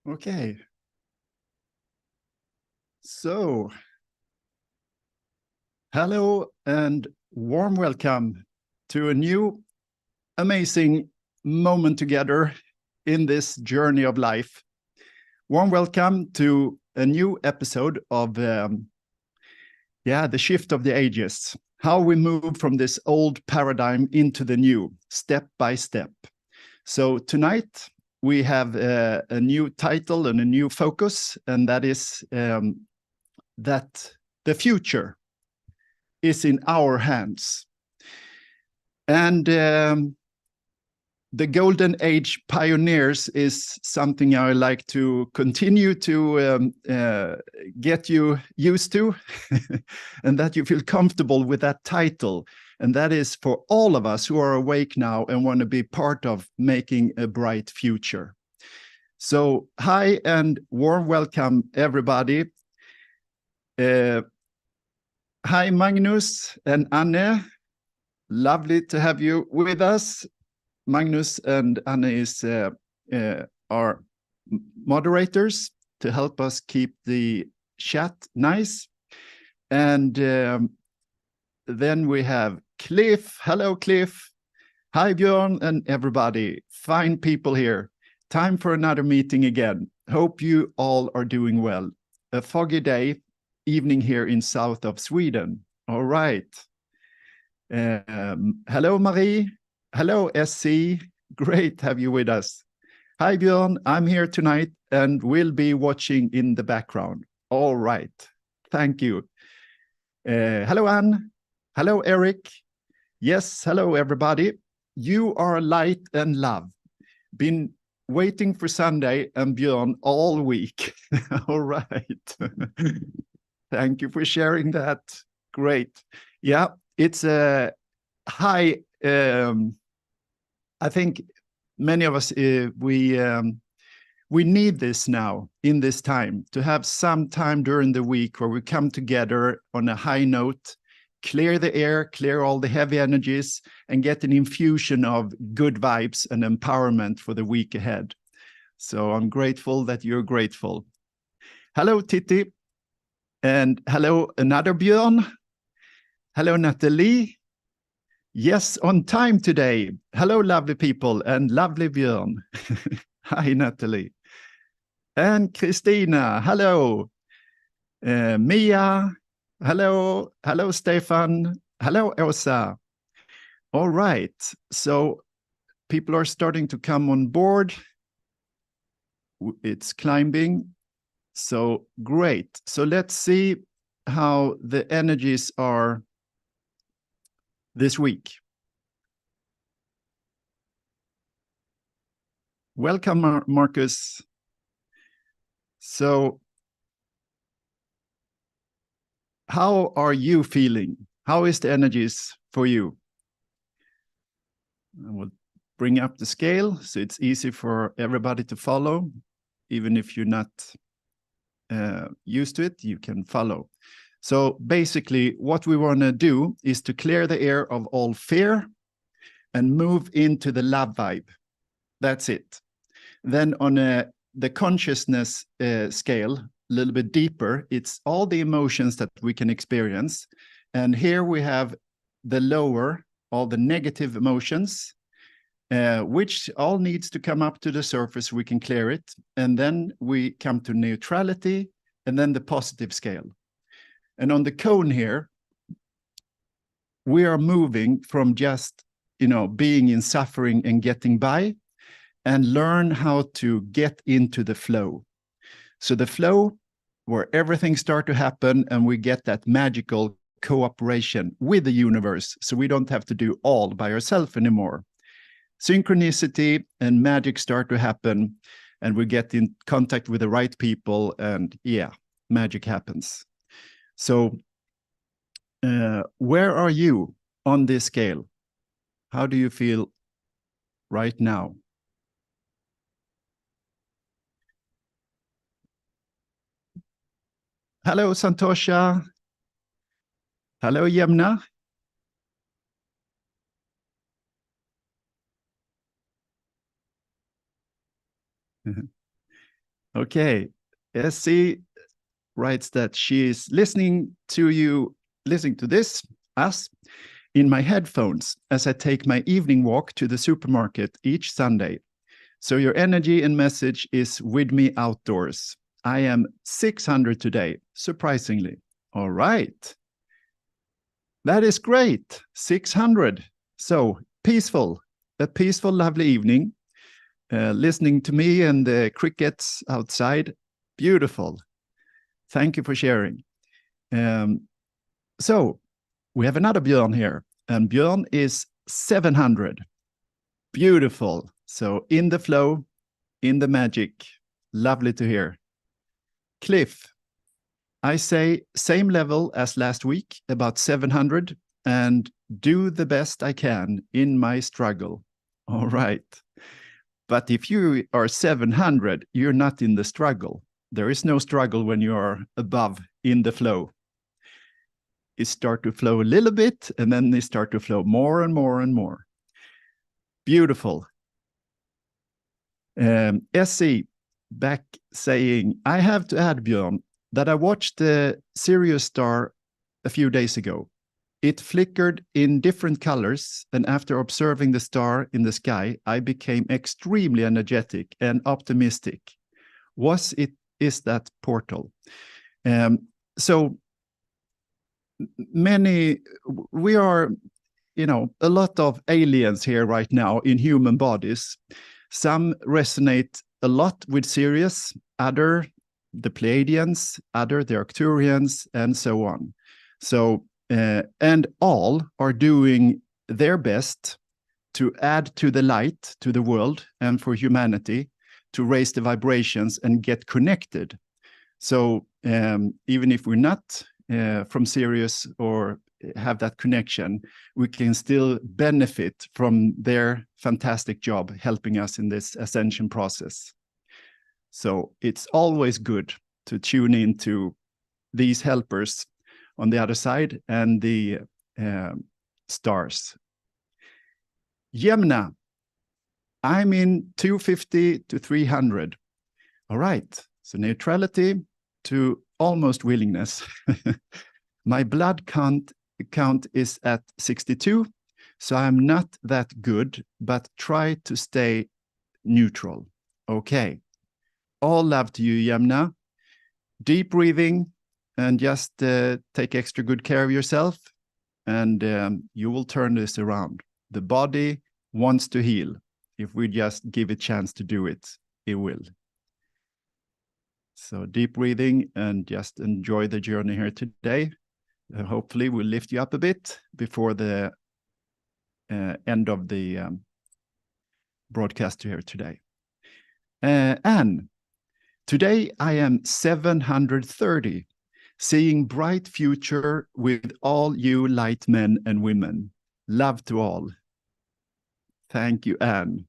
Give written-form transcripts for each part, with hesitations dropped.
Okay. So, hello and warm welcome to a new amazing moment together in this journey of life. Warm welcome to a new episode of the shift of the ages. How we move from this old paradigm into the new, step by step. So tonight we have a new title and a new focus, and that is that the future is in our hands. And the golden age pioneers is something I like to continue to get you used to and that you feel comfortable with that title. And that is for all of us who are awake now and want to be part of making a bright future. So hi and warm welcome, everybody. Hi, Magnus and Anne. Lovely to have you with us. Magnus and Anne is our moderators to help us keep the chat nice. And then we have Cliff. Hello, Cliff. Hi, Björn and everybody. Fine people here. Time for another meeting again. Hope you all are doing well. A foggy day, evening here in south of Sweden. All right. Hello, Marie. Hello, SC. Great to have you with us. Hi, Björn. I'm here tonight and will be watching in the background. All right. Thank you. Hello, Anne. Hello, Eric. Yes, hello, everybody. You are light and love. Been waiting for Sunday and Björn all week. All right. Thank you for sharing that. Great. Yeah, it's a high. I think many of us we need this now in this time to have some time during the week where we come together on a high note, clear the air, clear all the heavy energies, and get an infusion of good vibes and empowerment for the week ahead. So I'm grateful that you're grateful. Hello, Titti. And hello, another Björn. Hello, Natalie. Yes, on time today. Hello, lovely people, and lovely Björn. Hi, Natalie. And Christina, hello. Mia, hello. Hello, Stefan. Hello, Elsa. All right, so people are starting to come on board. It's climbing. So great. So let's see how the energies are this week. Welcome, Marcus. So how are you feeling? How is the energies for you? I will bring up the scale so it's easy for everybody to follow. Even if you're not used to it, you can follow. So basically what we want to do is to clear the air of all fear and move into the love vibe. That's it. Then on the consciousness scale, a little bit deeper, it's all the emotions that we can experience. And here we have the lower, all the negative emotions, which all needs to come up to the surface. We can clear it. And then we come to neutrality and then the positive scale. And on the cone here, we are moving from just, being in suffering and getting by, and learn how to get into the flow. So the flow where everything starts to happen and we get that magical cooperation with the universe. So we don't have to do all by ourselves anymore. Synchronicity and magic start to happen and we get in contact with the right people and magic happens. So where are you on this scale? How do you feel right now? Hello, Santosha. Hello, Yemna. Okay. Essie writes that she is listening to this, us, in my headphones as I take my evening walk to the supermarket each Sunday. So your energy and message is with me outdoors. I am 600 today, surprisingly. All right. That is great. 600. So peaceful, a peaceful, lovely evening. Listening to me and the crickets outside. Beautiful. Thank you for sharing. So we have another Björn here, and Björn is 700. Beautiful. So in the flow, in the magic. Lovely to hear. Cliff, I say same level as last week, about 700, and do the best I can in my struggle. All right. But if you are 700, you're not in the struggle. There is no struggle when you are above in the flow. It starts to flow a little bit, and then they start to flow more and more and more. Beautiful. SC back saying, I have to add, Björn, that I watched the Sirius star a few days ago. It flickered in different colors, and after observing the star in the sky, I became extremely energetic and optimistic. Is that portal? So many, we are, a lot of aliens here right now in human bodies. Some resonate a lot with Sirius, other the Pleiadians, other the Arcturians, and so on. So, and all are doing their best to add to the light, to the world, and for humanity, to raise the vibrations and get connected. So even if we're not from Sirius or have that connection, we can still benefit from their fantastic job helping us in this ascension process. So it's always good to tune into these helpers on the other side and the stars. Yemna, I'm in 250 to 300. All right, so neutrality to almost willingness. My blood count is at 62, so I'm not that good, but try to stay neutral. Okay. All love to you, Yemna. Deep breathing and just take extra good care of yourself, and you will turn this around. The body wants to heal. If we just give it a chance to do it, it will. So deep breathing and just enjoy the journey here today. Hopefully we'll lift you up a bit before the end of the broadcast here today. Anne, today I am 730, seeing bright future with all you light men and women. Love to all. Thank you, Anne.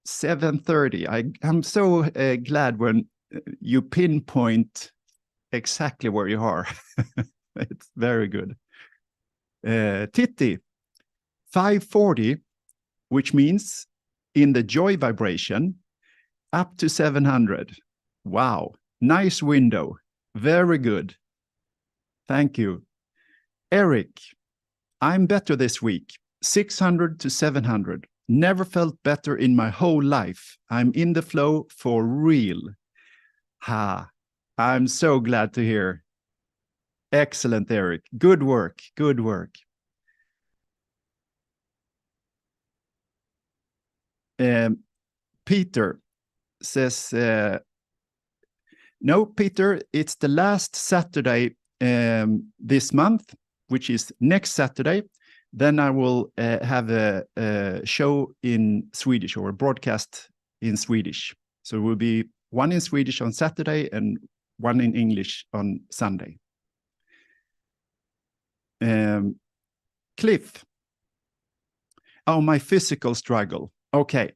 730. I'm so glad when you pinpoint exactly where you are. It's very good. Titti, 540, which means in the joy vibration, up to 700. Wow, nice window. Very good. Thank you. Eric, I'm better this week. 600 to 700. Never felt better in my whole life. I'm in the flow for real. Ha, I'm so glad to hear. Excellent, Eric. Good work. Good work. Peter says, no, Peter, it's the last Saturday this month, which is next Saturday. Then I will have a show in Swedish, or a broadcast in Swedish. So it will be one in Swedish on Saturday and one in English on Sunday. Cliff. Oh, my physical struggle. Okay.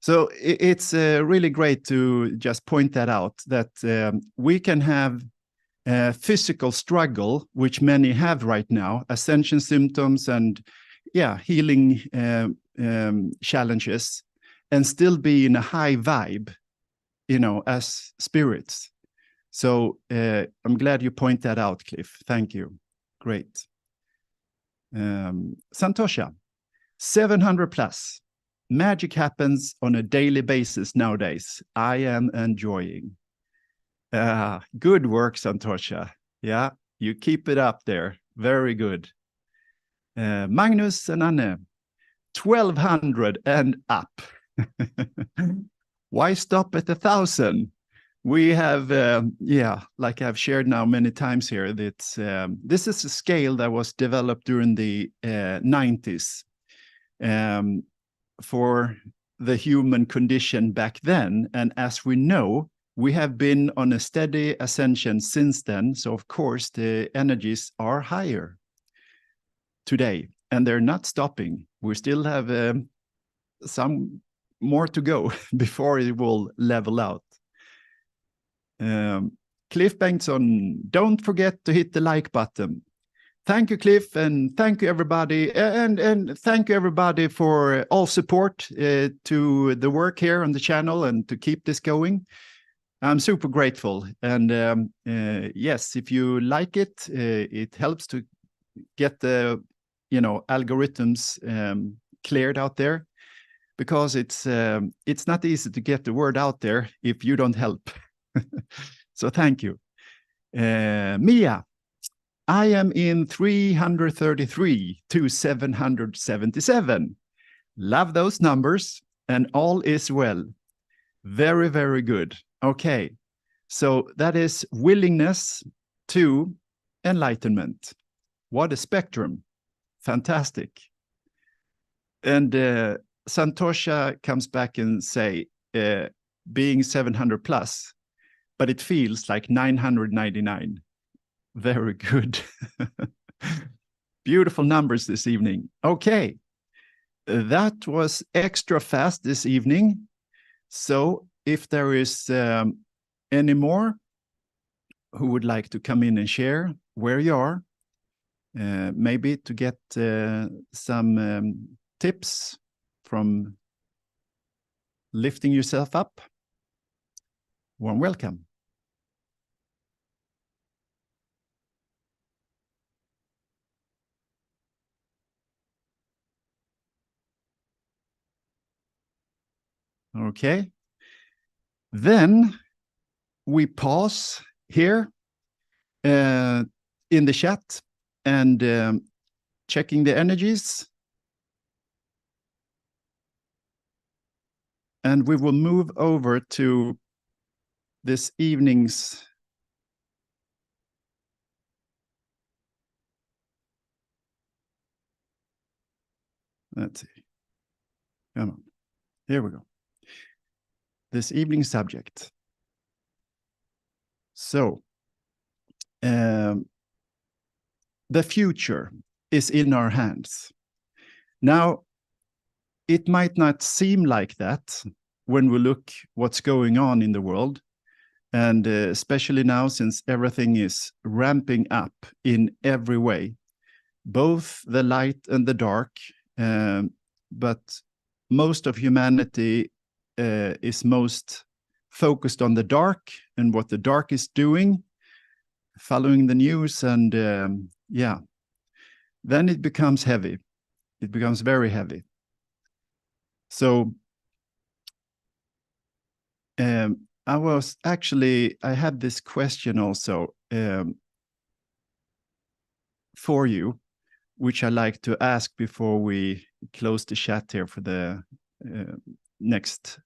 So it's really great to just point that out, that we can have a physical struggle, which many have right now, ascension symptoms and healing challenges, and still be in a high vibe as spirits. So I'm glad you point that out, Cliff. Thank you. Great. Santosha, 700 plus. Magic happens on a daily basis nowadays. I am enjoying. Good work, Santosha. Yeah, you keep it up there. Very good. Magnus and Anne, 1200 and up. Why stop at 1,000? We have, like I've shared now many times here, that this is a scale that was developed during the 90s for the human condition back then. And as we know, we have been on a steady ascension since then. So of course, the energies are higher today, and they're not stopping. We still have some more to go before it will level out. Cliff Bengtsson, don't forget to hit the like button. Thank you, Cliff, and thank you, everybody. And thank you, everybody, for all support to the work here on the channel and to keep this going. I'm super grateful. And yes, if you like it, it helps to get the algorithms cleared out there, because it's not easy to get the word out there if you don't help. So thank you. Mia, I am in 333 to 777. Love those numbers, and all is well. Very, very good. Okay, so that is willingness to enlightenment. What a spectrum. Fantastic. And Santosha comes back and say, being 700 plus, but it feels like 999. Very good. Beautiful numbers this evening. Okay, that was extra fast this evening. So if there is any more who would like to come in and share where you are, maybe to get some tips from lifting yourself up, warm welcome. Okay. Then we pause here in the chat and checking the energies. And we will move over to this evening's let's see. Come on. Here we go. This evening subject. So, the future is in our hands. Now, it might not seem like that when we look what's going on in the world, and especially now since everything is ramping up in every way, both the light and the dark, but most of humanity is most focused on the dark and what the dark is doing, following the news, and then it becomes heavy. It becomes very heavy. So I had this question also for you, which I like to ask before we close the chat here for the next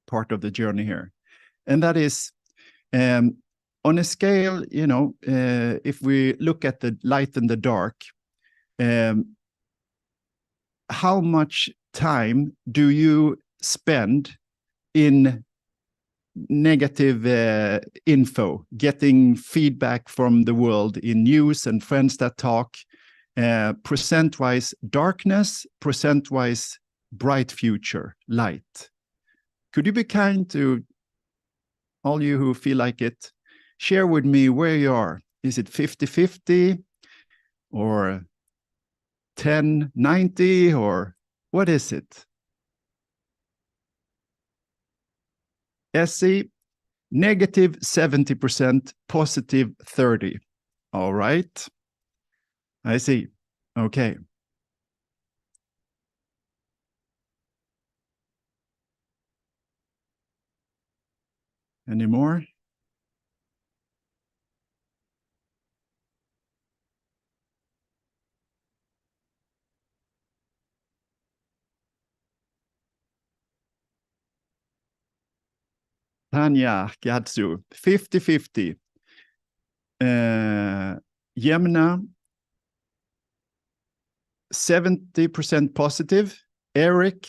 part of the journey here. And that is, on a scale, if we look at the light and the dark, how much time do you spend in negative info, getting feedback from the world in news and friends that talk, percent-wise darkness, percent-wise bright future, light? Could you be kind to all you who feel like it, share with me where you are? Is it 50-50 or 10-90, or what is it? Essie, negative 70%, positive 30. All right. I see. Okay. Any more? Tanya, Gatsu, 50-50. Yemna, 70% positive. Eric,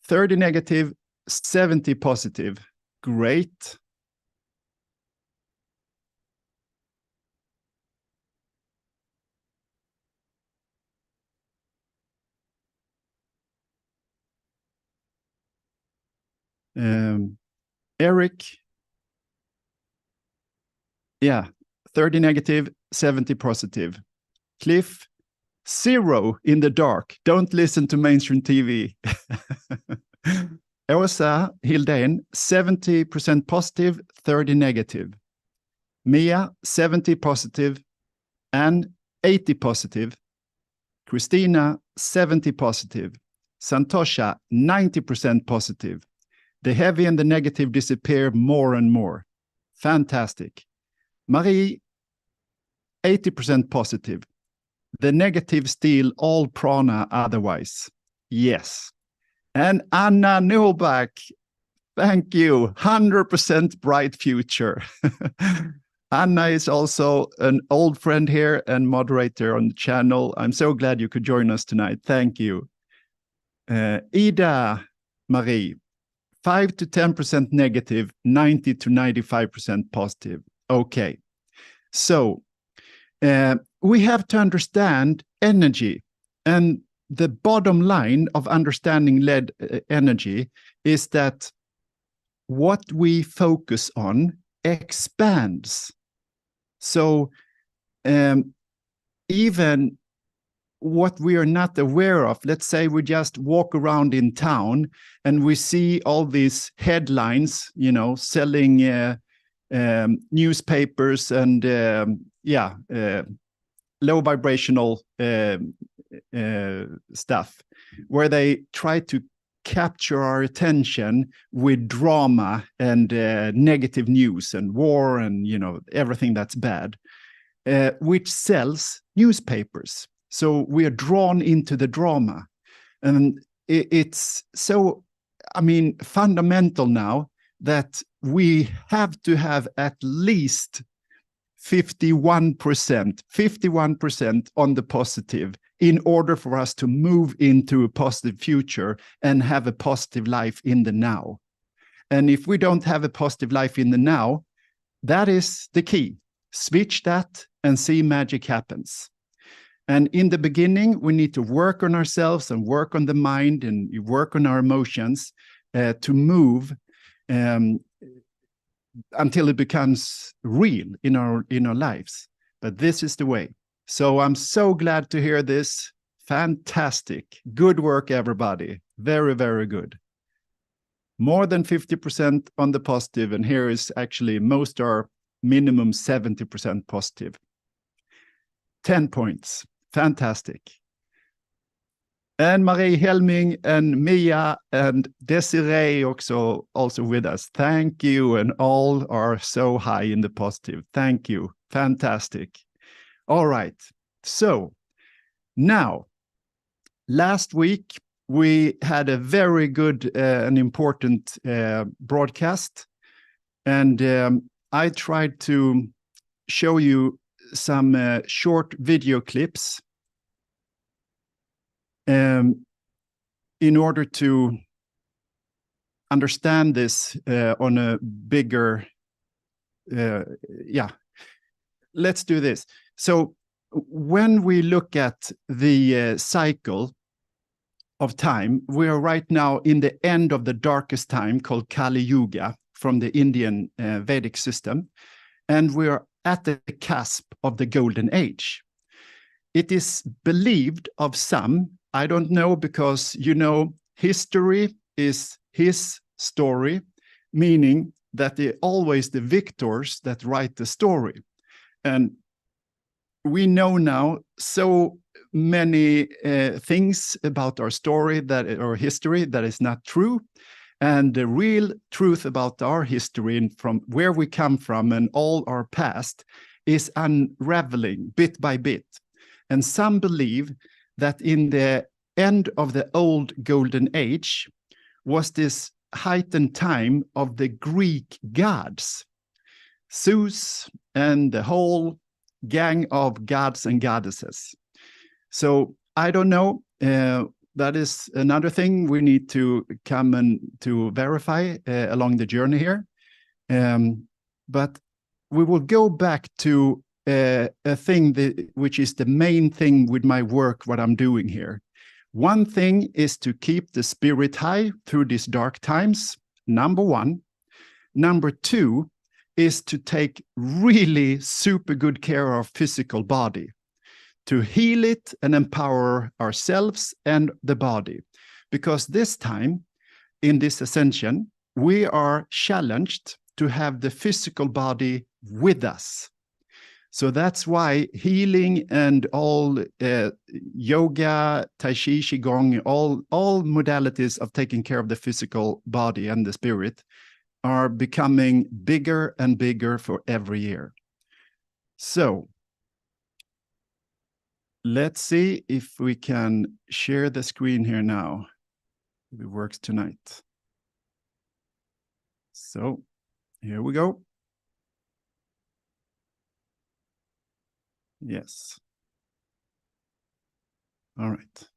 30 negative, 70 positive. Great. Eric, yeah, 30 negative, 70 positive. Cliff, 0 in the dark. Don't listen to mainstream TV. Elsa Hildén, 70% positive, 30 negative. Mia, 70 positive and 80 positive. Christina, 70 positive. Santosha, 90% positive. The heavy and the negative disappear more and more. Fantastic. Marie, 80% positive. The negative steal all prana otherwise. Yes. And Anna Nobak, thank you. 100% bright future. Anna is also an old friend here and moderator on the channel. I'm so glad you could join us tonight. Thank you. Ida Marie, 5 to 10% negative, 90 to 95% positive. Okay. So we have to understand energy. And the bottom line of understanding lead energy is that what we focus on expands. So even what we are not aware of, let's say we just walk around in town and we see all these headlines, you know, selling newspapers and low vibrational stuff, where they try to capture our attention with drama and negative news and war and, you know, everything that's bad, which sells newspapers. So we are drawn into the drama. And it's so, I mean, fundamental now that we have to have at least 51% on the positive in order for us to move into a positive future and have a positive life in the now. And if we don't have a positive life in the now, that is the key. Switch that and see magic happens. And in the beginning, we need to work on ourselves and work on the mind and work on our emotions to move until it becomes real in our lives. But this is the way. So I'm so glad to hear this. Fantastic. Good work, everybody. Very, very good. More than 50% on the positive, and here is actually most are minimum 70% positive. 10 points. Fantastic. And Marie Helming and Mia and Desiree also with us. Thank you. And all are so high in the positive. Thank you. Fantastic. All right. So now, last week, we had a very good and important broadcast. And I tried to show you some short video clips in order to understand this on a bigger, let's do this. So when we look at the cycle of time, we are right now in the end of the darkest time called Kali Yuga from the Indian Vedic system, and we are at the cusp of the golden age. It is believed of some, I don't know, because, you know, history is his story, meaning that they're always the victors that write the story. And we know now so many things about our story or history that is not true. And the real truth about our history and from where we come from and all our past is unraveling bit by bit. And some believe that in the end of the old golden age was this heightened time of the Greek gods, Zeus and the whole gang of gods and goddesses. So I don't know. That is another thing we need to come and to verify along the journey here. But we will go back to a thing which is the main thing with my work, what I'm doing here. One thing is to keep the spirit high through these dark times, number one. Number two is to take really super good care of our physical body, to heal it and empower ourselves and the body. Because this time, in this ascension, we are challenged to have the physical body with us. So that's why healing and all yoga, tai chi, qigong, all modalities of taking care of the physical body and the spirit are becoming bigger and bigger for every year. So let's see if we can share the screen here now. If it works tonight. So here we go. Yes. All right.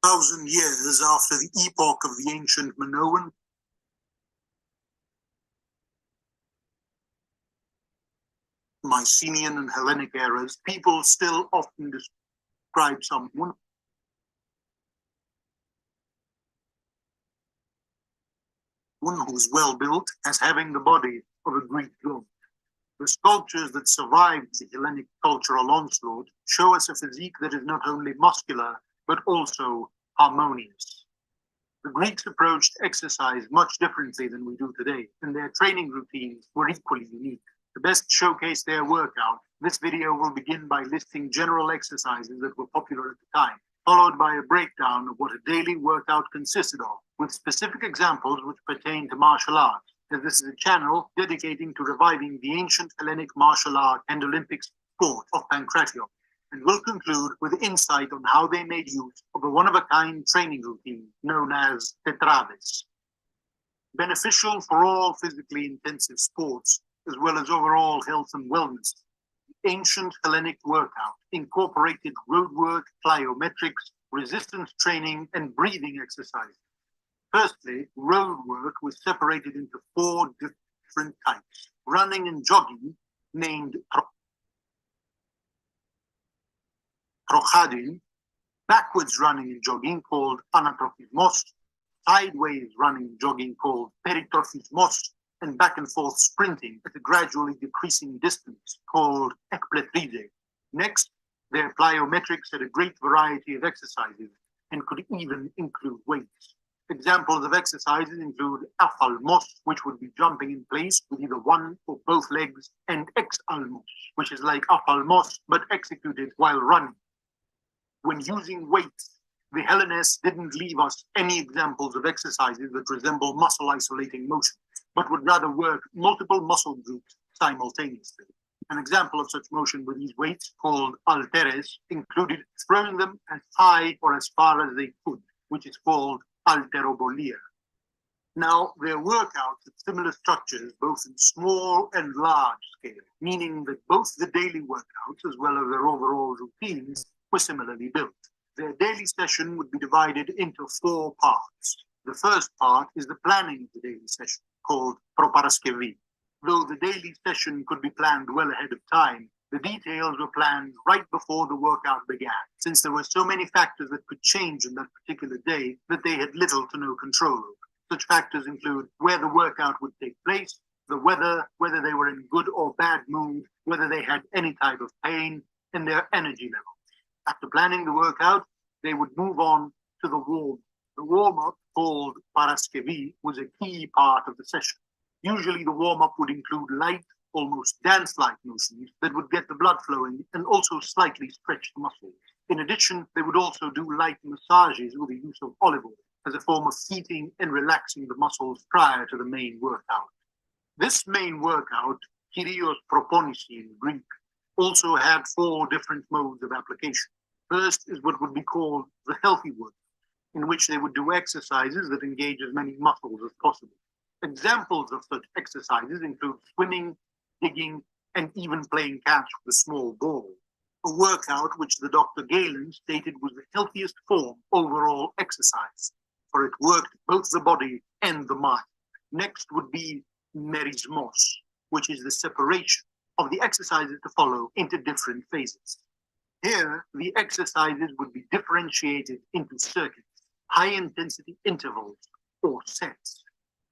Thousand years after the epoch of the ancient Minoan, Mycenaean and Hellenic eras, people still often describe someone who's well built as having the body of a Greek god. The sculptures that survived the Hellenic cultural onslaught show us a physique that is not only muscular, but also harmonious. The Greeks approached exercise much differently than we do today, and their training routines were equally unique. To best showcase their workout, this video will begin by listing general exercises that were popular at the time, followed by a breakdown of what a daily workout consisted of, with specific examples which pertain to martial arts, as this is a channel dedicating to reviving the ancient Hellenic martial art and Olympic sport of pankration, and will conclude with insight on how they made use of a one-of-a-kind training routine known as tetrades. Beneficial for all physically intensive sports, as well as overall health and wellness, the ancient Hellenic workout incorporated roadwork, plyometrics, resistance training, and breathing exercises. Firstly, road work was separated into 4 different types. Running and jogging, named trochadin, backwards running and jogging, called anatrophismos, sideways running and jogging, called peritrophismos, and back and forth sprinting at a gradually decreasing distance, called ekpletride. Next, their plyometrics had a great variety of exercises and could even include weights. Examples of exercises include aphalmos, which would be jumping in place with either one or both legs, and exalmos, which is like aphalmos but executed while running. When using weights, the Hellenists didn't leave us any examples of exercises that resemble muscle isolating motion, but would rather work multiple muscle groups simultaneously. An example of such motion with these weights, called alteres, included throwing them as high or as far as they could, which is called alterobolia. Now, their workouts had similar structures, both in small and large scale, meaning that both the daily workouts as well as their overall routines were similarly built. Their daily session would be divided into 4 parts. The first part is the planning of the daily session, called proparaskevi. Though the daily session could be planned well ahead of time, the details were planned right before the workout began, since there were so many factors that could change on that particular day that they had little to no control over. Such factors include where the workout would take place, the weather, whether they were in good or bad mood, whether they had any type of pain, and their energy levels. After planning the workout, they would move on to the warm. The warm-up, called paraskevi, was a key part of the session. Usually the warm-up would include light, almost dance-like motions that would get the blood flowing and also slightly stretch the muscles. In addition, they would also do light massages with the use of olive oil as a form of heating and relaxing the muscles prior to the main workout. This main workout, Kyrios Proponisi in Greek, also had 4 different modes of application. First is what would be called the healthy workout, in which they would do exercises that engage as many muscles as possible. Examples of such exercises include swimming, digging, and even playing catch with a small ball. A workout which the Dr. Galen stated was the healthiest form overall exercise, for it worked both the body and the mind. Next would be merismos, which is the separation of the exercises to follow into different phases. Here, the exercises would be differentiated into circuits, high-intensity intervals, or sets.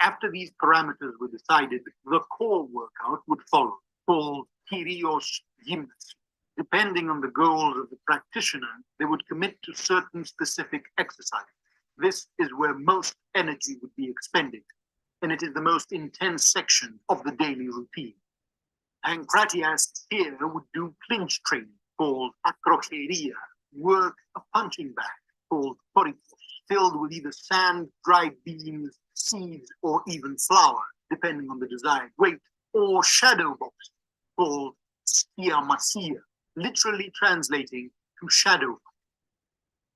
After these parameters were decided, the core workout would follow, called Kyrios Gymnasy. Depending on the goals of the practitioner, they would commit to certain specific exercises. This is where most energy would be expended, and it is the most intense section of the daily routine. Pancratiasts here would do clinch training, called acrocheria, work a punching bag, called korikos, filled with either sand, dried beans, seeds, or even flour, depending on the desired weight, or shadow boxing, called skiamasia, literally translating to shadow.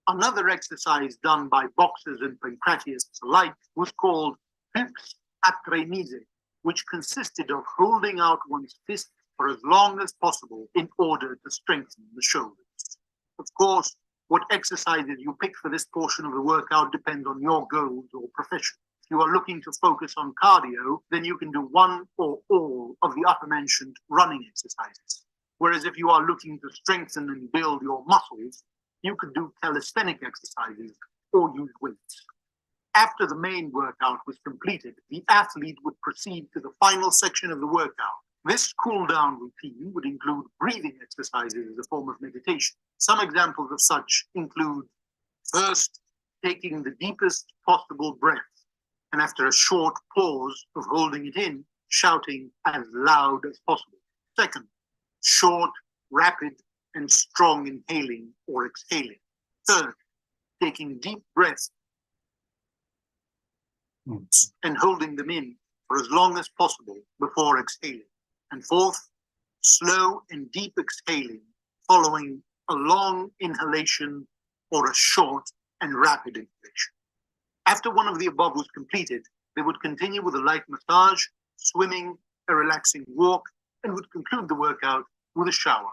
Another exercise done by boxers and pancratiasts alike was called hyps akrenize, which consisted of holding out one's fist for as long as possible in order to strengthen the shoulders. Of course, what exercises you pick for this portion of the workout depends on your goals or profession. If you are looking to focus on cardio, then you can do one or all of the upper-mentioned running exercises. Whereas if you are looking to strengthen and build your muscles, you could do calisthenic exercises or use weights. After the main workout was completed, the athlete would proceed to the final section of the workout. This cool-down routine would include breathing exercises as a form of meditation. Some examples of such include, first, taking the deepest possible breath, and after a short pause of holding it in, shouting as loud as possible. Second, short, rapid, and strong inhaling or exhaling. Third, taking deep breaths and holding them in for as long as possible before exhaling. And fourth, slow and deep exhaling following a long inhalation or a short and rapid inhalation. After one of the above was completed, they would continue with a light massage, swimming, a relaxing walk, and would conclude the workout with a shower.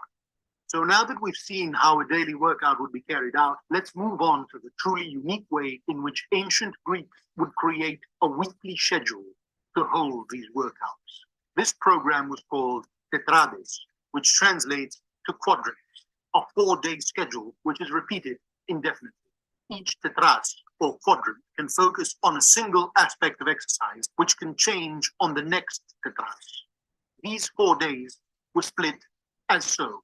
So now that we've seen how a daily workout would be carried out, let's move on to the truly unique way in which ancient Greeks would create a weekly schedule to hold these workouts. This program was called tetrades, which translates to quadrants, a 4-day schedule which is repeated indefinitely. Each tetras or quadrant can focus on a single aspect of exercise, which can change on the next tetras. These 4 days were split as so.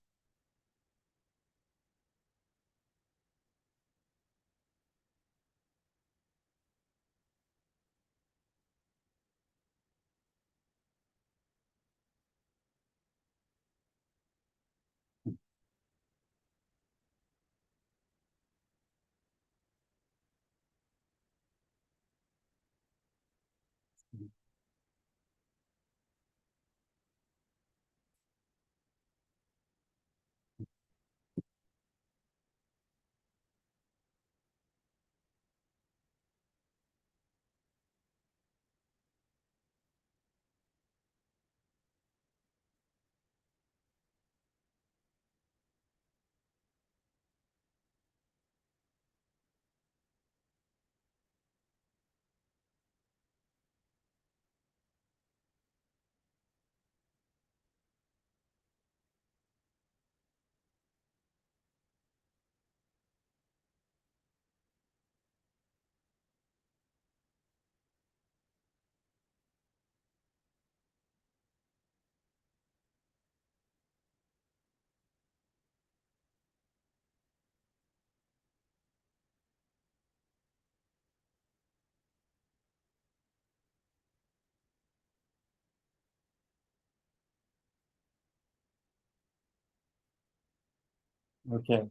Okay.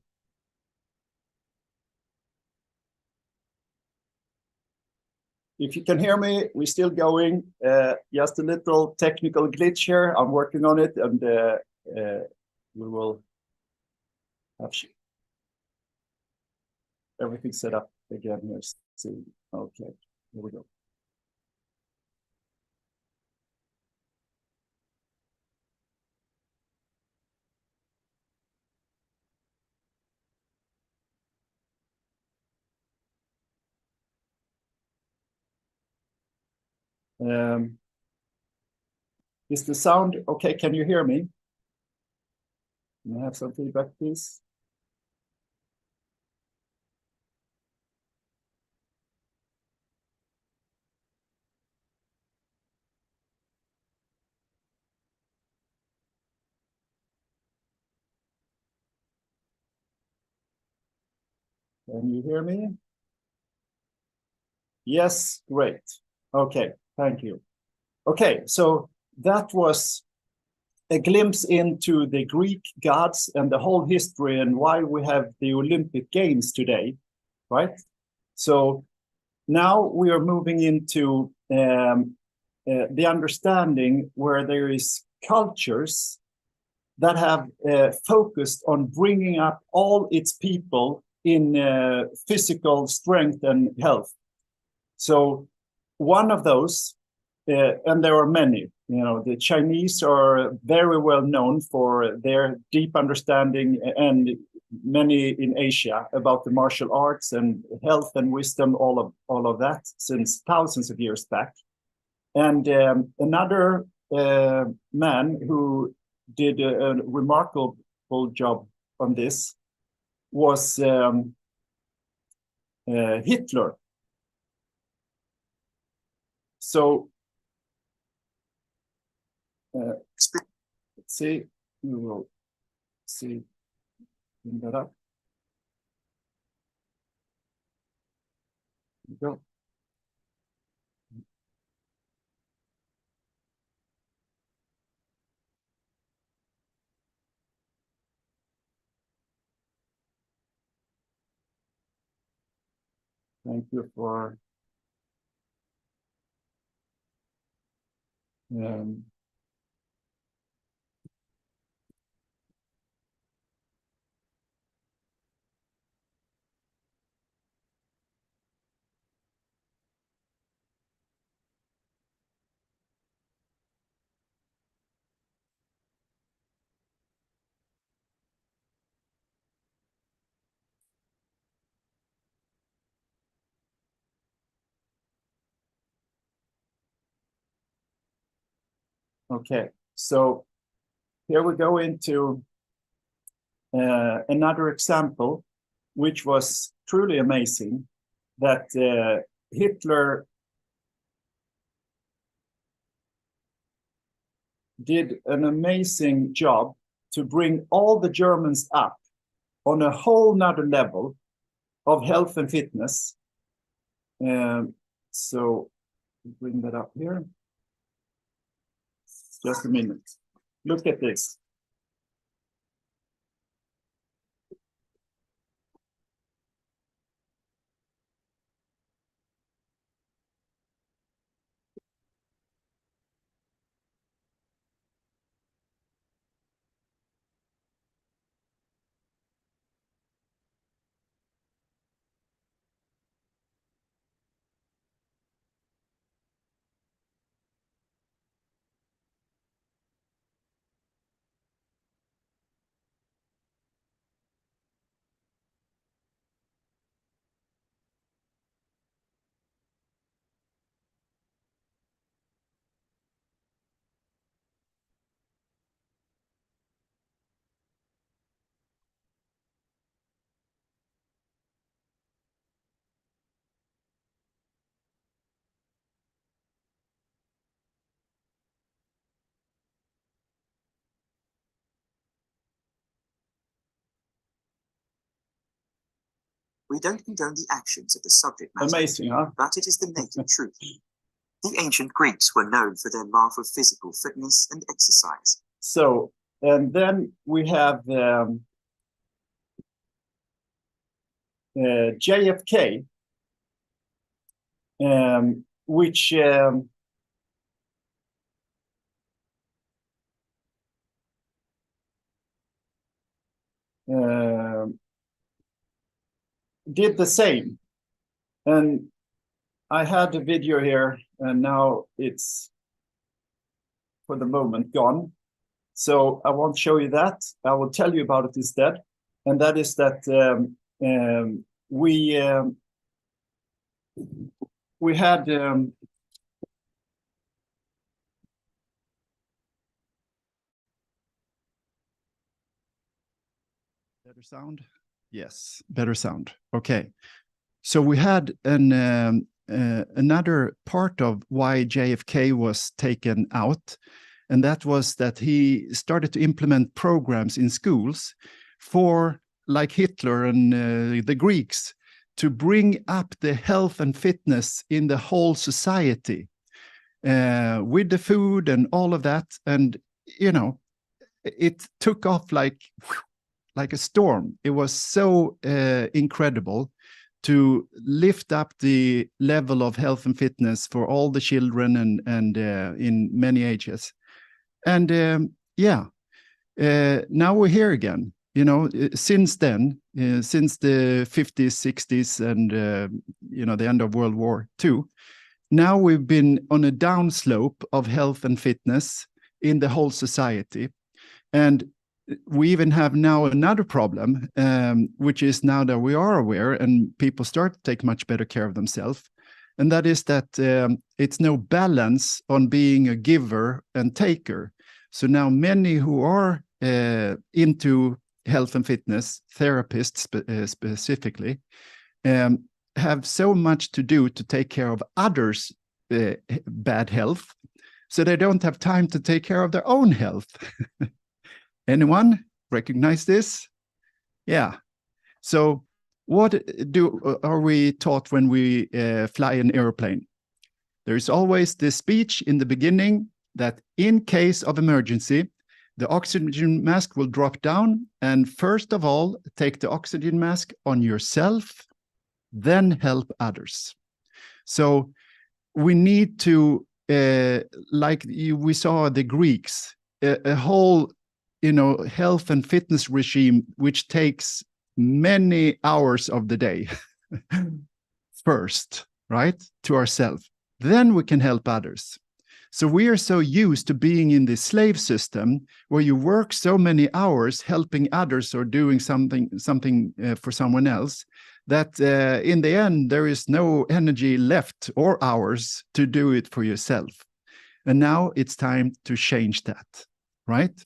If you can hear me, we're still going. Just a little technical glitch here. I'm working on it, and we will have everything set up again here soon. Okay, here we go. Is the sound okay? Can you hear me? Can I have some feedback, please? Can you hear me? Yes, great. Okay, thank you. Okay, so that was a glimpse into the Greek gods and the whole history and why we have the Olympic Games today, right? So now we are moving into the understanding where there is cultures that have focused on bringing up all its people in physical strength and health. So one of those, and there are many, the Chinese are very well known for their deep understanding, and many in Asia, about the martial arts and health and wisdom, all of that since thousands of years back. And another man who did a remarkable job on this was Hitler. So let's see, we will see, bring that up. Here we go. Thank you for okay, so here we go into another example, which was truly amazing, that Hitler did an amazing job to bring all the Germans up on a whole nother level of health and fitness. So bring that up here. Just a minute. Look at this. We don't condone the actions of the subject matter, Amazing, huh? but it is the naked truth. The ancient Greeks were known for their love of physical fitness and exercise. So, and then we have JFK, which did the same. And I had a video here, and now it's, for the moment, gone. So I won't show you that. I will tell you about it instead. And that is that we had better sound? Yes, better sound. Okay. So we had another part of why JFK was taken out, and that was that he started to implement programs in schools for, like Hitler and the Greeks, to bring up the health and fitness in the whole society with the food and all of that. And, you know, it took off like a storm. It was so incredible to lift up the level of health and fitness for all the children and in many ages. And now we're here again. You know, since then, since the 50s, 60s, and the end of World War II, now we've been on a downslope of health and fitness in the whole society. And we even have now another problem, which is now that we are aware and people start to take much better care of themselves. And that is that it's no balance on being a giver and taker. So now many who are into health and fitness, therapists specifically, have so much to do to take care of others' bad health, so they don't have time to take care of their own health. Anyone recognize this? Yeah. So what are we taught when we fly an airplane? There is always this speech in the beginning that in case of emergency, the oxygen mask will drop down, and first of all, take the oxygen mask on yourself, then help others. So we need to, we saw the Greeks, a whole health and fitness regime, which takes many hours of the day first, right? To ourselves. Then we can help others. So we are so used to being in this slave system where you work so many hours helping others or doing something for someone else, that in the end, there is no energy left or hours to do it for yourself. And now it's time to change that, right?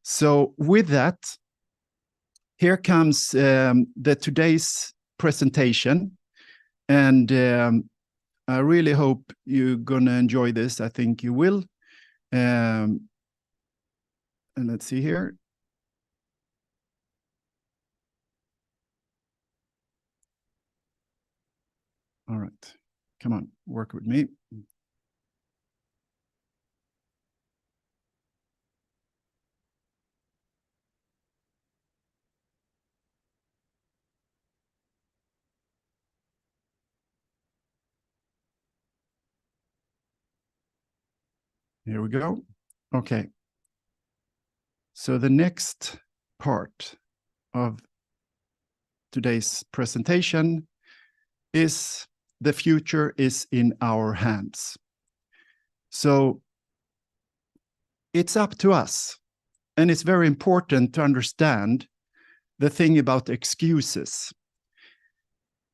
So with that, here comes the today's presentation. And I really hope you're going to enjoy this. I think you will. And let's see here. All right. Come on, work with me. Here we go. Okay. So the next part of today's presentation is the future is in our hands. So it's up to us. And it's very important to understand the thing about excuses.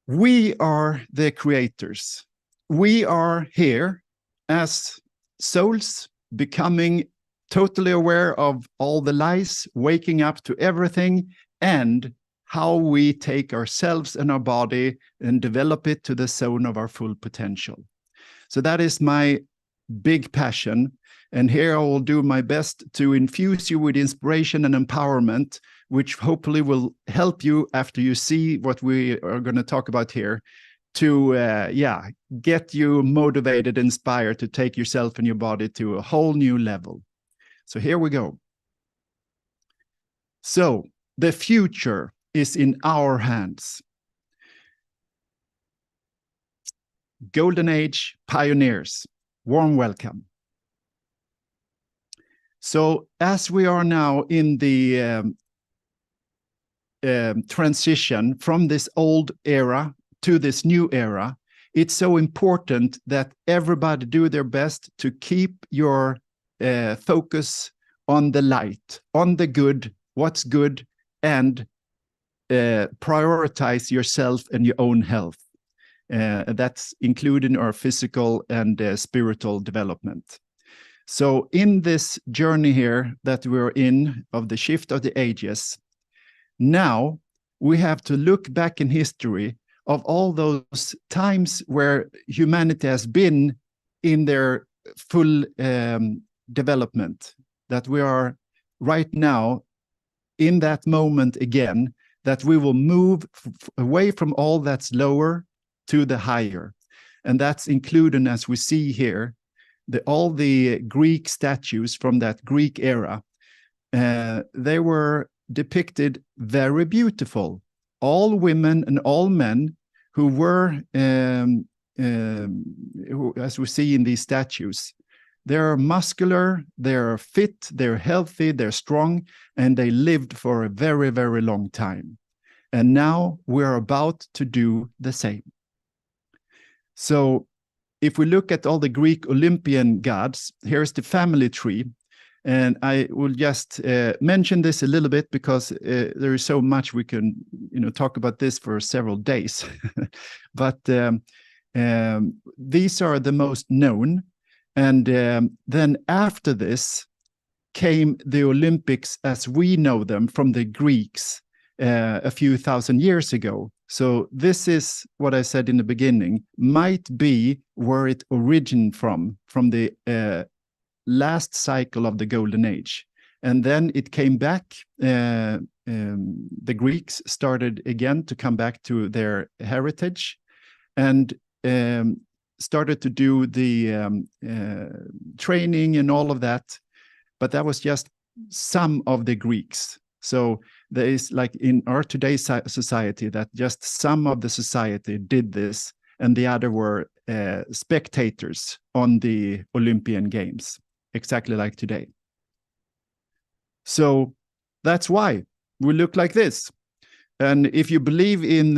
We are the creators. We are here as souls, becoming totally aware of all the lies, waking up to everything, and how we take ourselves and our body and develop it to the zone of our full potential. So that is my big passion. And here I will do my best to infuse you with inspiration and empowerment, which hopefully will help you after you see what we are going to talk about here, to get you motivated, inspired to take yourself and your body to a whole new level. So here we go. So the future is in our hands. Golden Age pioneers, warm welcome. So as we are now in the transition from this old era to this new era, it's so important that everybody do their best to keep your focus on the light, on the good, what's good, and prioritize yourself and your own health. That's including our physical and spiritual development. So in this journey here that we're in of the shift of the ages, now we have to look back in history of all those times where humanity has been in their full development, that we are right now in that moment again, that we will move away from all that's lower to the higher. And that's included, as we see here, all the Greek statues from that Greek era. They were depicted very beautiful. All women and all men who were, as we see in these statues, they're muscular, they're fit, they're healthy, they're strong, and they lived for a very, very long time. And now we're about to do the same. So if we look at all the Greek Olympian gods, here's the family tree. And I will just mention this a little bit because there is so much we can, talk about this for several days. But these are the most known. And then after this came the Olympics as we know them from the Greeks a few thousand years ago. So this is what I said in the beginning, might be where it originated from the last cycle of the Golden Age. And then it came back, the Greeks started again to come back to their heritage and started to do the training and all of that. But that was just some of the Greeks. So there is, like in our today's society, that just some of the society did this and the other were spectators on the Olympian Games, exactly like today. So that's why we look like this. And if you believe in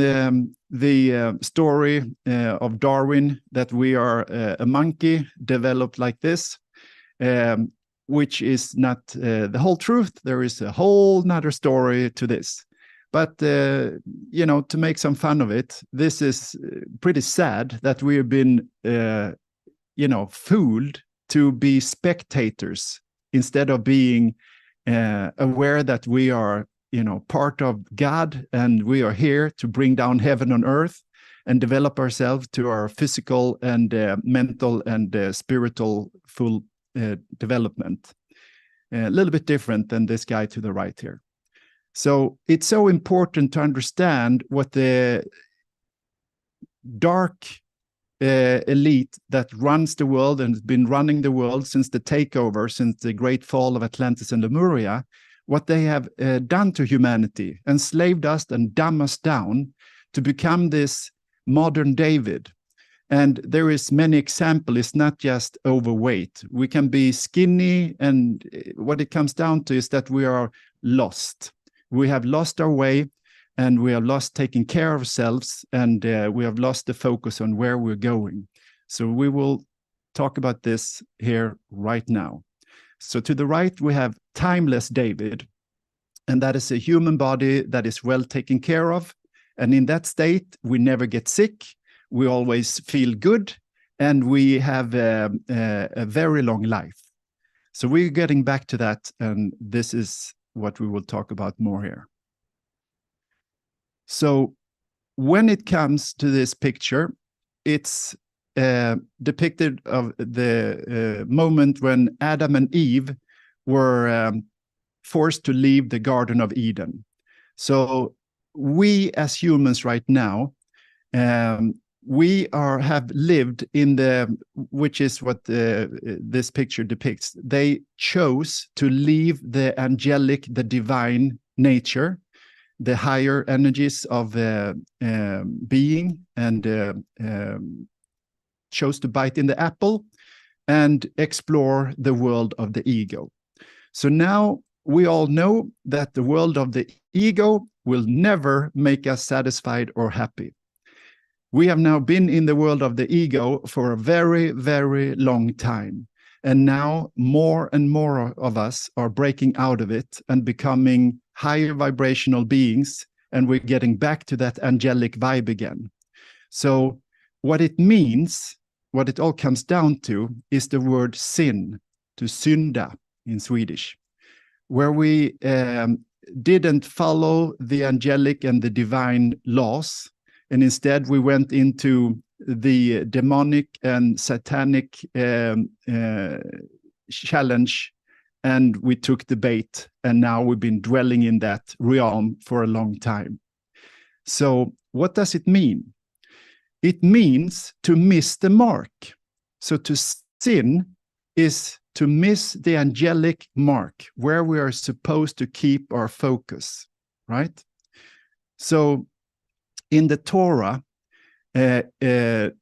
the story of Darwin, that we are a monkey developed like this, which is not the whole truth. There is a whole nother story to this. But, to make some fun of it, this is pretty sad that we have been, fooled to be spectators instead of being aware that we are, part of God, and we are here to bring down heaven on earth and develop ourselves to our physical and mental and spiritual full development. A little bit different than this guy to the right here. So it's so important to understand what the dark elite that runs the world and has been running the world since the takeover, since the great fall of Atlantis and Lemuria, what they have done to humanity, enslaved us and dumbed us down to become this modern David. And there is many examples. It's not just overweight. We can be skinny, and what it comes down to is that we are lost. We have lost our way, and we have lost taking care of ourselves, and we have lost the focus on where we're going. So we will talk about this here right now. So to the right, we have timeless David, and that is a human body that is well taken care of. And in that state, we never get sick. We always feel good, and we have a very long life. So we're getting back to that, and this is what we will talk about more here. So when it comes to this picture, it's depicted of the moment when Adam and Eve were forced to leave the Garden of Eden. So we as humans right now, we have lived in which is what this picture depicts. They chose to leave the angelic, the divine nature, the higher energies of being, and chose to bite in the apple and explore the world of the ego. So now we all know that the world of the ego will never make us satisfied or happy. We have now been in the world of the ego for a very, very long time. And now more and more of us are breaking out of it and becoming higher vibrational beings. And we're getting back to that angelic vibe again. So what it means, what it all comes down to, is the word sin, to synda in Swedish, where we didn't follow the angelic and the divine laws. And instead, we went into the demonic and satanic challenge, and we took the bait. And now we've been dwelling in that realm for a long time. So what does it mean? It means to miss the mark. So to sin is to miss the angelic mark, where we are supposed to keep our focus, right? So in the Torah, it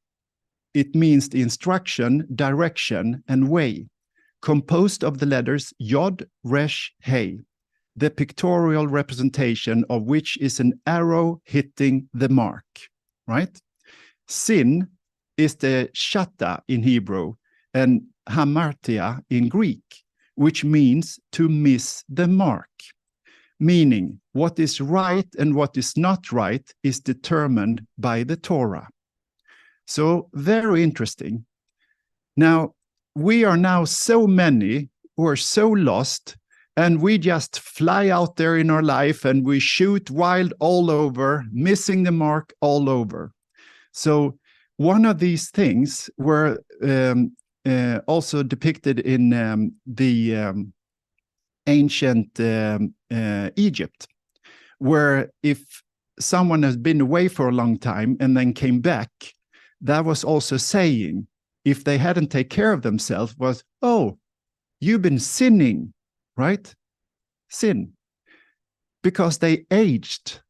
means the instruction, direction, and way, composed of the letters Yod, Resh, Hey, the pictorial representation of which is an arrow hitting the mark, right? Sin is the shatta in Hebrew and hamartia in Greek, which means to miss the mark. Meaning, what is right and what is not right is determined by the Torah. So, very interesting. Now, we are now so many who are so lost, and we just fly out there in our life and we shoot wild all over, missing the mark all over. So, one of these things were also depicted in the ancient Egypt, where if someone has been away for a long time and then came back, that was also saying, if they hadn't taken care of themselves, was, oh, you've been sinning, right? Sin. Because they aged.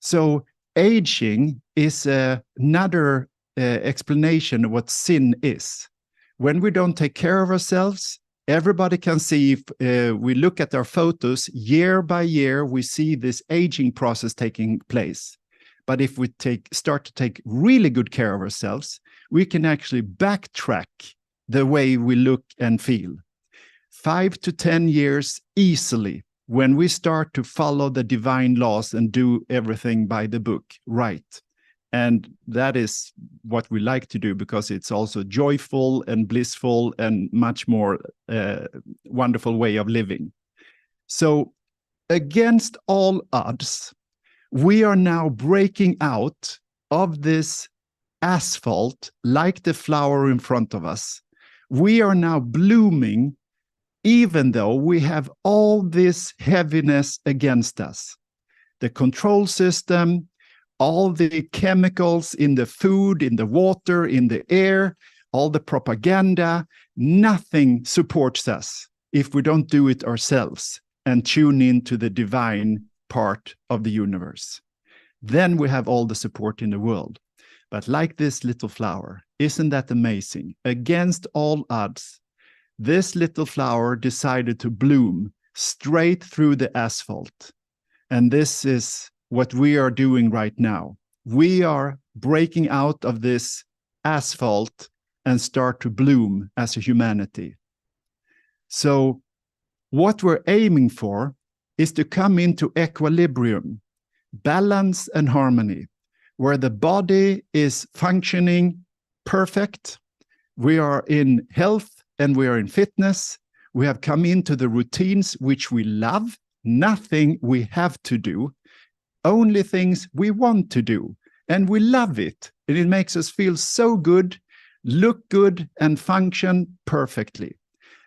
So aging is another explanation of what sin is. When we don't take care of ourselves, everybody can see, if we look at our photos, year by year, we see this aging process taking place. But if we start to take really good care of ourselves, we can actually backtrack the way we look and feel. 5 to 10 years easily, when we start to follow the divine laws and do everything by the book, right? And that is what we like to do, because it's also joyful and blissful and much more wonderful way of living. So against all odds, we are now breaking out of this asphalt like the flower in front of us. We are now blooming, even though we have all this heaviness against us. The control system, all the chemicals in the food, in the water, in the air, all the propaganda, nothing supports us if we don't do it ourselves and tune into the divine part of the universe. Then we have all the support in the world. But like this little flower, isn't that amazing? Against all odds, this little flower decided to bloom straight through the asphalt. And this is what we are doing right now. We are breaking out of this asphalt and start to bloom as a humanity. So what we're aiming for is to come into equilibrium, balance and harmony, where the body is functioning perfect. We are in health and we are in fitness. We have come into the routines which we love, nothing we have to do, only things we want to do. And we love it. And it makes us feel so good, look good, and function perfectly.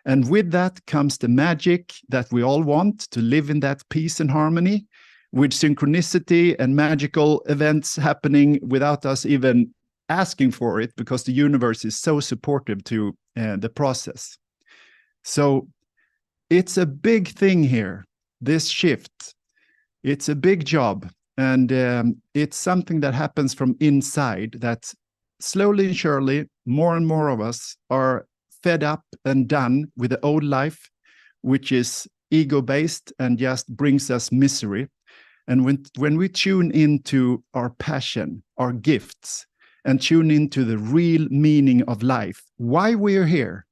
And with that comes the magic that we all want, to live in that peace and harmony, with synchronicity and magical events happening without us even asking for it, because the universe is so supportive to the process. So it's a big thing here, this shift. It's a big job, and it's something that happens from inside, that slowly and surely, more and more of us are fed up and done with the old life, which is ego-based and just brings us misery. And when we tune into our passion, our gifts, and tune into the real meaning of life, why we are here,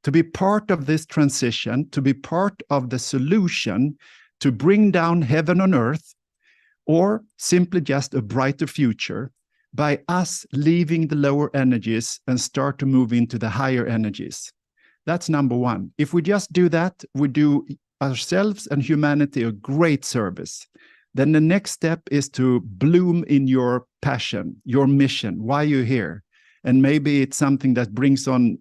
to be part of this transition, to be part of the solution to bring down heaven on earth, or simply just a brighter future by us leaving the lower energies and start to move into the higher energies. That's number one. If we just do that, we do ourselves and humanity a great service. Then the next step is to bloom in your passion, your mission, why you're here. And maybe it's something that brings on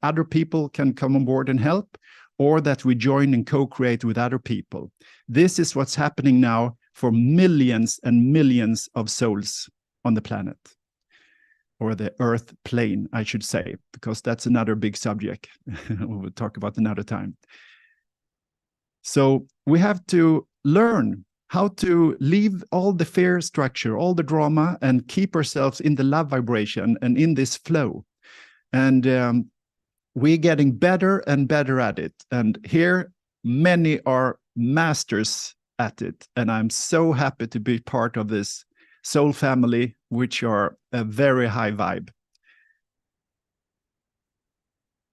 other people can come on board and help, or that we join and co-create with other people. This is what's happening now for millions and millions of souls on the planet, or the earth plane, I should say, because that's another big subject we'll talk about another time. So we have to learn how to leave all the fear structure, all the drama, and keep ourselves in the love vibration and in this flow. And we're getting better and better at it. And here, many are masters at it. And I'm so happy to be part of this soul family, which are a very high vibe.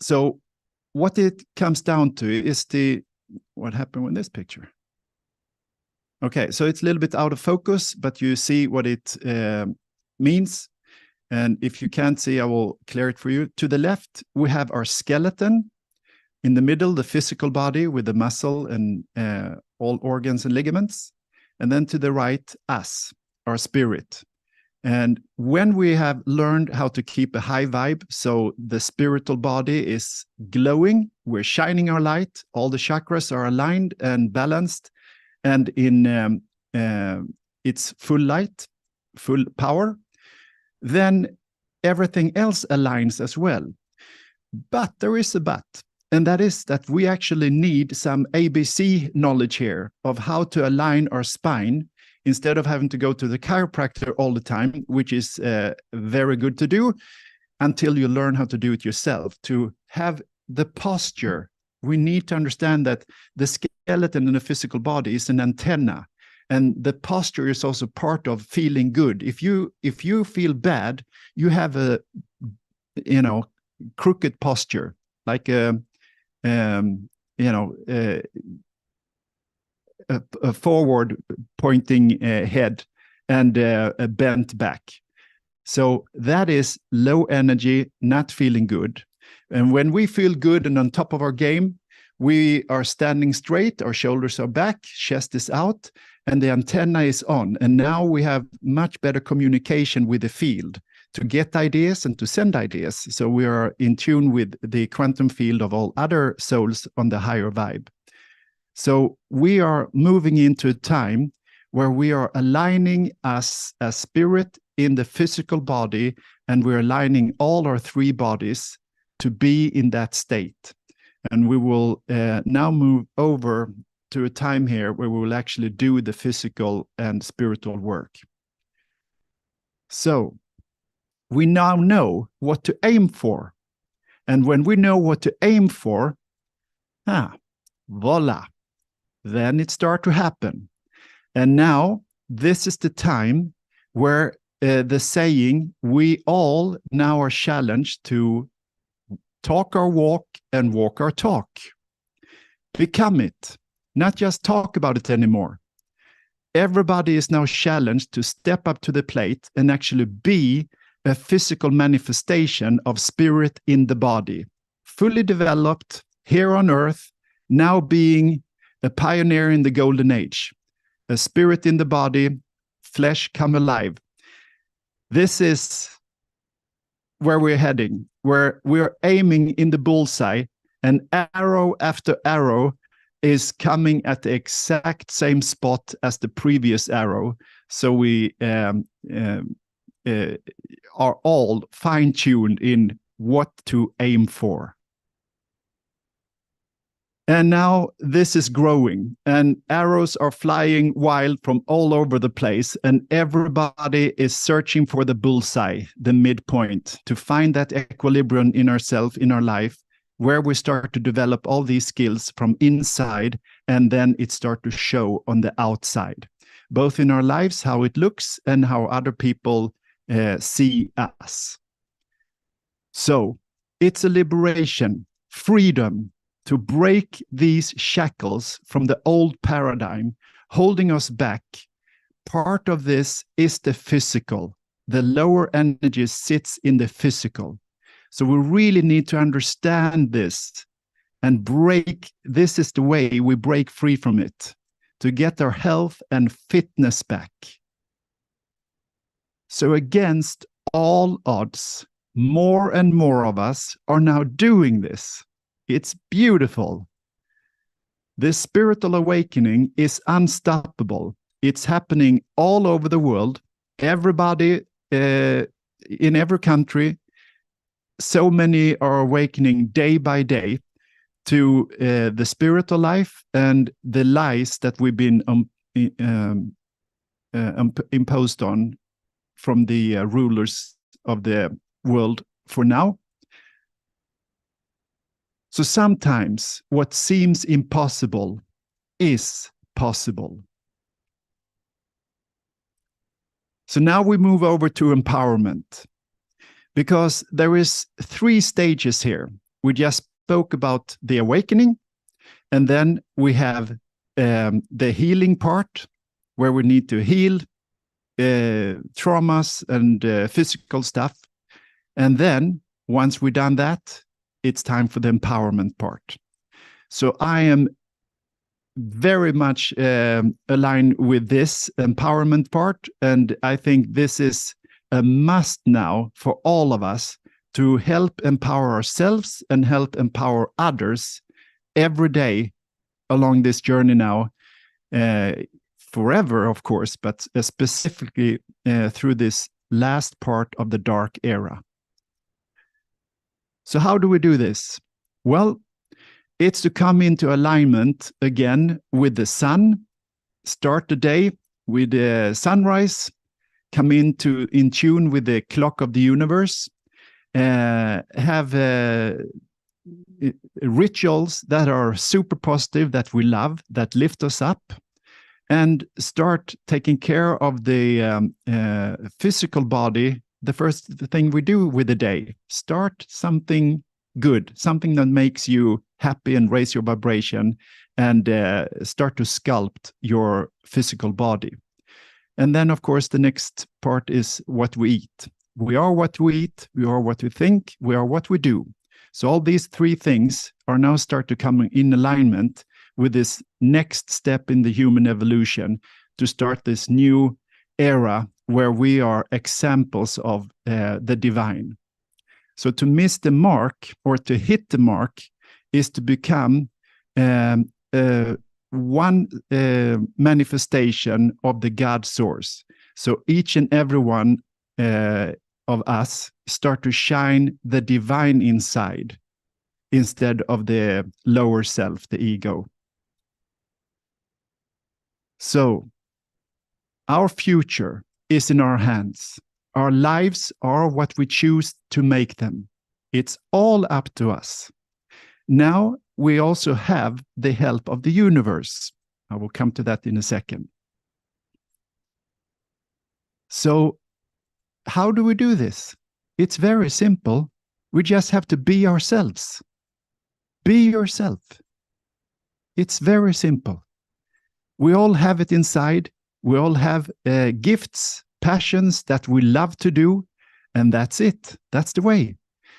So what it comes down to is what happened with this picture? Okay, so it's a little bit out of focus, but you see what it means. And if you can't see, I will clear it for you. To the left, we have our skeleton. In the middle, the physical body with the muscle and all organs and ligaments. And then to the right, us, our spirit. And when we have learned how to keep a high vibe, so the spiritual body is glowing, we're shining our light, all the chakras are aligned and balanced, and in its full light, full power, then everything else aligns as well. But there is a but, and that is that we actually need some ABC knowledge here of how to align our spine instead of having to go to the chiropractor all the time, which is very good to do until you learn how to do it yourself. To have the posture, we need to understand that the skeleton in the physical body is an antenna, and the posture is also part of feeling good. If you feel bad, you have a crooked posture, like a forward pointing head and a bent back. So that is low energy, not feeling good. And when we feel good and on top of our game, we are standing straight, our shoulders are back, chest is out, and the antenna is on. And now we have much better communication with the field to get ideas and to send ideas. So we are in tune with the quantum field of all other souls on the higher vibe. So we are moving into a time where we are aligning us as spirit in the physical body, and we're aligning all our three bodies to be in that state. And we will now move over to a time here where we will actually do the physical and spiritual work. So we now know what to aim for. And when we know what to aim for, voila, then it starts to happen. And now this is the time where the saying, we all now are challenged to talk our walk and walk our talk. Become it, not just talk about it anymore. Everybody is now challenged to step up to the plate and actually be a physical manifestation of spirit in the body, fully developed here on earth, now being a pioneer in the golden age, a spirit in the body, flesh come alive. This is where we're heading, where we're aiming in the bullseye, and arrow after arrow is coming at the exact same spot as the previous arrow. So we are all fine-tuned in what to aim for. And now this is growing, and arrows are flying wild from all over the place, and everybody is searching for the bullseye, the midpoint, to find that equilibrium in ourselves, in our life, where we start to develop all these skills from inside, and then it starts to show on the outside, both in our lives, how it looks, and how other people see us. So it's a liberation, freedom, to break these shackles from the old paradigm, holding us back. Part of this is the physical. The lower energy sits in the physical. So we really need to understand this and break. This is the way we break free from it, to get our health and fitness back. So against all odds, more and more of us are now doing this. It's beautiful. This spiritual awakening is unstoppable. It's happening all over the world. Everybody in every country, so many are awakening day by day to the spiritual life and the lies that we've been imposed on from the rulers of the world for now. So sometimes what seems impossible is possible. So now we move over to empowerment, because there is 3 stages here. We just spoke about the awakening, and then we have the healing part, where we need to heal traumas and physical stuff. And then once we've done that, it's time for the empowerment part. So I am very much aligned with this empowerment part, and I think this is a must now for all of us to help empower ourselves and help empower others every day along this journey now, forever, of course, but specifically through this last part of the dark era. So how do we do this? Well, it's to come into alignment again with the sun, start the day with the sunrise, come in tune with the clock of the universe, have rituals that are super positive, that we love, that lift us up, and start taking care of the physical body. The first thing we do with the day, start something good, something that makes you happy and raise your vibration, and start to sculpt your physical body. And then, of course, the next part is what we eat. We are what we eat, we are what we think, we are what we do. So all these 3 things are now start to come in alignment with this next step in the human evolution, to start this new era where we are examples of the divine. So to miss the mark, or to hit the mark, is to become one manifestation of the God source. So each and every one of us start to shine the divine inside, instead of the lower self, the ego. So our future is in our hands. Our lives are what we choose to make them. It's all up to us. Now we also have the help of the universe. I will come to that in a second. So how do we do this? It's very simple. We just have to be ourselves. Be yourself. It's very simple. We all have it inside. We all have gifts, passions that we love to do, and that's it. That's the way.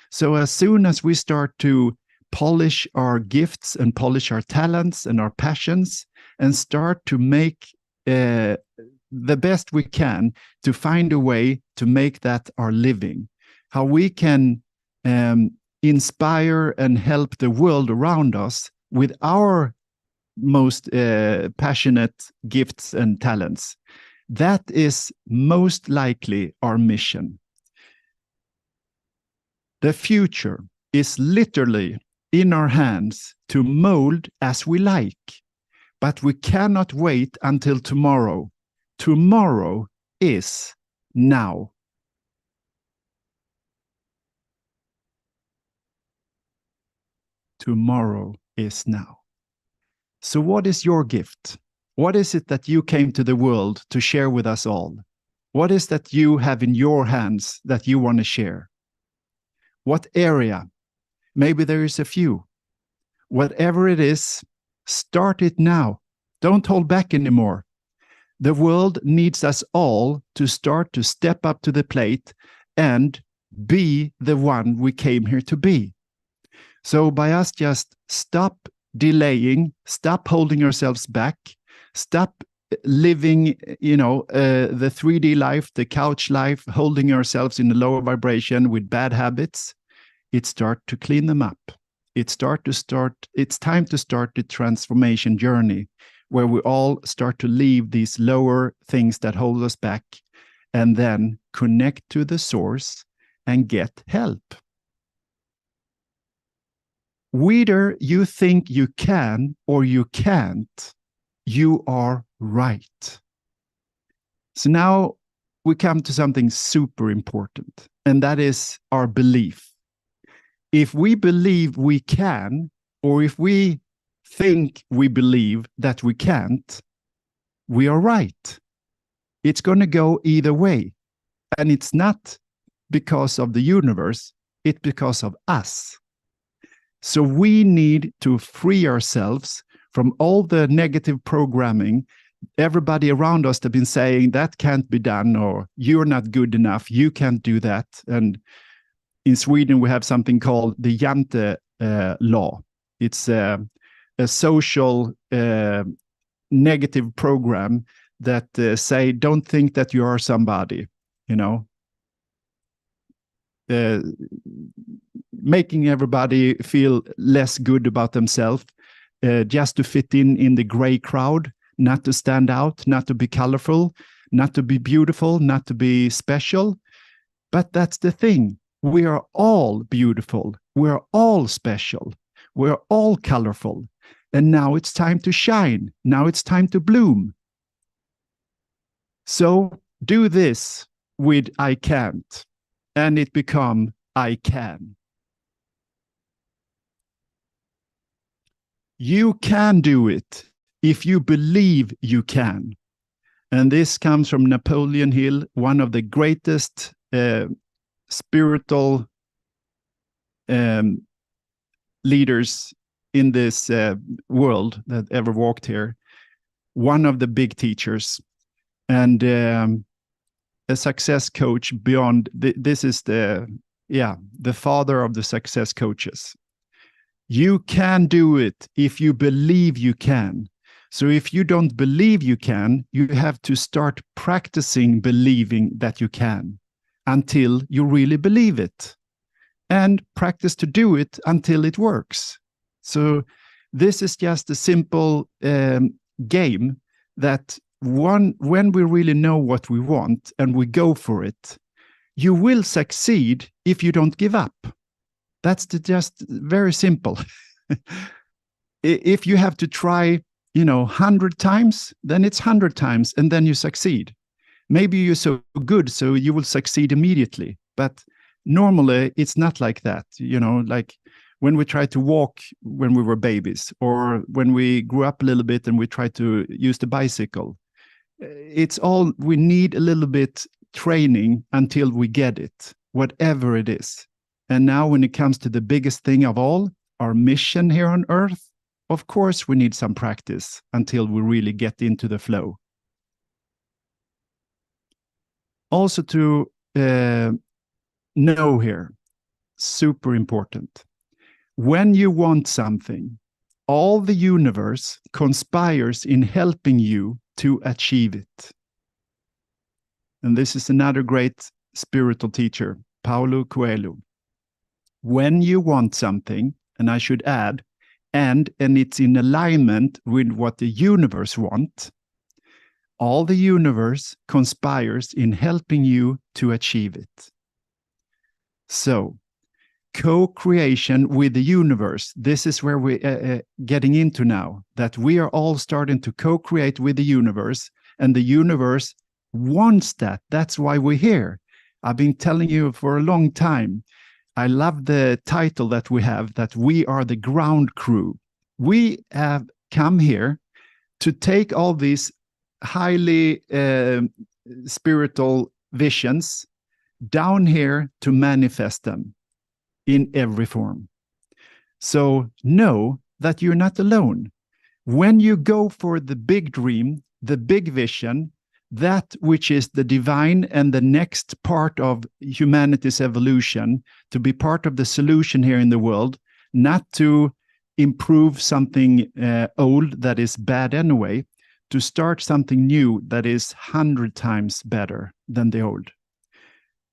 So as soon as we start to polish our gifts and polish our talents and our passions, and start to make the best we can to find a way to make that our living, how we can inspire and help the world around us with our most passionate gifts and talents. That is most likely our mission. The future is literally in our hands to mold as we like, but we cannot wait until tomorrow. Tomorrow is now. Tomorrow is now. So what is your gift? What is it that you came to the world to share with us all? What is that you have in your hands that you want to share? What area? Maybe there is a few. Whatever it is, start it now. Don't hold back anymore. The world needs us all to start to step up to the plate and be the one we came here to be. So by us just stop delaying, stop holding ourselves back, stop living, the 3D life, the couch life, holding ourselves in a lower vibration with bad habits, it start to clean them up. It's time to start the transformation journey where we all start to leave these lower things that hold us back and then connect to the source and get help. Whether you think you can or you can't, you are right. So now we come to something super important, and that is our belief. If we believe we can, or if we think we believe that we can't, we are right. It's going to go either way. And it's not because of the universe, it's because of us. So we need to free ourselves from all the negative programming. Everybody around us have been saying that can't be done, or you're not good enough, you can't do that. And in Sweden, we have something called the Jante law. It's a social negative program that say, don't think that you are somebody, making everybody feel less good about themselves, just to fit in the gray crowd, not to stand out, not to be colorful, not to be beautiful, not to be special. But that's the thing. We are all beautiful. We're all special. We're all colorful. And now it's time to shine. Now it's time to bloom. So do this with I can't, and it become I can. You can do it if you believe you can. And this comes from Napoleon Hill, one of the greatest spiritual leaders in this world that ever walked here. One of the big teachers, and a success coach beyond. This is the father of the success coaches. You can do it if you believe you can. So if you don't believe you can, you have to start practicing believing that you can until you really believe it, and practice to do it until it works. So this is just a simple game that when we really know what we want and we go for it, you will succeed if you don't give up. That's just very simple. If you have to try, 100 times, then it's 100 times, and then you succeed. Maybe you're so good, so you will succeed immediately. But normally, it's not like that. Like when we tried to walk when we were babies, or when we grew up a little bit and we tried to use the bicycle. We need a little bit training until we get it, whatever it is. And now when it comes to the biggest thing of all, our mission here on Earth, of course, we need some practice until we really get into the flow. Also to know here, super important. When you want something, all the universe conspires in helping you to achieve it. And this is another great spiritual teacher, Paulo Coelho. When you want something, and I should add, and it's in alignment with what the universe wants, all the universe conspires in helping you to achieve it. So, co-creation with the universe. This is where we're getting into now, that we are all starting to co-create with the universe, and the universe wants that. That's why we're here. I've been telling you for a long time. I love the title that we have, that we are the ground crew. We have come here to take all these highly spiritual visions down here to manifest them in every form. So know that you're not alone. When you go for the big dream, the big vision, that which is the divine and the next part of humanity's evolution, to be part of the solution here in the world, not to improve something old that is bad anyway, to start something new that is 100 times better than the old.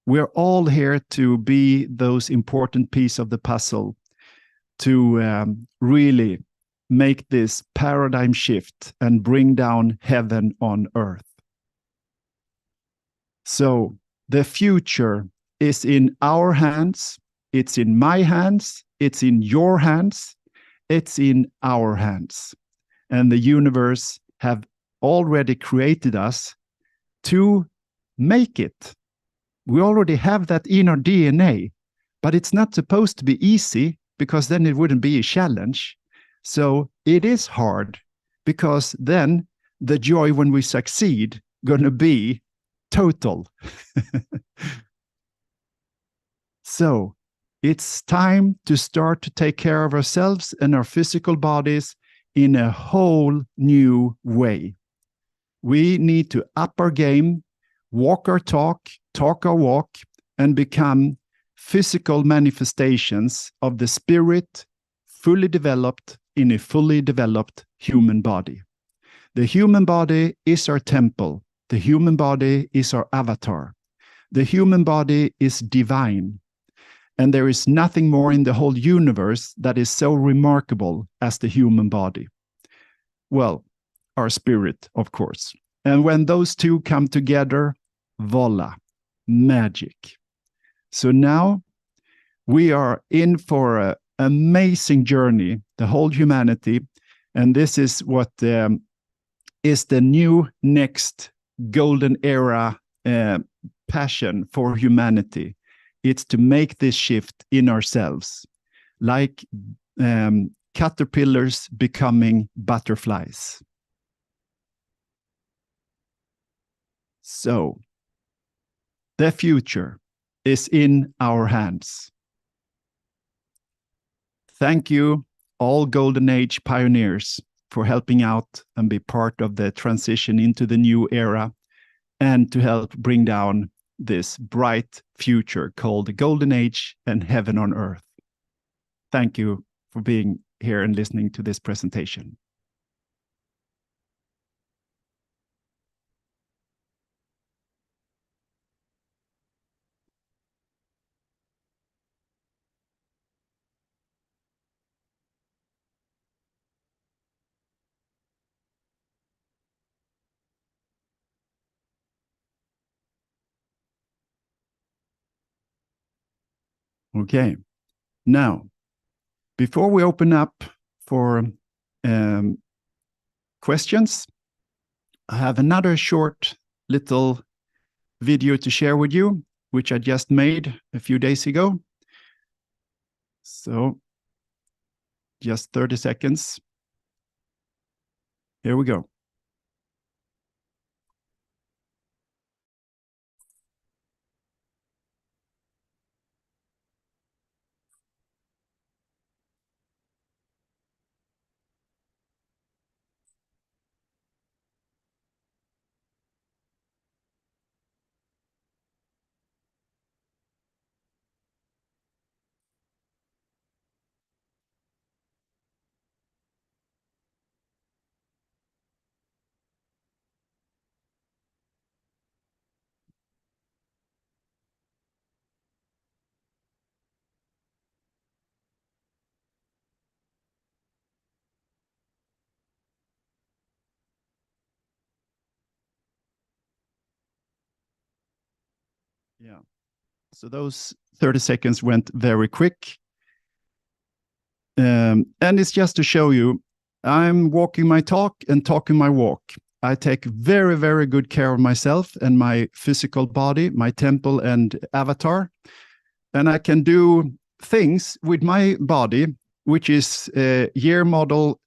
We're all here to be those important pieces of the puzzle to really make this paradigm shift and bring down heaven on earth. So the future is in our hands, it's in my hands, it's in your hands, it's in our hands. And the universe have already created us to make it. We already have that in our DNA, but it's not supposed to be easy, because then it wouldn't be a challenge. So it is hard, because then the joy when we succeed going to be total. So it's time to start to take care of ourselves and our physical bodies in a whole new way. We need to up our game, walk our talk, talk our walk, and become physical manifestations of the spirit fully developed in a fully developed human body. The human body is our temple. The human body is our avatar. The human body is divine. And there is nothing more in the whole universe that is so remarkable as the human body. Well, our spirit, of course. And when those two come together, voila, magic. So now we are in for an amazing journey, the whole humanity. And this is what is the new next golden era passion for humanity. It's to make this shift in ourselves, like caterpillars becoming butterflies. So the future is in our hands. Thank you, all Golden Age pioneers, for helping out and be part of the transition into the new era, and to help bring down this bright future called the Golden Age and Heaven on Earth. Thank you for being here and listening to this presentation. Okay, now, before we open up for questions, I have another short little video to share with you, which I just made a few days ago. So, just 30 seconds. Here we go. Yeah. So those 30 seconds went very quick. And it's just to show you, I'm walking my talk and talking my walk. I take very, very good care of myself and my physical body, my temple and avatar. And I can do things with my body, which is year model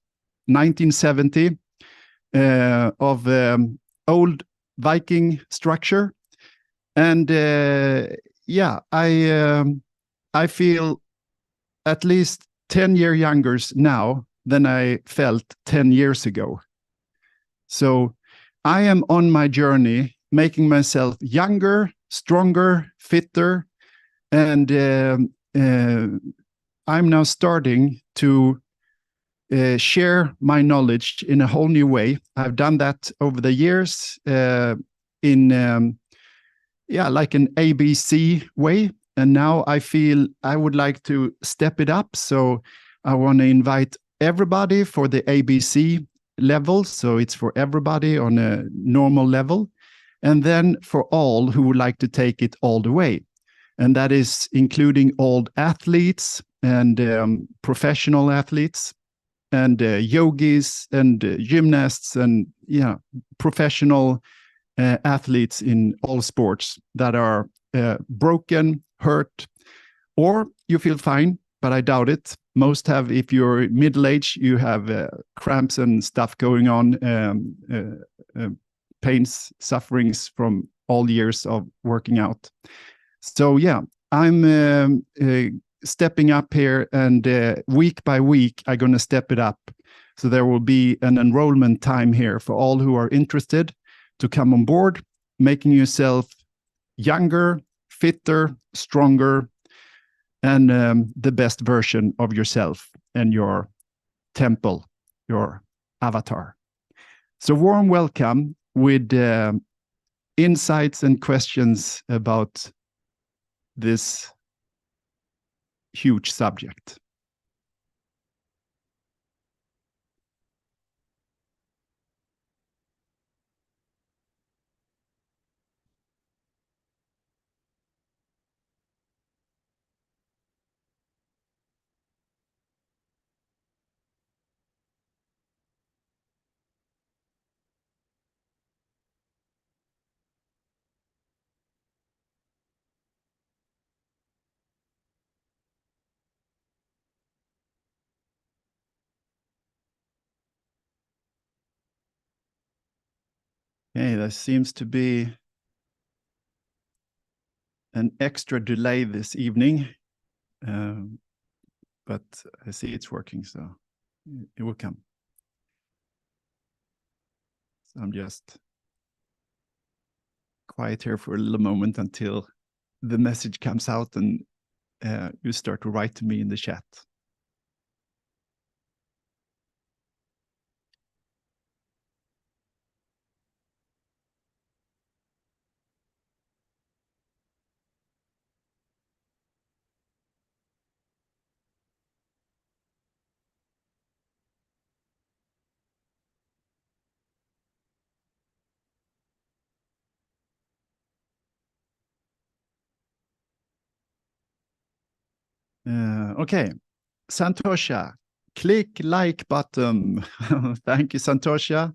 1970 of old Viking structure. And yeah, I feel at least 10 years younger now than I felt 10 years ago. So I am on my journey, making myself younger, stronger, fitter, and I'm now starting to share my knowledge in a whole new way. I've done that over the years in like an ABC way. And now I feel I would like to step it up. So I want to invite everybody for the ABC level. So it's for everybody on a normal level. And then for all who would like to take it all the way. And that is including old athletes and professional athletes and yogis and gymnasts and professional athletes in all sports that are broken, hurt, or you feel fine, but I doubt it. Most have, if you're middle-aged, you have cramps and stuff going on, pains, sufferings from all years of working out. So yeah, I'm stepping up here, and week by week, I'm going to step it up. So there will be an enrollment time here for all who are interested to come on board, making yourself younger, fitter, stronger, and the best version of yourself and your temple, your avatar. So warm welcome with insights and questions about this huge subject. Okay, there seems to be an extra delay this evening, but I see it's working, so it will come. So I'm just quiet here for a little moment until the message comes out and you start to write to me in the chat. Okay, Santosha, click like button. Thank you, Santosha.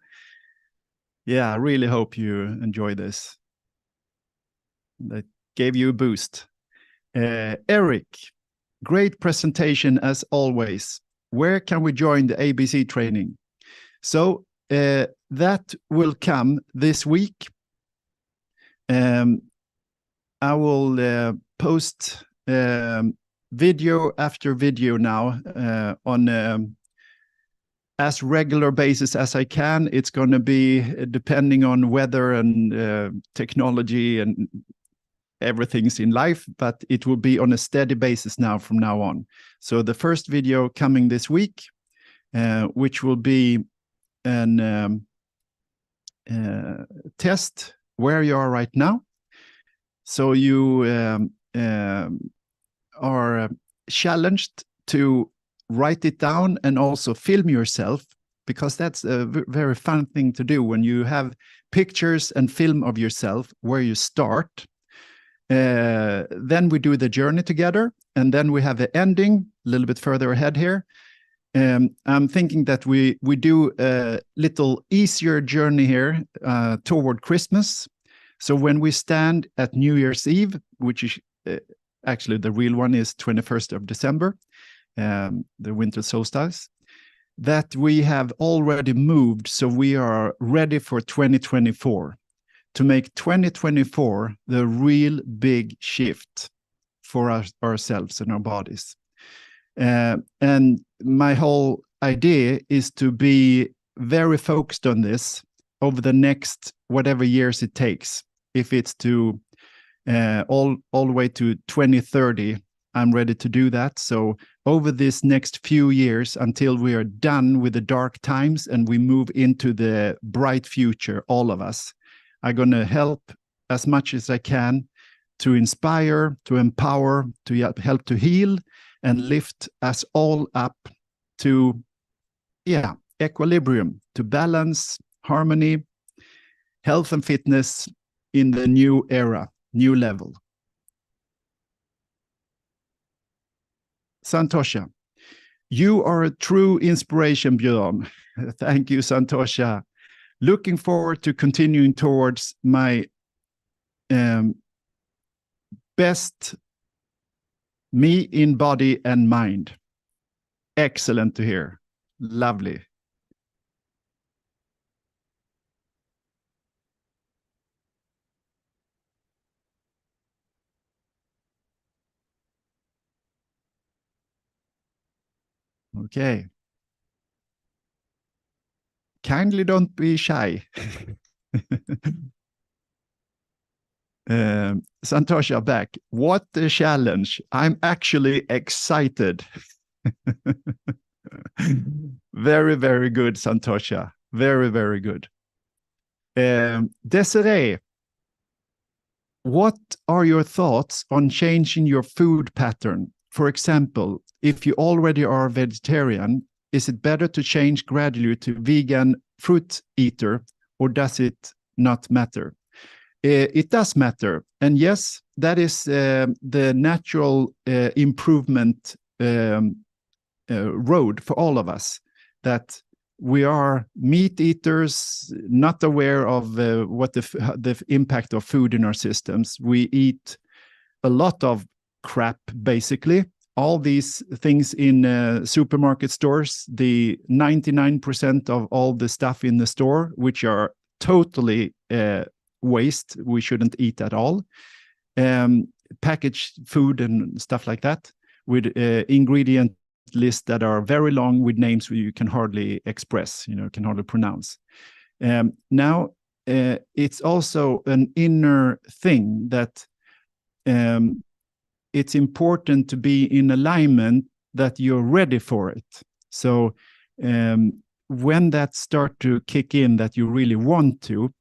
Yeah, I really hope you enjoy this. That gave you a boost. Eric, great presentation as always. Where can we join the ABC training? So that will come this week. I will post video after video now on as regular basis as I can. It's going to be depending on weather and technology and everything's in life, but it will be on a steady basis now from now on. So the first video coming this week, which will be an test where you are right now. So you are challenged to write it down and also film yourself, because that's a very fun thing to do when you have pictures and film of yourself where you start. Then we do the journey together, and then we have the ending a little bit further ahead here. I'm thinking that we do a little easier journey here toward Christmas. So when we stand at New Year's Eve, which is actually the real one is 21st of December, the winter solstice, that we have already moved, so we are ready for 2024, to make 2024 the real big shift for ourselves and our bodies. And my whole idea is to be very focused on this over the next whatever years it takes. If it's to all the way to 2030, I'm ready to do that. So over this next few years, until we are done with the dark times and we move into the bright future, all of us, I'm going to help as much as I can to inspire, to empower, to help to heal, and lift us all up to, equilibrium, to balance, harmony, health and fitness in the new era, new level. Santosha, you are a true inspiration, Björn. Thank you, Santosha. Looking forward to continuing towards my best me in body and mind. Excellent to hear. Lovely. Okay. Kindly don't be shy. Santosha back. What a challenge. I'm actually excited. Very, very good, Santosha. Very, very good. Desiree, what are your thoughts on changing your food pattern? For example, if you already are vegetarian, is it better to change gradually to vegan fruit eater, or does it not matter? It does matter. And yes, that is the natural improvement road for all of us, that we are meat eaters, not aware of what the impact of food in our systems. We eat a lot of crap, basically. All these things in supermarket stores, the 99% of all the stuff in the store, which are totally waste, we shouldn't eat at all. Packaged food and stuff like that, with ingredient lists that are very long, with names you can hardly express, can hardly pronounce. Now, it's also an inner thing that it's important to be in alignment, that you're ready for it. So when that start to kick in, that you really want to,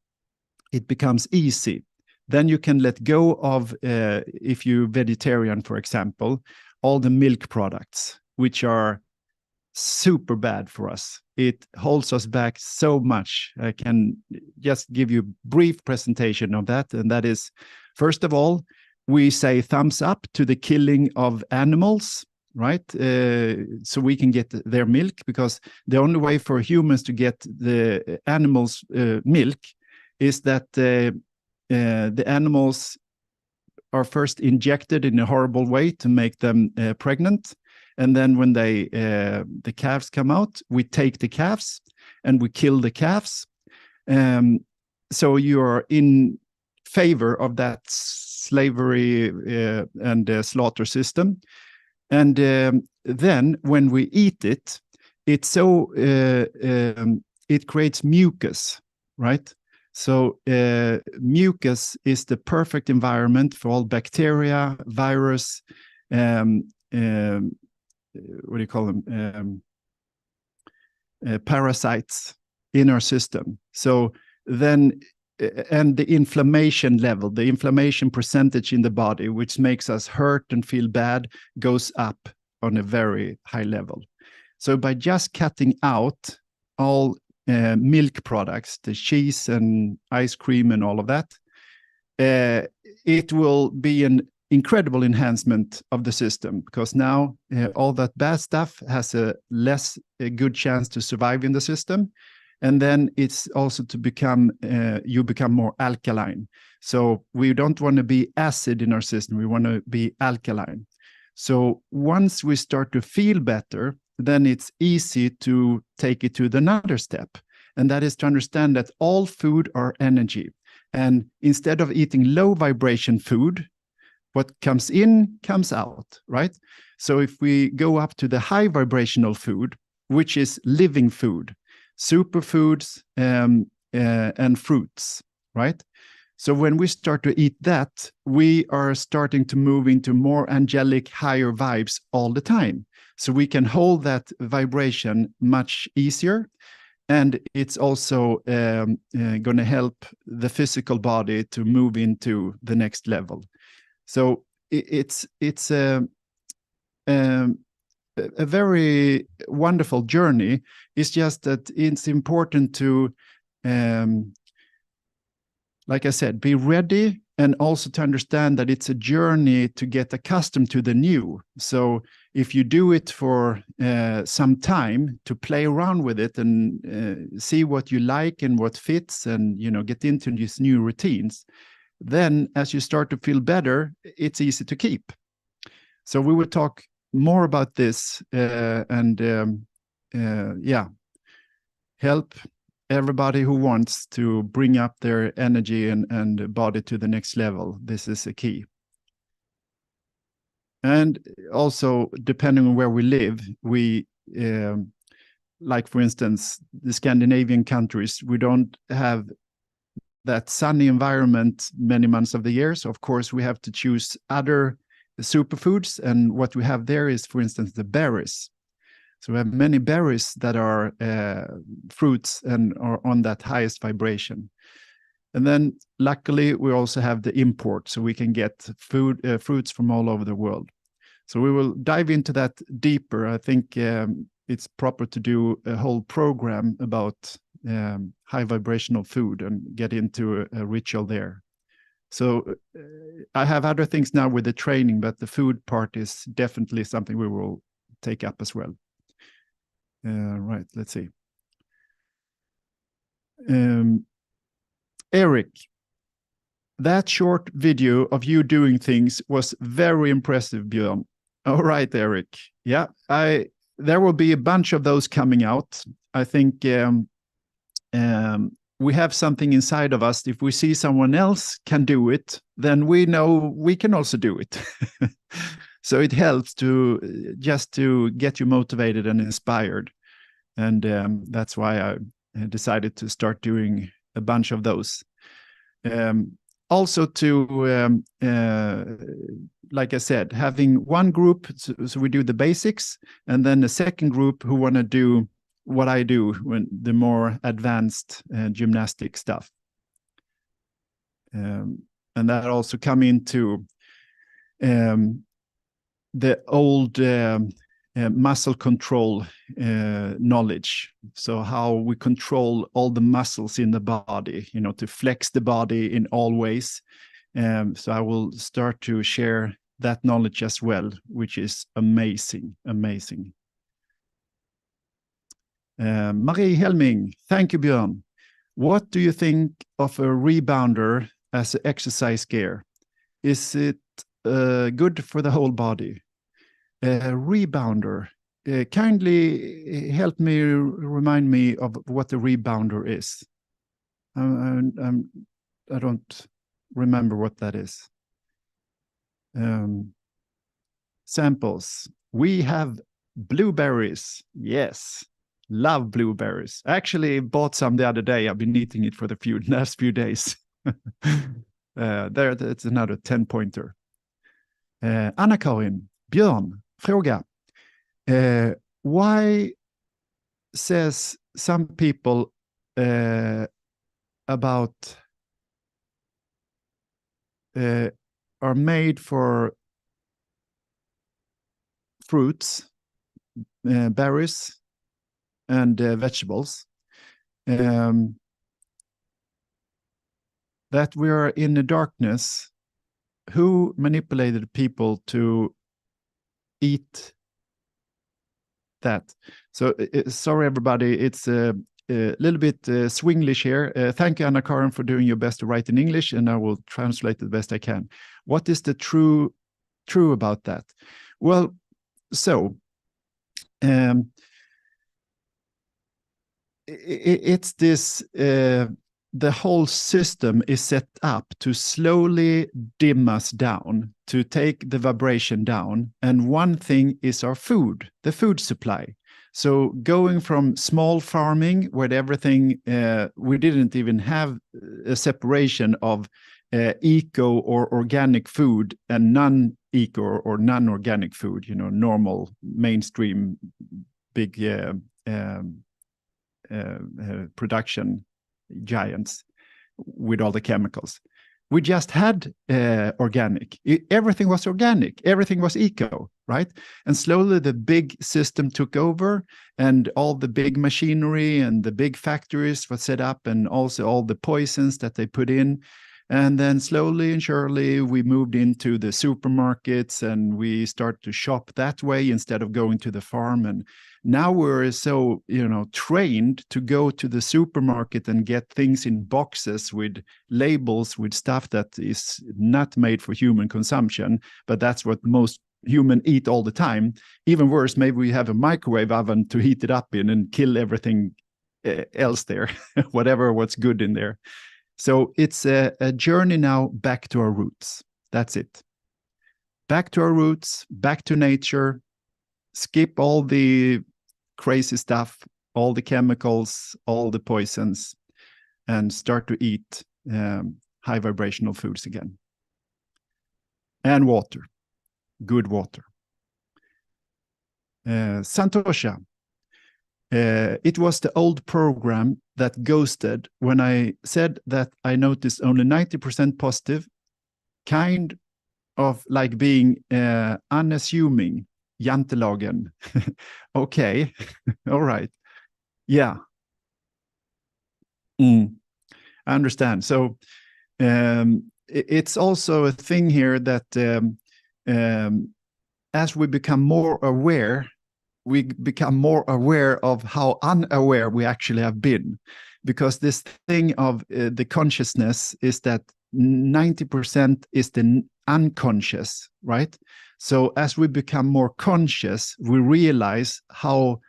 it becomes easy. Then you can let go of, if you're vegetarian, for example, all the milk products, which are super bad for us. It holds us back so much. I can just give you a brief presentation of that. And that is, first of all, we say thumbs up to the killing of animals, right? So we can get their milk, because the only way for humans to get the animals' milk is that the animals are first injected in a horrible way to make them pregnant. And then when the calves come out, we take the calves and we kill the calves. So you are in favor of that slavery and slaughter system. And then when we eat it, it creates mucus, right? So mucus is the perfect environment for all bacteria, virus, what do you call them? Parasites in our system. So then, and the inflammation level, the inflammation percentage in the body, which makes us hurt and feel bad, goes up on a very high level. So by just cutting out all milk products, the cheese and ice cream and all of that, it will be an incredible enhancement of the system, because now all that bad stuff has a good chance to survive in the system. And then it's also to become, you become more alkaline. So we don't want to be acid in our system, we want to be alkaline. So once we start to feel better, then it's easy to take it to the another step. And that is to understand that all food are energy. And instead of eating low vibration food, what comes in comes out, right? So if we go up to the high vibrational food, which is living food, superfoods and fruits, right? So when we start to eat that, we are starting to move into more angelic, higher vibes all the time. So we can hold that vibration much easier. And it's also going to help the physical body to move into the next level. So it's a very wonderful journey. It's just that it's important to, like I said, be ready, and also to understand that it's a journey to get accustomed to the new. So if you do it for some time to play around with it and see what you like and what fits, and get into these new routines, then as you start to feel better, it's easy to keep. So we will talk more about this and help everybody who wants to bring up their energy and body to the next level. This is a key. And also, depending on where we live, we, like for instance, the Scandinavian countries, we don't have that sunny environment many months of the year. So of course we have to choose other superfoods. And what we have there is, for instance, the berries. So we have many berries that are fruits and are on that highest vibration. And then luckily we also have the import, so we can get fruits from all over the world. So we will dive into that deeper. I think it's proper to do a whole program about high vibrational food and get into a ritual there. So I have other things now with the training, but the food part is definitely something we will take up as well. Right, let's see. Eric, that short video of you doing things was very impressive, Björn. All right, Eric. Yeah, there will be a bunch of those coming out. I think we have something inside of us. If we see someone else can do it, then we know we can also do it. So it helps to get you motivated and inspired. And that's why I decided to start doing a bunch of those. Also to, like I said, having one group, so we do the basics, and then a second group who want to do what I do, when the more advanced gymnastic stuff. And that also come into the old muscle control knowledge. So how we control all the muscles in the body, to flex the body in all ways. So I will start to share that knowledge as well, which is amazing, amazing. Marie Helming, thank you, Björn. What do you think of a rebounder as an exercise gear? Is it good for the whole body? Rebounder, kindly help me, remind me of what a rebounder is. I don't remember what that is. Samples. We have blueberries. Yes, love blueberries. I actually bought some the other day. I've been eating it for the last few days. That's another 10-pointer. Anna-Karin, Björn, fråga. Why says some people about are made for fruits, berries, and vegetables, that we are in the darkness who manipulated people to eat that? So sorry, everybody, it's a little bit Swinglish here. Thank you, Anna-Karin, for doing your best to write in English, and I will translate the best I can. What is the true about that? Well, so it's this, the whole system is set up to slowly dim us down, to take the vibration down. And one thing is our food, the food supply. So going from small farming, where everything, we didn't even have a separation of eco or organic food and non-eco or non-organic food, normal mainstream big production giants with all the chemicals. We just had organic. Everything was organic. Everything was eco, right? And slowly the big system took over, and all the big machinery and the big factories were set up, and also all the poisons that they put in. And then slowly and surely we moved into the supermarkets, and we start to shop that way instead of going to the farm. And now we're so, trained to go to the supermarket and get things in boxes with labels with stuff that is not made for human consumption, but that's what most humans eat all the time. Even worse, maybe we have a microwave oven to heat it up in and kill everything else there, what's good in there. So it's a journey now back to our roots. That's it. Back to our roots, back to nature, skip all the crazy stuff, all the chemicals, all the poisons, and start to eat high vibrational foods again. And water, good water. Santosha, it was the old program that ghosted when I said that I noticed only 90% positive, kind of like being unassuming, jantelagen. Okay, all right. Yeah. I understand. So it's also a thing here that as we become more aware, we become more aware of how unaware we actually have been. Because this thing of the consciousness is that 90% is the unconscious, right? So as we become more conscious, we realize how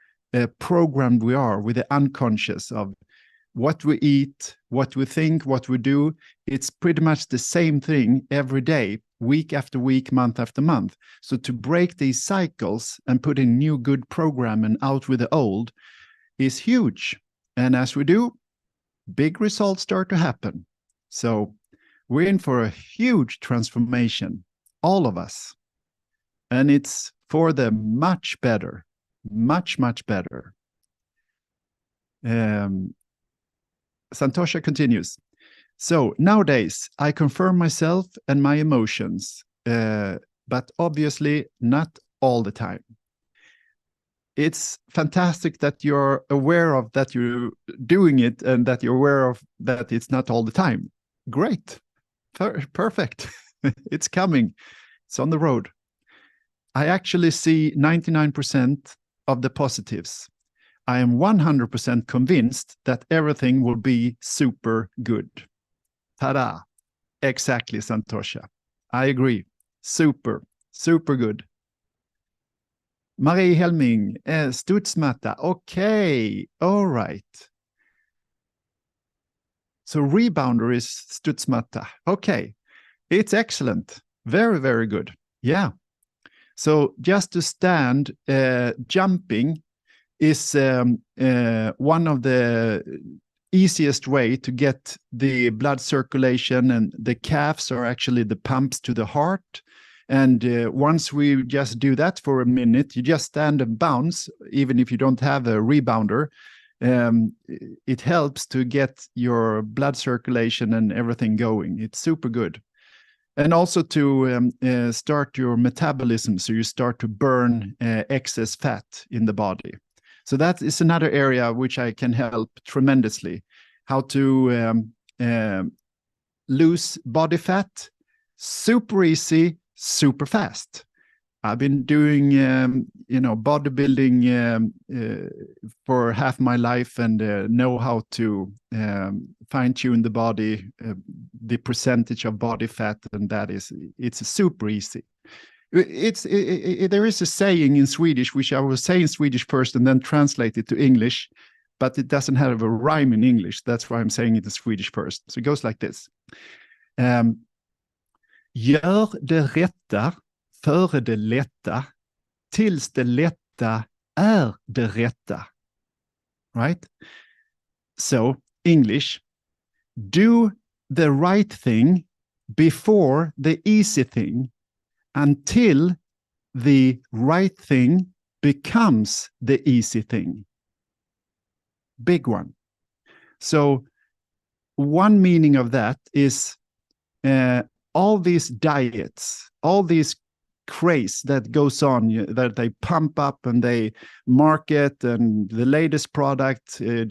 programmed we are with the unconscious of what we eat, what we think, what we do. It's pretty much the same thing every day, week after week, month after month. So to break these cycles and put in new good program and out with the old is huge. And as we do, big results start to happen. So we're in for a huge transformation, all of us. And it's for the much better, much, much better. Santosha continues. So nowadays, I confirm myself and my emotions, but obviously not all the time. It's fantastic that you're aware of that you're doing it and that you're aware of that it's not all the time. Great. Perfect. It's coming. It's on the road. I actually see 99% of the positives. I am 100% convinced that everything will be super good. Ta-da! Exactly, Santosha. I agree. Super, super good. Marie Helming, Stutzmatta. Okay, all right. So rebounder is Stutzmatta. Okay, it's excellent. Very, very good. Yeah. So just to stand, jumping is one of the easiest way to get the blood circulation, and the calves are actually the pumps to the heart. And once we just do that for a minute, you just stand and bounce, even if you don't have a rebounder, it helps to get your blood circulation and everything going. It's super good. And also to start your metabolism, so you start to burn excess fat in the body. So that is another area which I can help tremendously. How to lose body fat super easy, super fast. I've been doing, bodybuilding for half my life and know how to fine tune the body, the percentage of body fat, and it's super easy. There is a saying in Swedish, which I will say in Swedish first and then translate it to English, but it doesn't have a rhyme in English. That's why I'm saying it in Swedish first. So it goes like this. Gör det rätta före det lätta, tills det lätta är det rätta. Right? So, English, do the right thing before the easy thing, until the right thing becomes the easy thing. Big one. So, one meaning of that is all these diets, all these craze that goes on, that they pump up and they market, and the latest product, there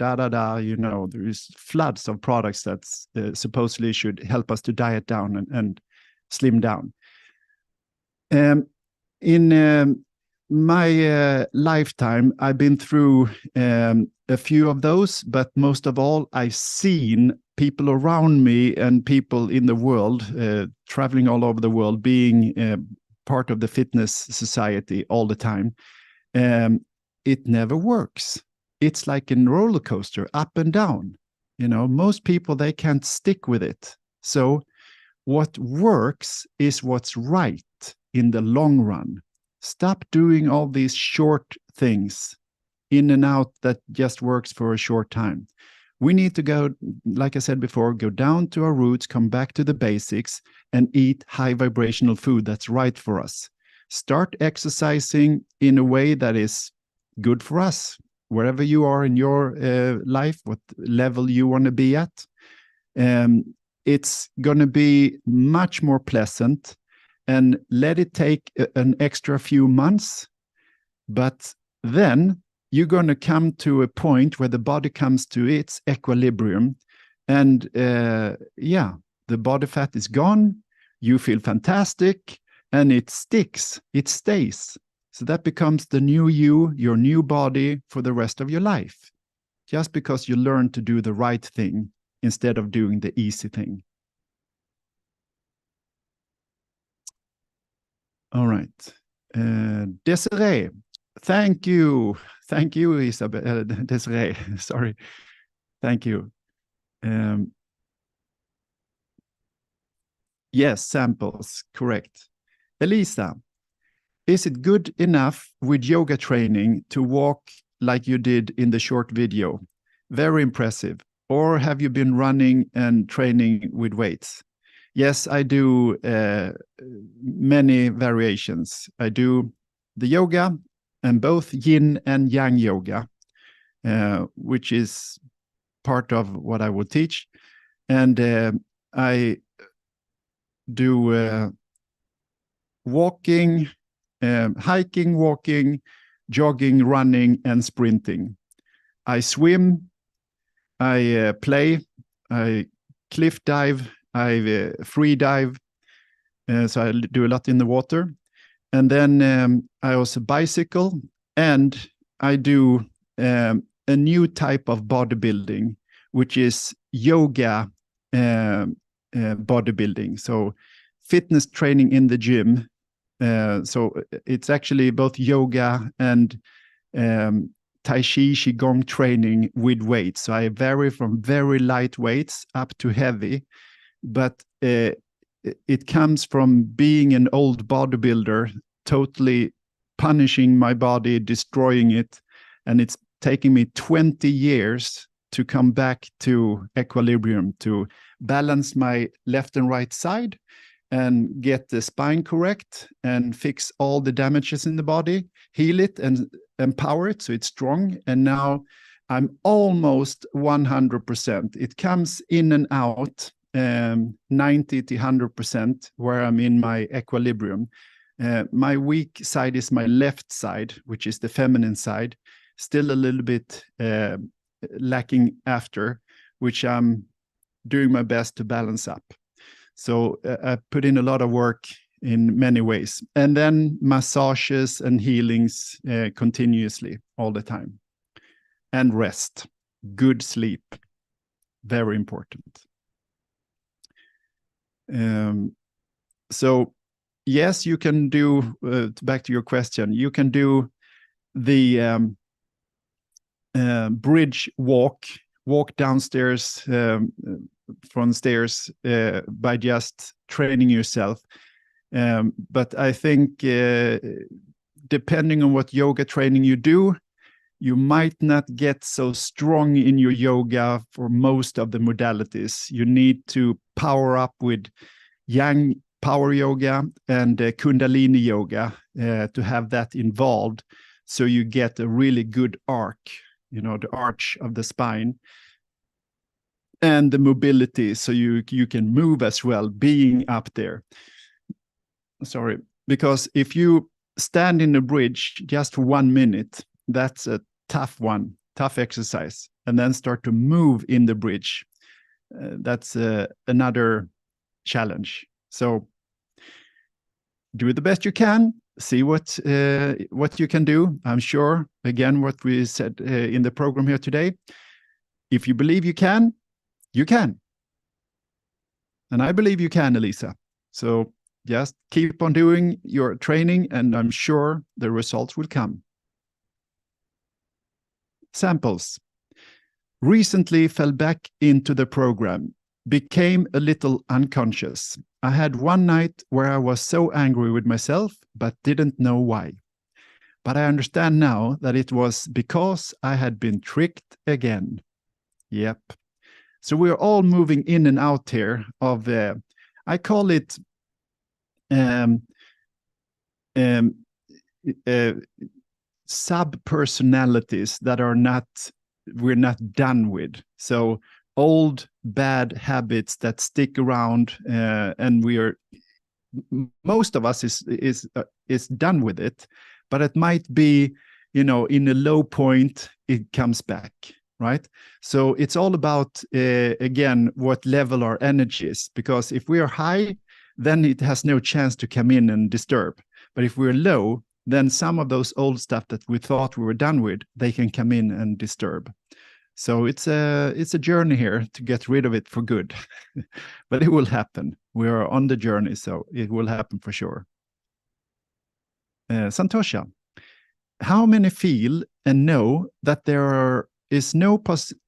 is floods of products that supposedly should help us to diet down and slim down. In my lifetime, I've been through a few of those, but most of all, I've seen people around me and people in the world, traveling all over the world, being part of the fitness society all the time. It never works. It's like a roller coaster, up and down. Most people, they can't stick with it. So what works is what's right in the long run. Stop doing all these short things in and out that just works for a short time. We need to go, like I said before, go down to our roots, come back to the basics, and eat high vibrational food that's right for us. Start exercising in a way that is good for us, wherever you are in your life, what level you want to be at. It's going to be much more pleasant, and let it take an extra few months. But then you're going to come to a point where the body comes to its equilibrium, and the body fat is gone. You feel fantastic, and it sticks, it stays. So that becomes the new you, your new body for the rest of your life, just because you learn to do the right thing instead of doing the easy thing. All right. Desiree, thank you. Thank you, Isabel. Desiree, sorry. Thank you. Yes, samples, correct. Elisa, is it good enough with yoga training to walk like you did in the short video? Very impressive. Or have you been running and training with weights? Yes, I do many variations. I do the yoga and both yin and yang yoga, which is part of what I would teach. And I do walking, hiking, walking, jogging, running, and sprinting. I swim, I play, I cliff dive, I free dive, so I do a lot in the water. And then I also bicycle, and I do a new type of bodybuilding, which is yoga bodybuilding. So fitness training in the gym. So it's actually both yoga and Tai Chi Qigong training with weights. So I vary from very light weights up to heavy. But it comes from being an old bodybuilder, totally punishing my body, destroying it. And it's taking me 20 years to come back to equilibrium, to balance my left and right side and get the spine correct and fix all the damages in the body, heal it and empower it so it's strong. And now I'm almost 100%. It comes in and out. 90 to 100% where I'm in my equilibrium. My weak side is my left side, which is the feminine side, still a little bit lacking after, which I'm doing my best to balance up. So I put in a lot of work in many ways. And then massages and healings continuously all the time. And rest, good sleep, very important. So yes, you can do, back to your question, you can do the bridge walk downstairs from stairs by just training yourself. But I think depending on what yoga training you do, you might not get so strong in your yoga for most of the modalities. You need to power up with yang power yoga and kundalini yoga to have that involved, so you get a really good arc, the arch of the spine, and the mobility, so you can move as well, being up there. Sorry, because if you stand in a bridge just for 1 minute, that's a tough exercise, and then start to move in the bridge. That's another challenge. So do the best you can, see what you can do. I'm sure, again, what we said in the program here today, if you believe you can, you can. And I believe you can, Elisa. So just keep on doing your training, and I'm sure the results will come. Samples. Recently fell back into the program, became a little unconscious. I had one night where I was so angry with myself, but didn't know why. But I understand now that it was because I had been tricked again. Yep. So we're all moving in and out here of, I call it sub-personalities that we're not done with. So old bad habits that stick around, and most of us is done with it, but it might be, in a low point, it comes back, right? So it's all about, again, what level our energy is, because if we are high, then it has no chance to come in and disturb. But if we're low, then some of those old stuff that we thought we were done with, they can come in and disturb. So it's a journey here to get rid of it for good. But it will happen. We are on the journey, so it will happen for sure. Santosha, how many feel and know that there is no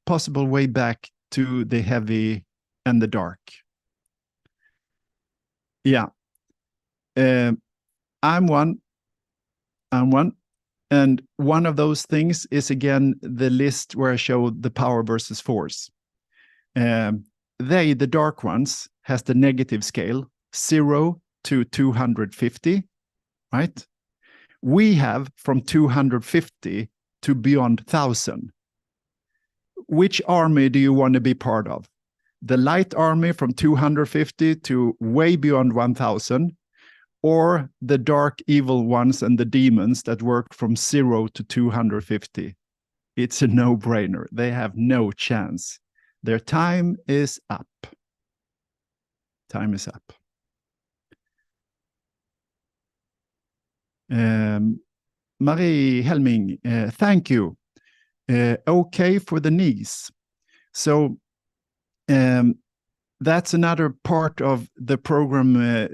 possible way back to the heavy and the dark? Yeah. I'm one. And one of those things is, again, the list where I showed the power versus force. The dark ones, has the negative scale, 0 to 250, right? We have from 250 to beyond 1,000. Which army do you want to be part of? The light army from 250 to way beyond 1,000, or the dark evil ones and the demons that work from 0 to 250? It's a no-brainer. They have no chance. Their time is up. Time is up. Marie Helming, thank you. Okay for the knees. So that's another part of the program.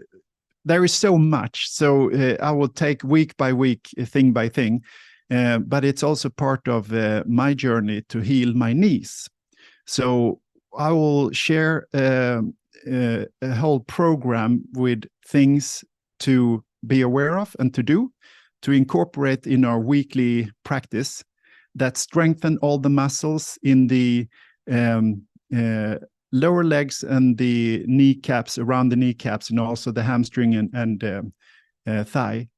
There is so much, so I will take week by week, thing by thing, but it's also part of my journey to heal my knees. So I will share a whole program with things to be aware of and to do, to incorporate in our weekly practice that strengthen all the muscles in the lower legs and the kneecaps, around the kneecaps, and also the hamstring and thigh,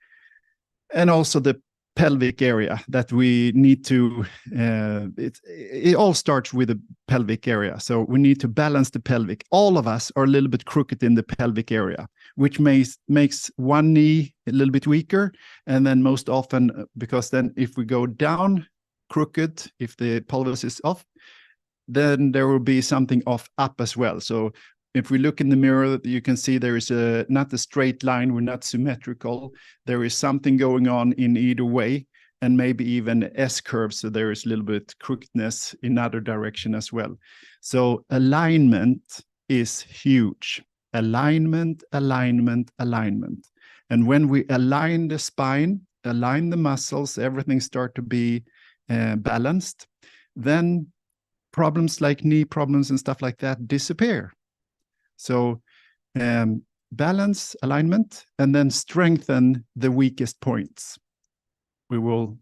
and also the pelvic area that we need to, it all starts with the pelvic area. So we need to balance the pelvic. All of us are a little bit crooked in the pelvic area, which makes one knee a little bit weaker. And then most often, because then if we go down crooked, if the pelvis is off, then there will be something off up as well. So if we look in the mirror, you can see there is not a straight line. We're not symmetrical. There is something going on in either way, and maybe even S-curve. So there is a little bit crookedness in other direction as well. So alignment is huge. Alignment, alignment, alignment. And when we align the spine, align the muscles, everything start to be balanced, then problems like knee problems and stuff like that disappear. So balance, alignment, and then strengthen the weakest points. I will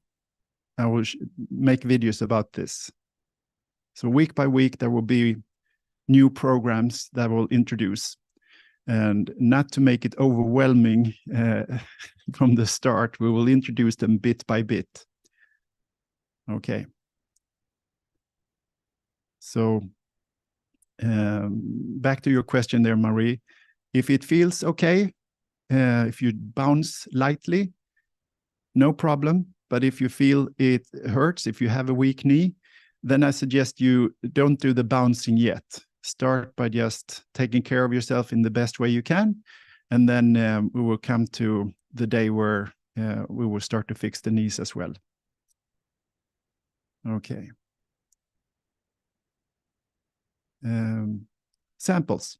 make videos about this. So week by week, there will be new programs that will introduce, and not to make it overwhelming from the start, we will introduce them bit by bit. Okay. So back to your question there, Marie. If it feels okay, if you bounce lightly, no problem. But if you feel it hurts, if you have a weak knee, then I suggest you don't do the bouncing yet. Start by just taking care of yourself in the best way you can. And then we will come to the day where we will start to fix the knees as well. Okay. Samples.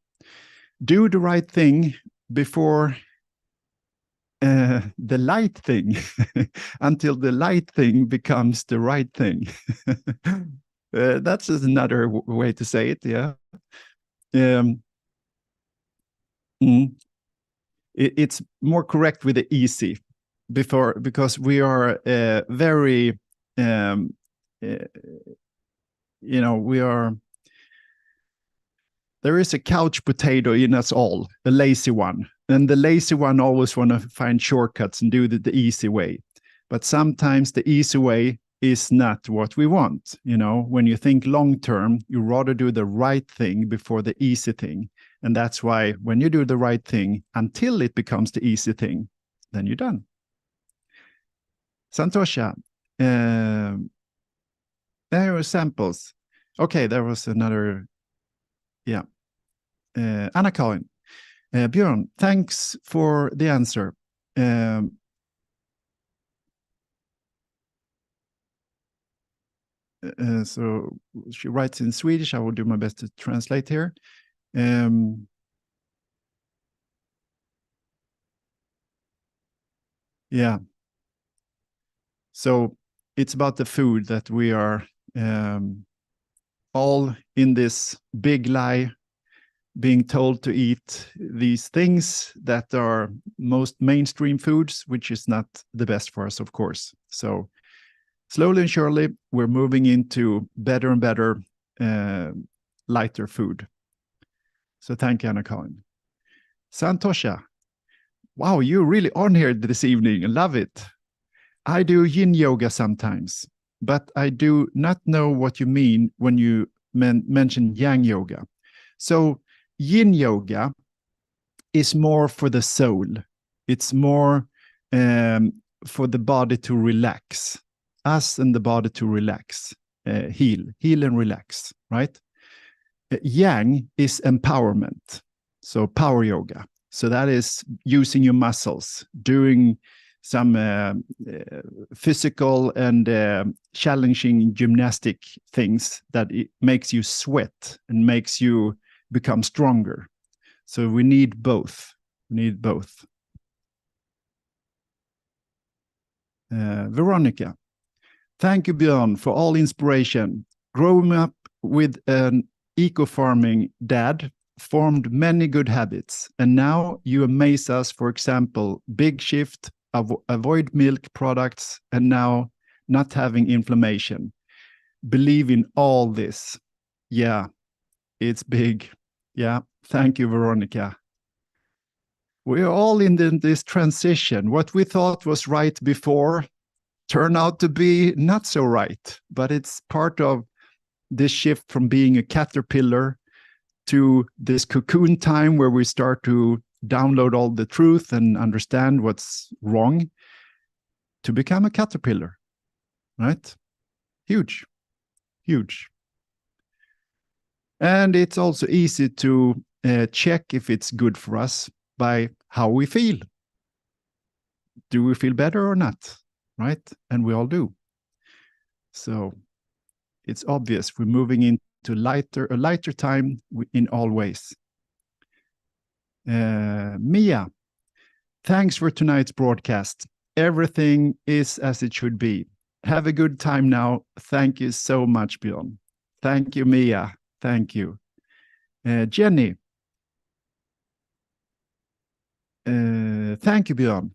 Do the right thing before the light thing until the light thing becomes the right thing. That's another way to say it. Yeah. It's more correct with the easy because we are very, we are. There is a couch potato in us all, a lazy one. And the lazy one always want to find shortcuts and do the easy way. But sometimes the easy way is not what we want. When you think long term, you rather do the right thing before the easy thing. And that's why when you do the right thing until it becomes the easy thing, then you're done. Santosha, there are samples. Okay, there was another. Yeah. Anna-Karin, Björn, thanks for the answer. So she writes in Swedish. I will do my best to translate here. Yeah. So it's about the food that we are all in this big lie, being told to eat these things that are most mainstream foods, which is not the best for us, of course. So slowly and surely, we're moving into better and better, lighter food. So thank you, Anna-Karin. Santosha, wow, you're really on here this evening. I love it. I do yin yoga sometimes, but I do not know what you mean when you mention yang yoga. So yin yoga is more for the soul. It's more for the body to relax, us and the body to relax, heal and relax, right? Yang is empowerment, so power yoga. So that is using your muscles, doing some physical and challenging gymnastic things that it makes you sweat and makes you become stronger. So we need both. Veronica, thank you, Björn, for all inspiration. Growing up with an eco-farming dad formed many good habits, and now you amaze us. For example, big shift, avoid milk products, and now not having inflammation. Believe in all this. Yeah, it's big. Yeah, thank you, Veronica. We're all in this transition. What we thought was right before turned out to be not so right, but it's part of this shift from being a caterpillar to this cocoon time where we start to download all the truth and understand what's wrong to become a caterpillar, right? Huge. And it's also easy to check if it's good for us by how we feel. Do we feel better or not? Right? And we all do. So it's obvious we're moving into a lighter time in all ways. Mia, thanks for tonight's broadcast. Everything is as it should be. Have a good time now. Thank you so much, Björn. Thank you, Mia. Thank you. Jenny. Thank you, Björn.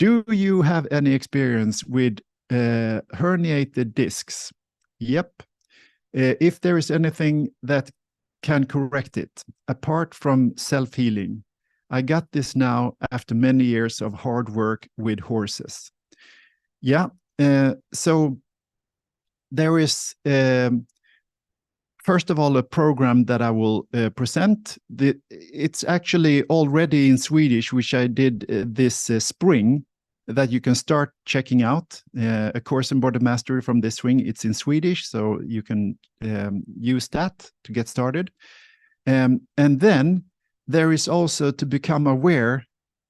Do you have any experience with herniated discs? Yep. If there is anything that can correct it, apart from self-healing, I got this now after many years of hard work with horses. Yeah. So there is, first of all, a program that I will present. It's actually already in Swedish, which I did this spring, that you can start checking out. A course in body mastery from this spring. It's in Swedish, so you can use that to get started. And then there is also to become aware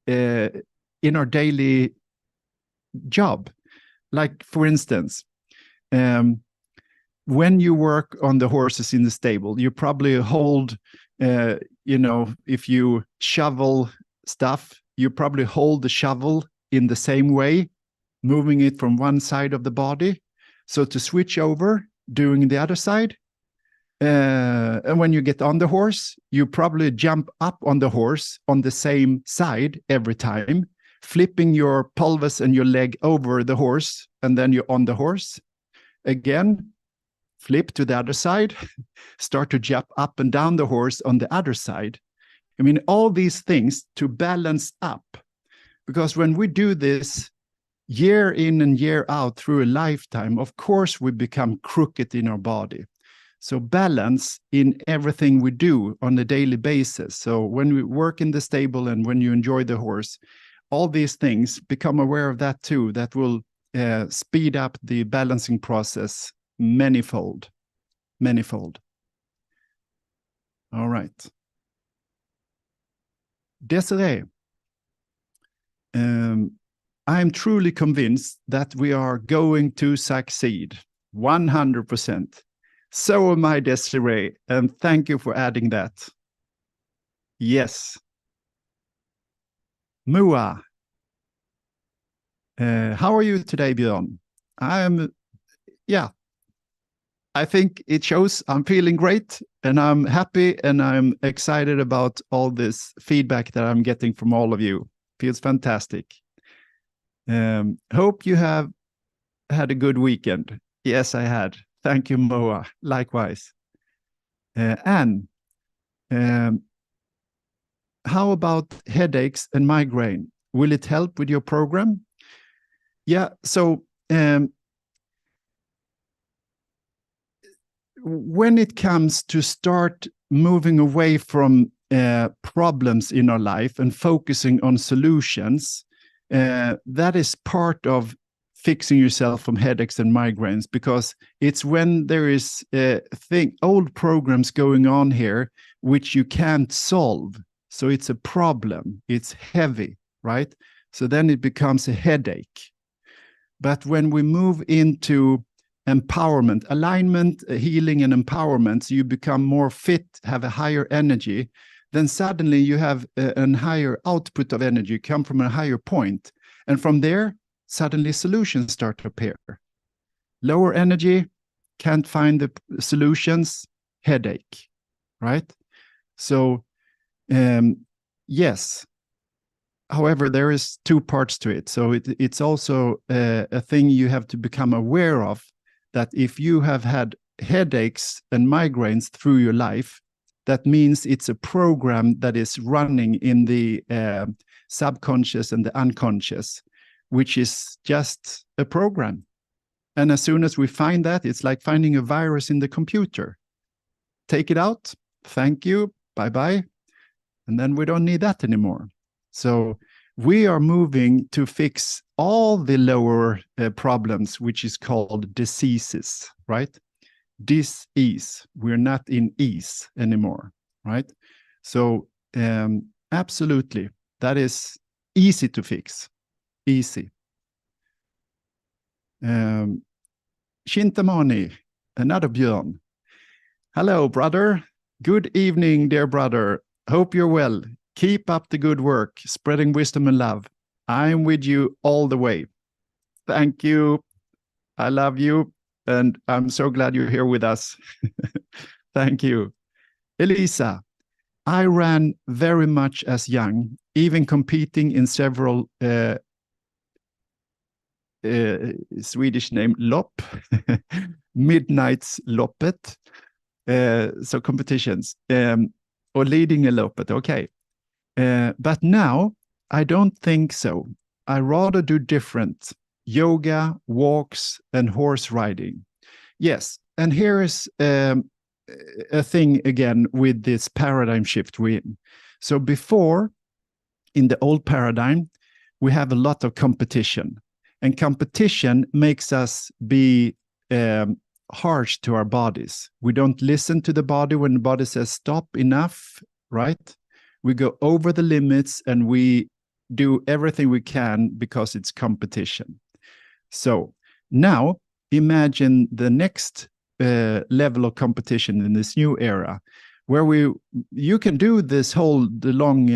in our daily job. Like, for instance, when you work on the horses in the stable, you probably hold, if you shovel stuff, you probably hold the shovel in the same way, moving it from one side of the body. So to switch over, doing the other side. And when you get on the horse, you probably jump up on the horse on the same side every time, flipping your pelvis and your leg over the horse, and then you're on the horse. Again, flip to the other side, start to jump up and down the horse on the other side. I mean, all these things to balance up. Because when we do this year in and year out through a lifetime, of course, we become crooked in our body. So balance in everything we do on a daily basis. So when we work in the stable and when you enjoy the horse, all these things, become aware of that too. That will speed up the balancing process manifold. All right. Desiree. I'm truly convinced that we are going to succeed 100%. So am I, Desiree, and thank you for adding that. Yes. Mua. How are you today, Björn? I think it shows I'm feeling great and I'm happy and I'm excited about all this feedback that I'm getting from all of you. Feels fantastic. Hope you have had a good weekend. Yes, I had. Thank you, Moa. Likewise. Anne, how about headaches and migraine? Will it help with your program? Yeah, so when it comes to start moving away from problems in our life and focusing on solutions, that is part of fixing yourself from headaches and migraines, because it's when there is old programs going on here which you can't solve. So it's a problem, it's heavy, right? So then it becomes a headache. But when we move into empowerment, alignment, healing, and empowerment, so you become more fit, have a higher energy, then suddenly you have a higher output of energy, come from a higher point. And from there, suddenly solutions start to appear. Lower energy, can't find the solutions, headache, right? So, yes. However, there is two parts to it. So it's also a thing you have to become aware of, that if you have had headaches and migraines through your life, that means it's a program that is running in the subconscious and the unconscious, which is just a program. And as soon as we find that, it's like finding a virus in the computer. Take it out, thank you, bye-bye, and then we don't need that anymore. So we are moving to fix all the lower problems, which is called diseases, right? Dis-ease. We're not in ease anymore, right? So absolutely, that is easy to fix. Easy. Chintamani, another Björn. Hello, brother. Good evening, dear brother. Hope you're well. Keep up the good work, spreading wisdom and love. I'm with you all the way. Thank you. I love you. And I'm so glad you're here with us. Thank you. Elisa, I ran very much as young, even competing in several Swedish name lopp, Midnight's loppet, so competitions, or leading a loppet, okay. But now I don't think so. I rather do different, yoga, walks, and horse riding. Yes, and here is a thing again with this paradigm shift we're in. So before, in the old paradigm, we have a lot of competition. And competition makes us be harsh to our bodies. We don't listen to the body when the body says stop, enough, right? We go over the limits and we do everything we can because it's competition. So now imagine the next level of competition in this new era, where you can do this the long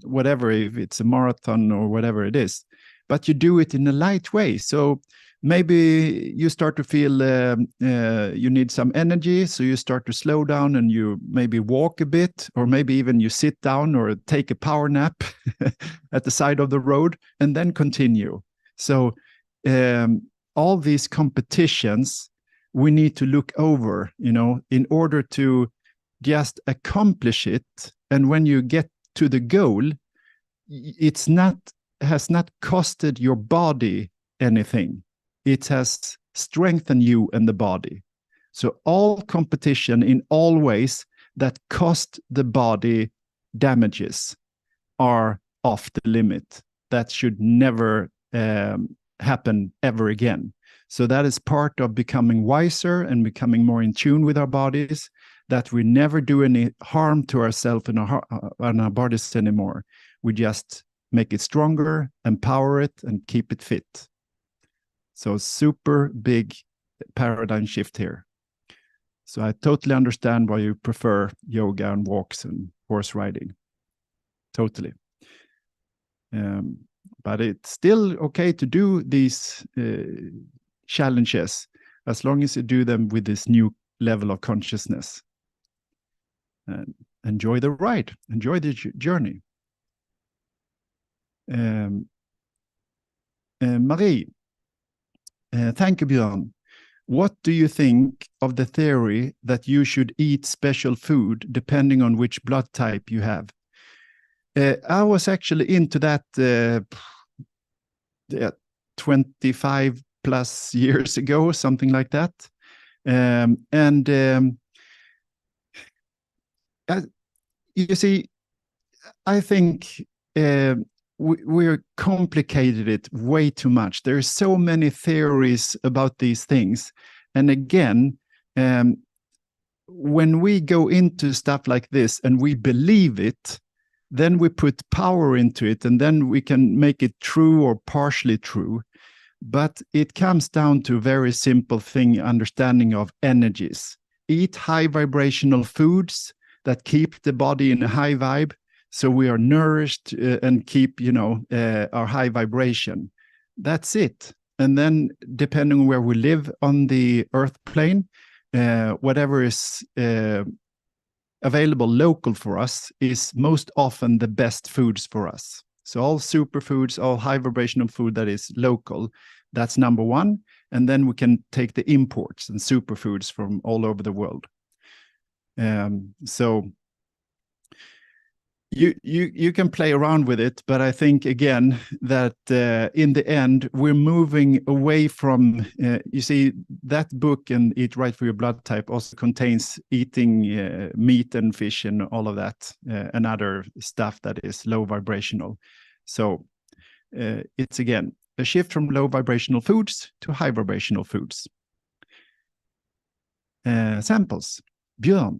whatever, if it's a marathon or whatever it is, but you do it in a light way. So maybe you start to feel you need some energy, so you start to slow down and you maybe walk a bit, or maybe even you sit down or take a power nap at the side of the road and then continue. So all these competitions we need to look over, in order to just accomplish it. And when you get to the goal, has not costed your body anything. It has strengthened you and the body. So all competition in all ways that cost the body damages are off the limit. That should never happen ever again. So that is part of becoming wiser and becoming more in tune with our bodies, that we never do any harm to ourselves and our bodies anymore. We just make it stronger, empower it, and keep it fit. So super big paradigm shift here. So I totally understand why you prefer yoga and walks and horse riding. Totally. But it's still okay to do these challenges as long as you do them with this new level of consciousness. And enjoy the ride, enjoy the journey. Marie, thank you, Björn. What do you think of the theory that you should eat special food depending on which blood type you have? I was actually into that 25 plus years ago, something like that. You see, I think we're complicated it way too much. There are so many theories about these things. And again, when we go into stuff like this and we believe it, then we put power into it, and then we can make it true or partially true. But it comes down to a very simple thing, understanding of energies. Eat high vibrational foods that keep the body in a high vibe, so we are nourished and keep, our high vibration. That's it. And then depending on where we live on the earth plane, whatever is available local for us is most often the best foods for us. So all superfoods, all high vibrational food that is local, that's number one. And then we can take the imports and superfoods from all over the world. So you can play around with it, but I think again that in the end we're moving away from. You see, that book and Eat Right for Your Blood Type also contains eating meat and fish and all of that and other stuff that is low vibrational. So it's again a shift from low vibrational foods to high vibrational foods. Samples. Björn,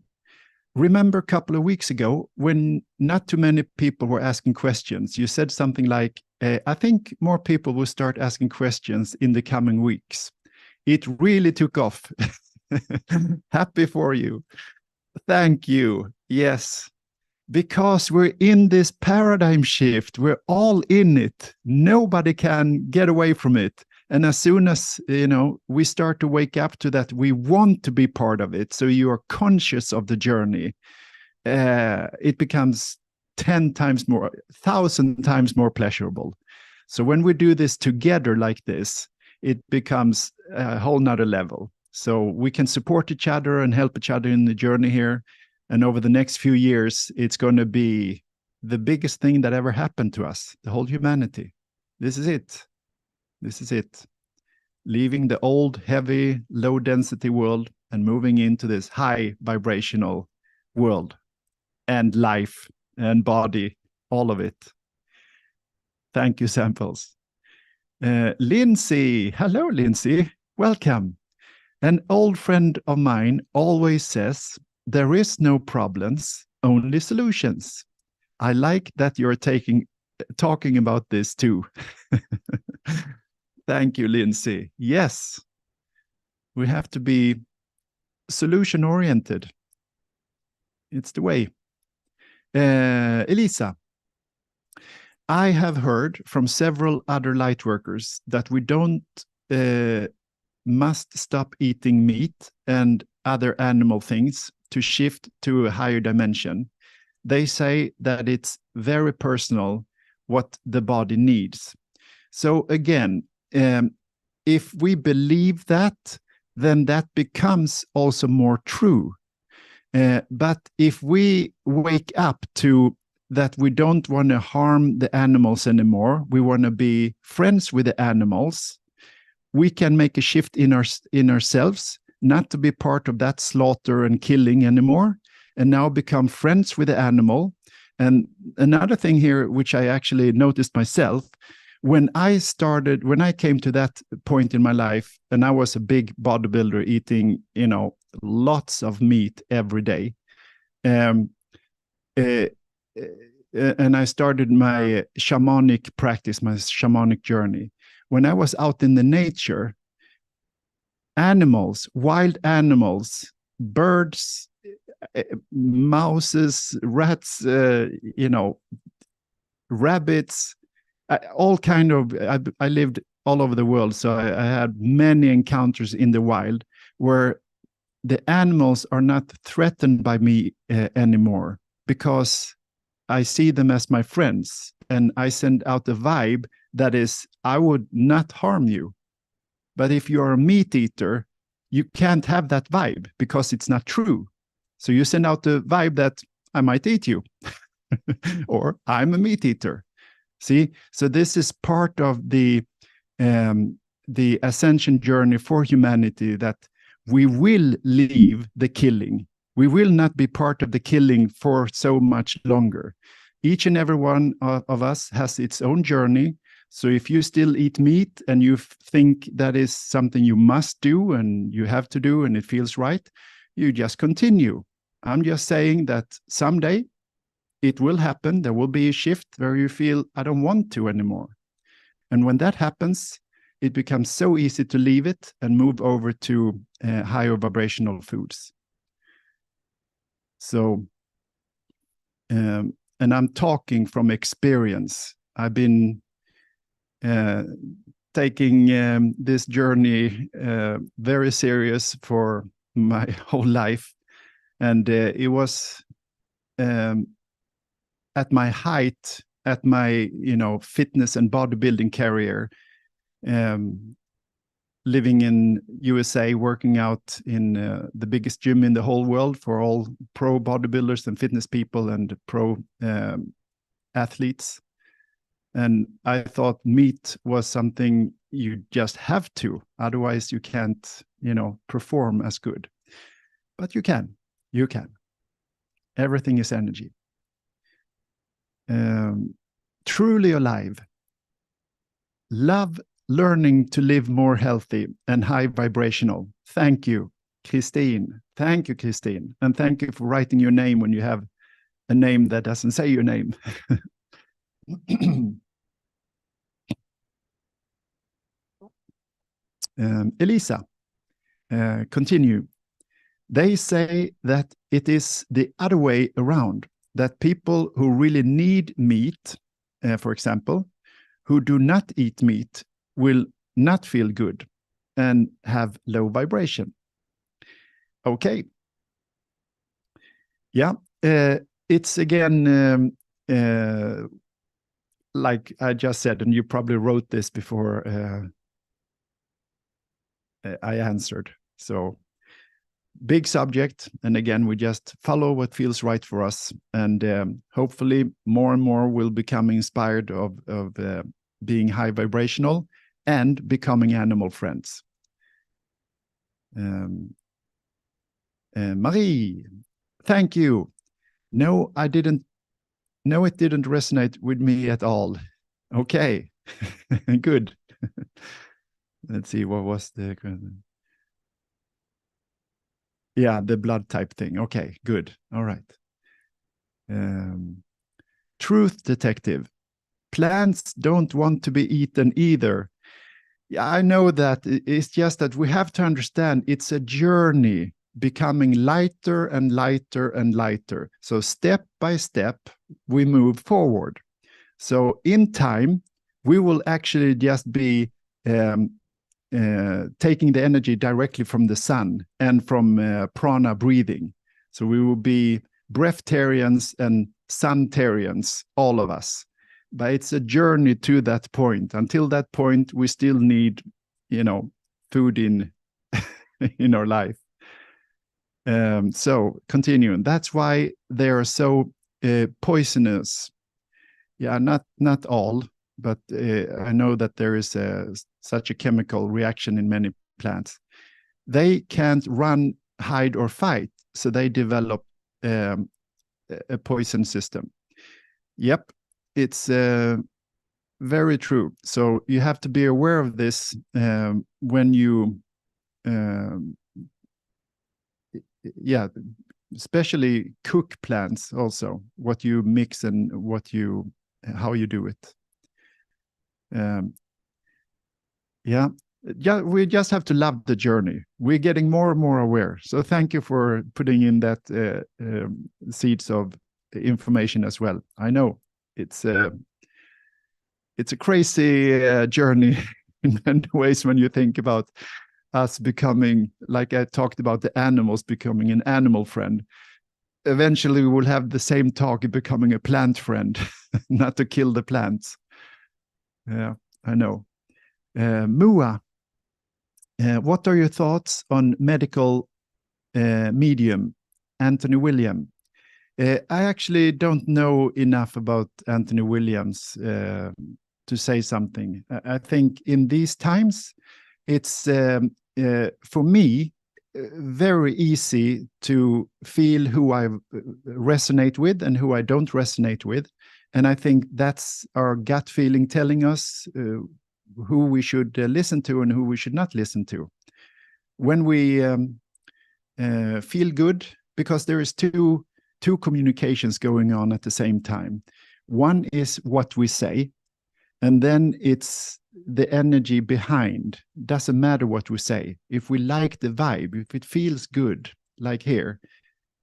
remember a couple of weeks ago when not too many people were asking questions, you said something like, I think more people will start asking questions in the coming weeks. It really took off. Happy for you. Thank you. Yes, because we're in this paradigm shift. We're all in it. Nobody can get away from it. And as soon as, we start to wake up to that, we want to be part of it. So you are conscious of the journey. It becomes 10 times more, 1,000 times more pleasurable. So when we do this together like this, it becomes a whole nother level. So we can support each other and help each other in the journey here. And over the next few years, it's going to be the biggest thing that ever happened to us, the whole humanity. This is it. This is it. Leaving the old, heavy, low-density world and moving into this high vibrational world and life and body, all of it. Thank you, Samples. Lindsay, hello, Lindsay. Welcome. An old friend of mine always says, there is no problems, only solutions. I like that you're talking about this too. Thank you, Lindsay. Yes, we have to be solution-oriented. It's the way. Elisa, I have heard from several other lightworkers that we don't must stop eating meat and other animal things to shift to a higher dimension. They say that it's very personal what the body needs. So again, if we believe that, then that becomes also more true. But if we wake up to that we don't want to harm the animals anymore, we want to be friends with the animals, we can make a shift in ourselves, not to be part of that slaughter and killing anymore, and now become friends with the animal. And another thing here, which I actually noticed myself, when I came to that point in my life, and I was a big bodybuilder eating, lots of meat every day. And I started my shamanic practice, my shamanic journey. When I was out in the nature, animals, wild animals, birds, mouses, rats, rabbits, all kind of, I lived all over the world. So I had many encounters in the wild where the animals are not threatened by me anymore, because I see them as my friends, and I send out a vibe that is, I would not harm you. But if you're a meat eater, you can't have that vibe because it's not true. So you send out the vibe that I might eat you or I'm a meat eater. See, so this is part of the ascension journey for humanity, that we will leave the killing. We will not be part of the killing for so much longer. Each and every one of us has its own journey. So if you still eat meat and you think that is something you must do and you have to do and it feels right, you just continue. I'm just saying that someday it will happen. There will be a shift where you feel, I don't want to anymore. And when that happens, it becomes so easy to leave it and move over to higher vibrational foods. So, and I'm talking from experience. I've been taking this journey very serious for my whole life. And it was at my height, at my fitness and bodybuilding career, living in USA, working out in the biggest gym in the whole world for all pro bodybuilders and fitness people and pro athletes. And I thought meat was something you just have to, otherwise you can't, perform as good. But you can. Everything is energy. Truly alive. Love learning to live more healthy and high vibrational. Thank you, Christine. Thank you, Christine. And thank you for writing your name when you have a name that doesn't say your name. Elisa, continue. They say that it is the other way around, that people who really need meat, for example, who do not eat meat will not feel good and have low vibration. Okay. Yeah, it's again, like I just said, and you probably wrote this before I answered. So big subject. And again, we just follow what feels right for us. And hopefully more and more will become inspired of being high vibrational and becoming animal friends. Marie, thank you. No, I didn't. No, it didn't resonate with me at all. Okay, good. Let's see, what was the... Yeah, the blood type thing. Okay, good. All right. Truth detective. Plants don't want to be eaten either. Yeah, I know that. It's just that we have to understand it's a journey, becoming lighter and lighter and lighter. So step by step, we move forward. So in time, we will actually just be taking the energy directly from the sun and from prana breathing. So we will be breatharians and suntarians, all of us. But it's a journey to that point. Until that point, we still need, food in in our life. So continuing, that's why they are so poisonous. Yeah, not all, but I know that there is such a chemical reaction in many plants. They can't run, hide, or fight, so they develop a poison system. Yep, it's very true. So you have to be aware of this when you, especially cook plants also, what you mix and how you do it. We just have to love the journey. We're getting more and more aware. So thank you for putting in that seeds of information as well. I know it's a crazy journey in many ways when you think about us becoming, like I talked about the animals becoming an animal friend. Eventually we will have the same target, becoming a plant friend, not to kill the plants. Yeah, I know. Mua, what are your thoughts on medical medium, Anthony William? I actually don't know enough about Anthony Williams to say something. I think in these times, it's for me very easy to feel who I resonate with and who I don't resonate with. And I think that's our gut feeling telling us who we should listen to and who we should not listen to. When we feel good, because there is two communications going on at the same time. One is what we say, and then it's the energy behind. Doesn't matter what we say. If we like the vibe, if it feels good, like here,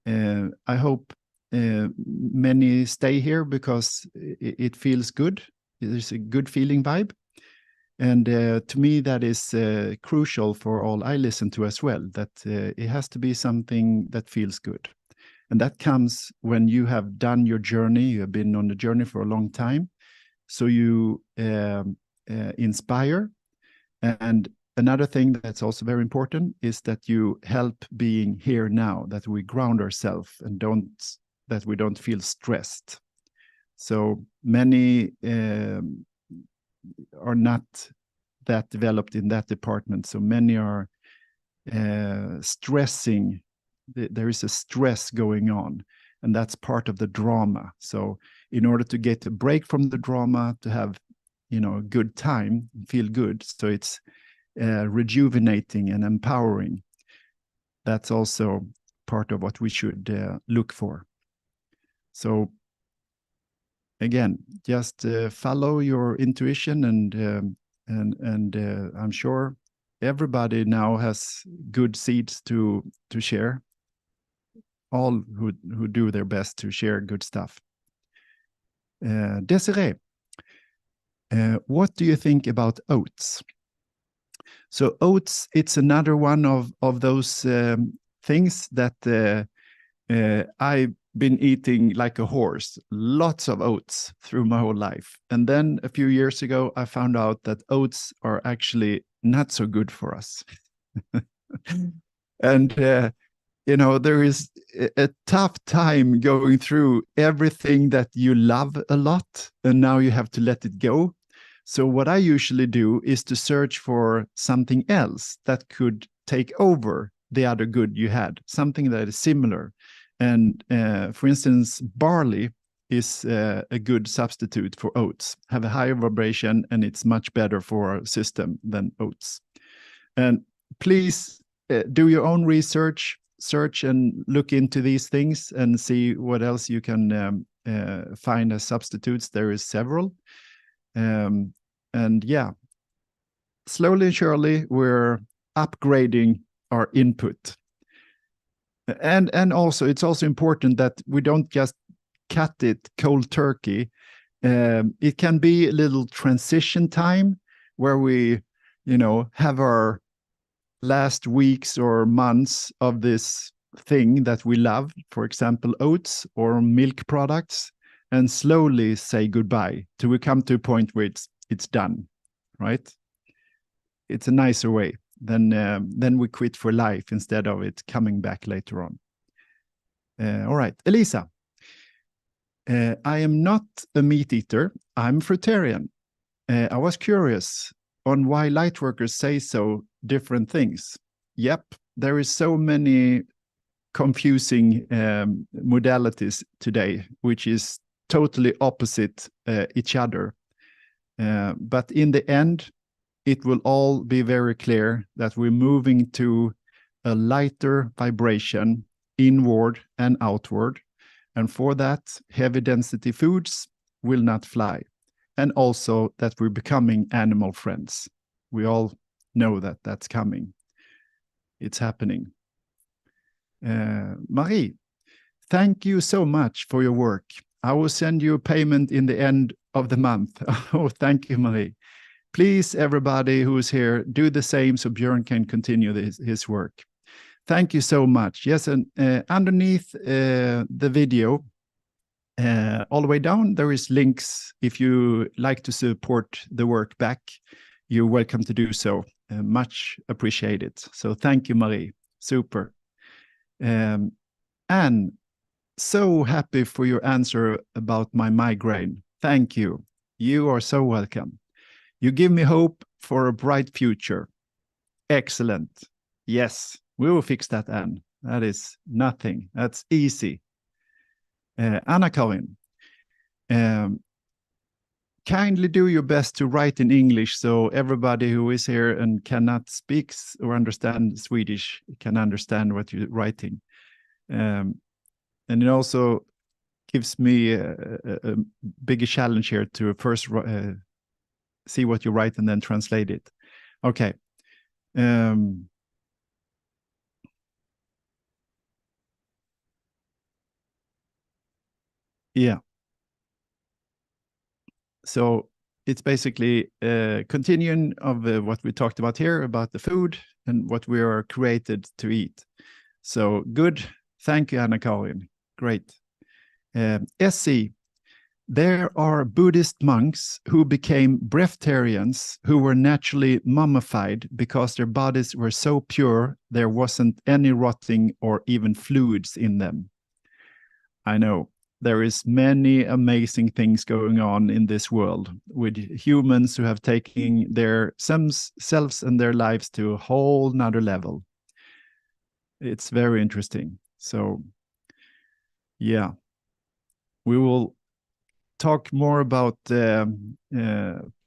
I hope many stay here because it feels good. There's a good feeling vibe. And to me, that is crucial for all I listen to as well, that it has to be something that feels good. And that comes when you have done your journey, you have been on the journey for a long time. So you inspire. And another thing that's also very important is that you help being here now, that we ground ourselves and that we don't feel stressed. So many are not that developed in that department. So many are stressing. There is a stress going on, and that's part of the drama. So in order to get a break from the drama, to have a good time, feel good, so it's rejuvenating and empowering. That's also part of what we should look for. So again, just follow your intuition, and I'm sure everybody now has good seeds to share. All who do their best to share good stuff. Desiree, what do you think about oats? So oats, it's another one of those things that I've been eating like a horse, lots of oats through my whole life. And then a few years ago, I found out that oats are actually not so good for us. And, you know, there is a tough time going through everything that you love a lot, and now you have to let it go. So what I usually do is to search for something else that could take over the other good you had, something that is similar. And for instance, barley is a good substitute for oats, have a higher vibration, and it's much better for our system than oats. And please do your own research, search and look into these things and see what else you can find as substitutes. There is several. And yeah, slowly and surely, we're upgrading our input. And also, it's also important that we don't just cut it cold turkey. It can be a little transition time where we, you know, have our last weeks or months of this thing that we love, for example, oats or milk products, and slowly say goodbye till we come to a point where it's done, right? It's a nicer way than we quit for life instead of it coming back later on. All right, Elisa. I am not a meat eater. I'm fruitarian. I was curious on why lightworkers say so different things. Yep, there is so many confusing modalities today, which is totally opposite each other. But in the end, it will all be very clear that we're moving to a lighter vibration inward and outward. And for that, heavy density foods will not fly. And also that we're becoming animal friends. We all know that that's coming. It's happening. Marie, thank you so much for your work. I will send you a payment in the end of the month. Oh, thank you, Marie. Please, everybody who is here, do the same so Björn can continue his work. Thank you so much. Yes, and underneath the video, all the way down, there is links. If you like to support the work back, you're welcome to do so. Much appreciated. So thank you, Marie. Super. And so happy for your answer about my migraine. Thank you. You are so welcome. You give me hope for a bright future. Excellent. Yes, we will fix that, Anne. That is nothing. That's easy. Anna-Karin, kindly do your best to write in English so everybody who is here and cannot speak or understand Swedish can understand what you're writing. And it also gives me a bigger challenge here to first see what you write and then translate it. Okay. Yeah. So it's basically a continuing of what we talked about here about the food and what we are created to eat. So good. Thank you, Anna-Karin. Great. SC, there are Buddhist monks who became breatharians who were naturally mummified because their bodies were so pure there wasn't any rotting or even fluids in them. I know. There is many amazing things going on in this world with humans who have taken their selves and their lives to a whole nother level. It's very interesting. So, yeah, we will talk more about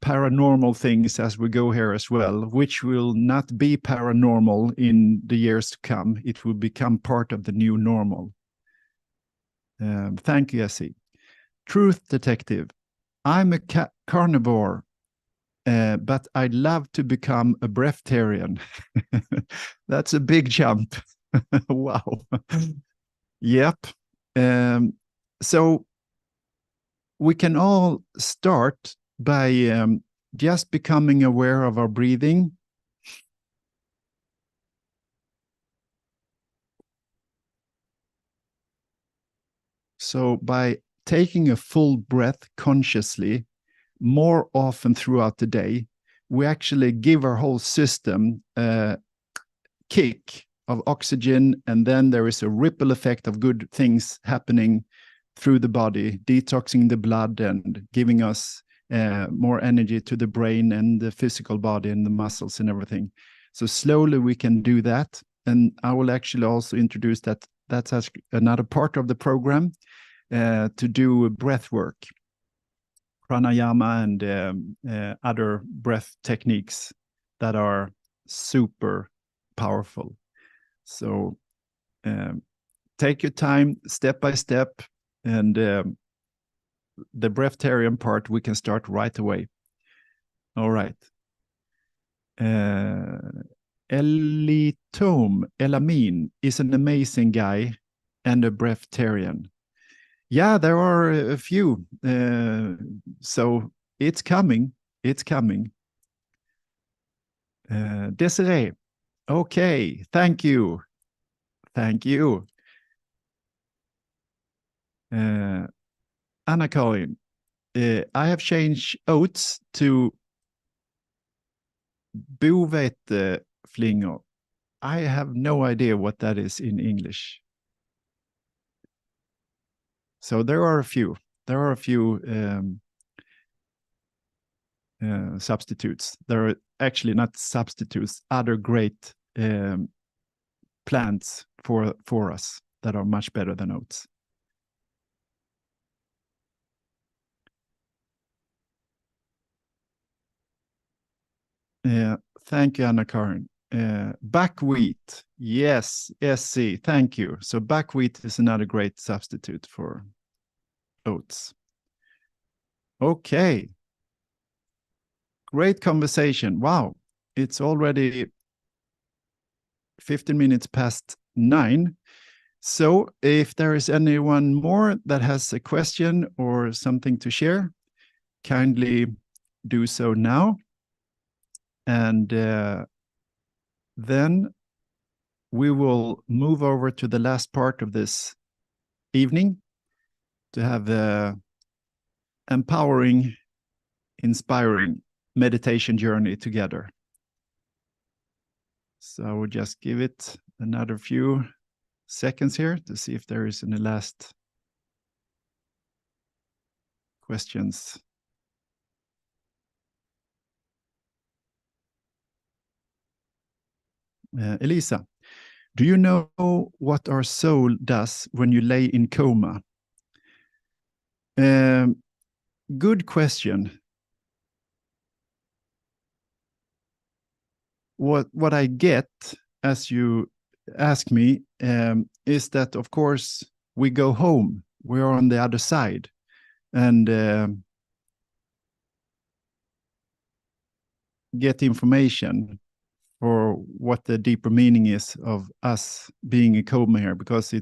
paranormal things as we go here as well, which will not be paranormal in the years to come. It will become part of the new normal. Thank you, Essie. Truth Detective. I'm a carnivore, but I'd love to become a breatharian. That's a big jump. Wow. Yep. So we can all start by just becoming aware of our breathing. So by taking a full breath consciously more often throughout the day, we actually give our whole system a kick of oxygen, and then there is a ripple effect of good things happening through the body, detoxing the blood and giving us more energy to the brain and the physical body and the muscles and everything. So slowly we can do that. And I will actually also introduce that. That's another part of the program, to do breath work, pranayama and other breath techniques that are super powerful. So take your time, step by step, and the breatharian part we can start right away. All right. Elamin is an amazing guy and a breatharian. Yeah, there are a few. So it's coming. It's coming. Desiree. Okay, thank you. Thank you. Anna-Karin, I have changed oats to boveteflingor. I have no idea what that is in English. So there are a few. There are a few substitutes. There are actually not substitutes, other great plants for us that are much better than oats. Thank you, Anna-Karin. Buckwheat. Yes, SC, thank you. So buckwheat is another great substitute for oats. Okay. Great conversation. Wow. It's already 15 minutes past 9. So if there is anyone more that has a question or something to share, kindly do so now. And then we will move over to the last part of this evening to have a empowering, inspiring meditation journey together. So I will just give it another few seconds here to see if there is any last questions. Elisa, do you know what our soul does when you lay in coma? Good question. What I get as you ask me is that, of course, we go home. We're on the other side. And get information for what the deeper meaning is of us being a coma here, because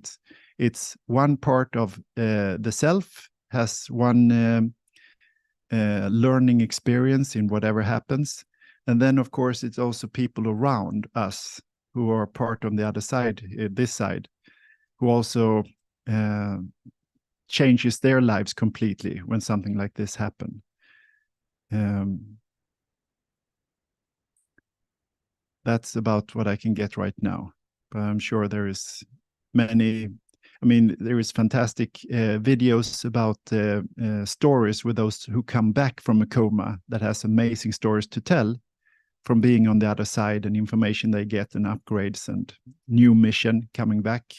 it's one part of the self has one learning experience in whatever happens. And then, of course, it's also people around us who are part on the other side, this side, who also changes their lives completely when something like this happens. That's about what I can get right now. But I'm sure there is many. I mean, there is fantastic videos about stories with those who come back from a coma that has amazing stories to tell from being on the other side, and information they get and upgrades and new mission coming back.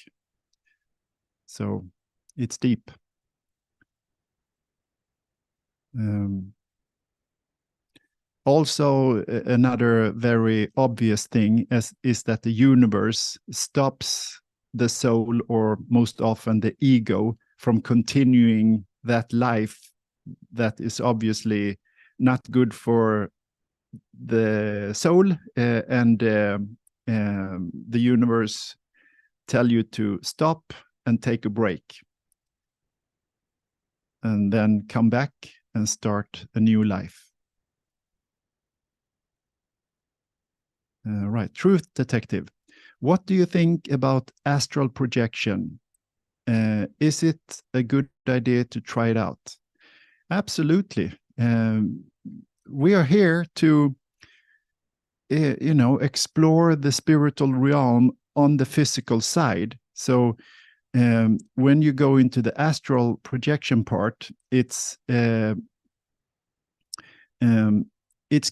So it's deep. Also, another very obvious thing is that the universe stops the soul, or most often the ego, from continuing that life that is obviously not good for the soul, and the universe tell you to stop and take a break, and then come back and start a new life. Right, Truth Detective. What do you think about astral projection? Is it a good idea to try it out? Absolutely. We are here to, explore the spiritual realm on the physical side. So when you go into the astral projection part, it's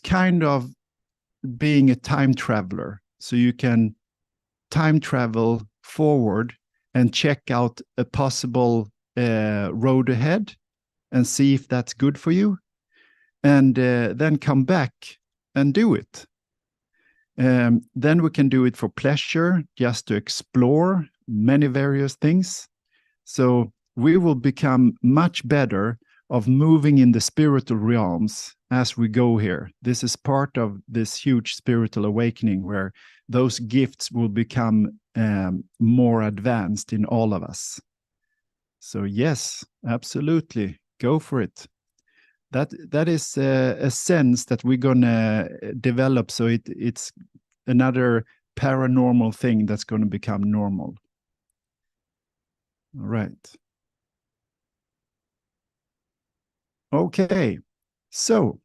kind of being a time traveler. So you can time travel forward and check out a possible road ahead and see if that's good for you, and then come back and do it. Then we can do it for pleasure, just to explore many various things. So we will become much better of moving in the spiritual realms as we go here. This is part of this huge spiritual awakening where those gifts will become more advanced in all of us. So yes, absolutely, go for it. That is a sense that we're gonna develop. So it's another paranormal thing that's going to become normal. All right. Okay. So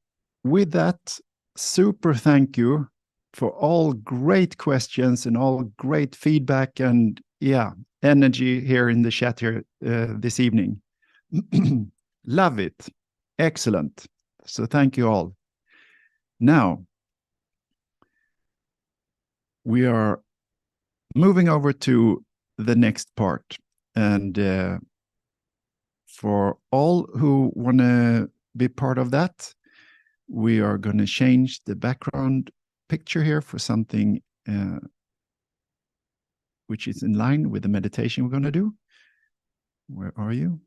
with that, super thank you for all great questions and all great feedback and energy here in the chat here this evening. Love it. Excellent. So thank you all. Now, we are moving over to the next part. And for all who want to be part of that, we are going to change the background picture here for something which is in line with the meditation we're going to do. Where are you?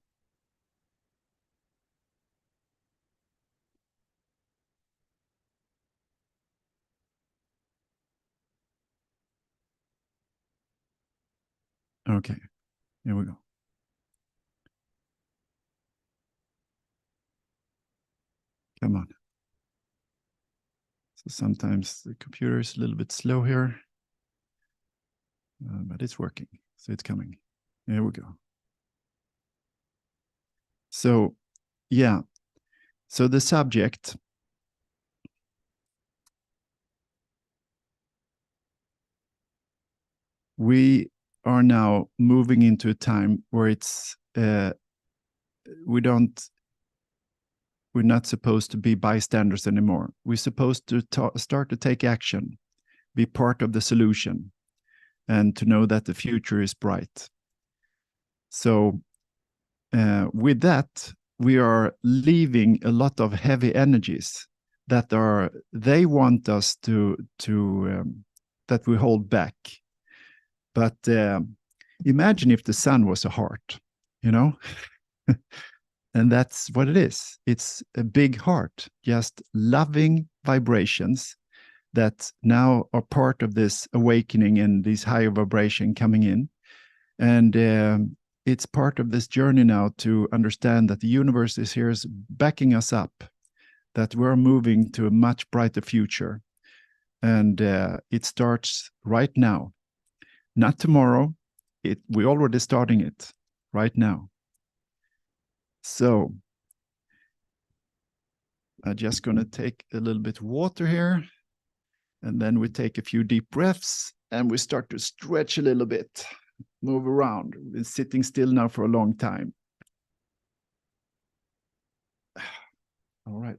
Okay, here we go. Come on. So sometimes the computer is a little bit slow here, but it's working. So it's coming. Here we go. So, yeah. So the subject, we are now moving into a time where it's we're not supposed to be bystanders anymore. We're supposed to start to take action, be part of the solution, and to know that the future is bright. So with that, we are leaving a lot of heavy energies that they want us to that we hold back. But imagine if the sun was a heart, and that's what it is. It's a big heart, just loving vibrations that now are part of this awakening and this higher vibration coming in. And it's part of this journey now to understand that the universe is here, is backing us up, that we're moving to a much brighter future. And it starts right now, not tomorrow. We're already starting it right now. So I'm just going to take a little bit of water here, and then we take a few deep breaths and we start to stretch a little bit, move around. We've been sitting still now for a long time. All right.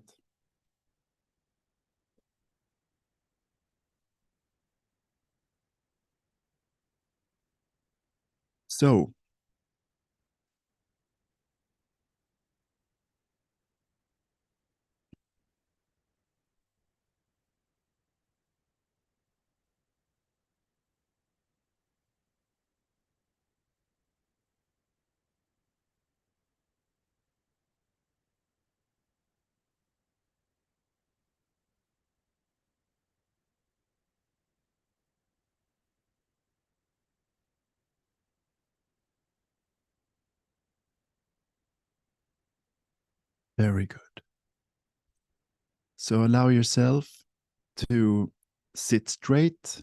So Very good. So allow yourself to sit straight.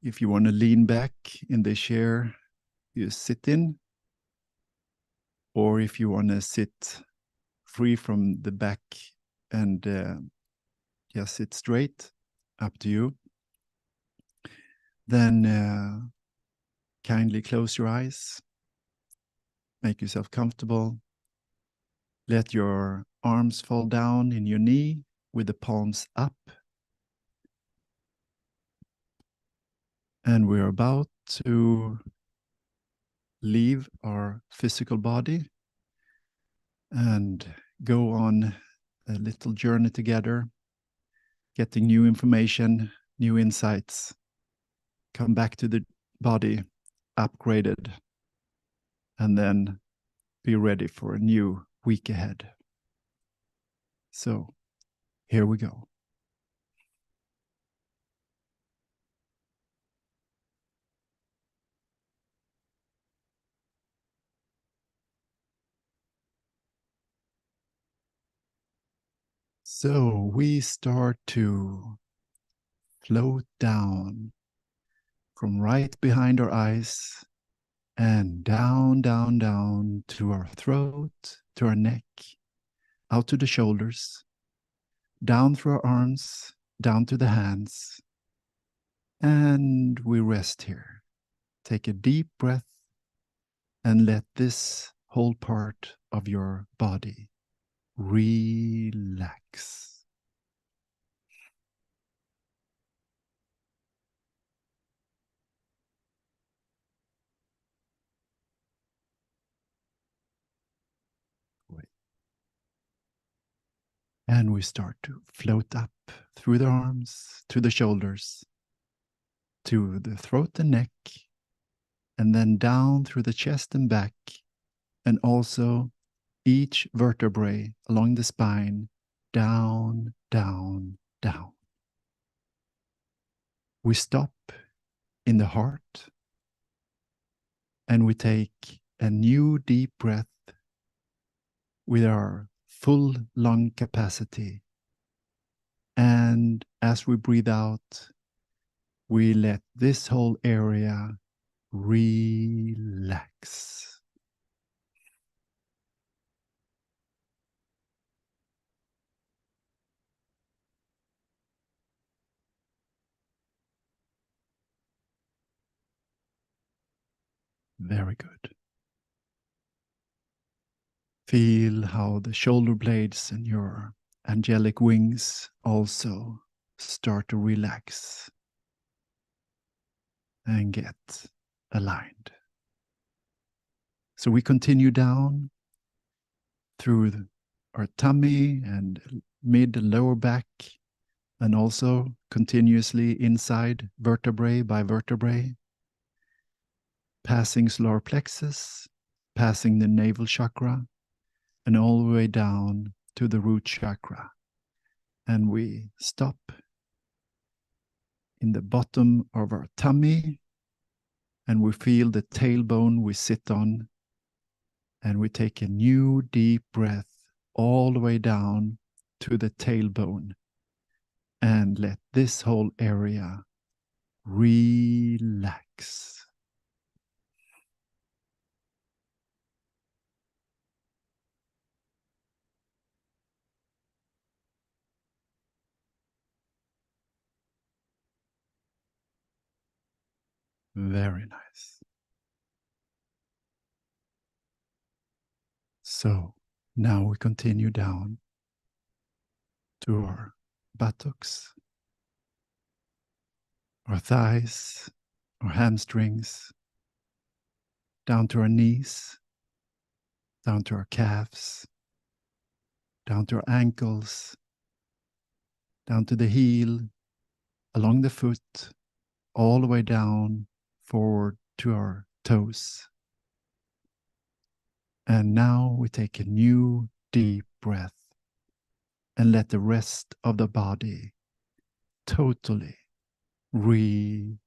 If you want to lean back in the chair you sit in, or if you want to sit free from the back and just sit straight, up to you. Then kindly close your eyes, make yourself comfortable. Let your arms fall down in your knee with the palms up. And we're about to leave our physical body and go on a little journey together, getting new information, new insights, come back to the body upgraded, and then be ready for a new week ahead. So here we go. So we start to float down from right behind our eyes and down, down, down to our throat, to our neck, out to the shoulders, down through our arms, down to the hands. And we rest here. Take a deep breath and let this whole part of your body relax. And we start to float up through the arms, to the shoulders, to the throat and neck, and then down through the chest and back, and also each vertebrae along the spine, down, down, down. We stop in the heart, and we take a new deep breath with our full lung capacity. And as we breathe out, we let this whole area relax. Very good. Feel how the shoulder blades and your angelic wings also start to relax and get aligned. So we continue down through our tummy and mid and lower back, and also continuously inside vertebrae by vertebrae, passing solar plexus, passing the navel chakra, and all the way down to the root chakra. And we stop in the bottom of our tummy, and we feel the tailbone we sit on, and we take a new deep breath all the way down to the tailbone, and let this whole area relax. Very nice. So now we continue down to our buttocks, our thighs, our hamstrings, down to our knees, down to our calves, down to our ankles, down to the heel, along the foot, all the way down forward to our toes. And now we take a new deep breath and let the rest of the body totally relax.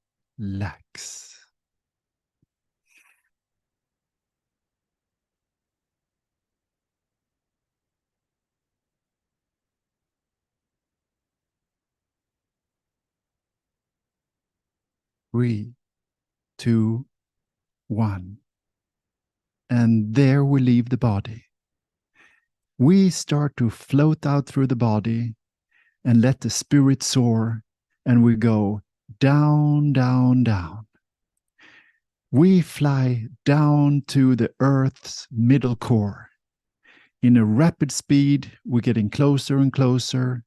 3, 2, 1. And there we leave the body. We start to float out through the body and let the spirit soar, and we go down, down, down. We fly down to the Earth's middle core. In a rapid speed, we're getting closer and closer,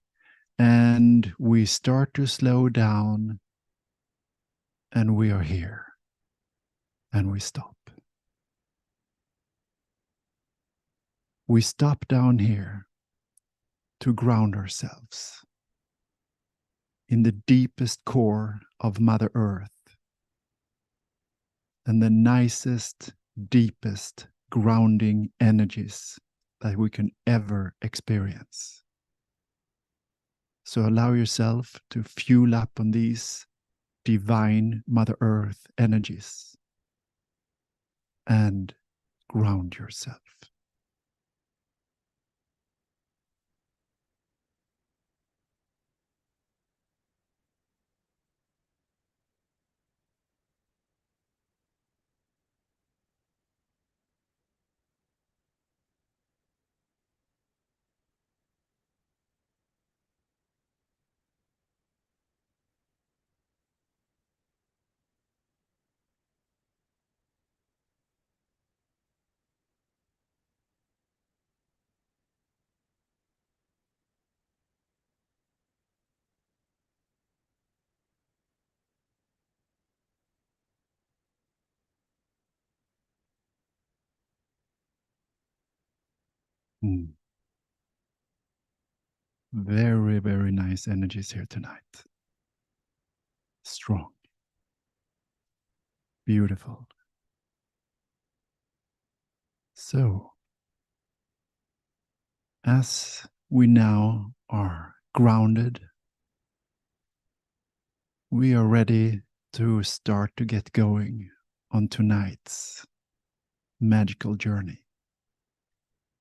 and we start to slow down, and we are here, and we stop. We stop down here to ground ourselves in the deepest core of Mother Earth, and the nicest, deepest grounding energies that we can ever experience. So allow yourself to fuel up on these divine Mother Earth energies and ground yourself. Very, very nice energies here tonight. Strong. Beautiful. So, as we now are grounded, we are ready to start to get going on tonight's magical journey.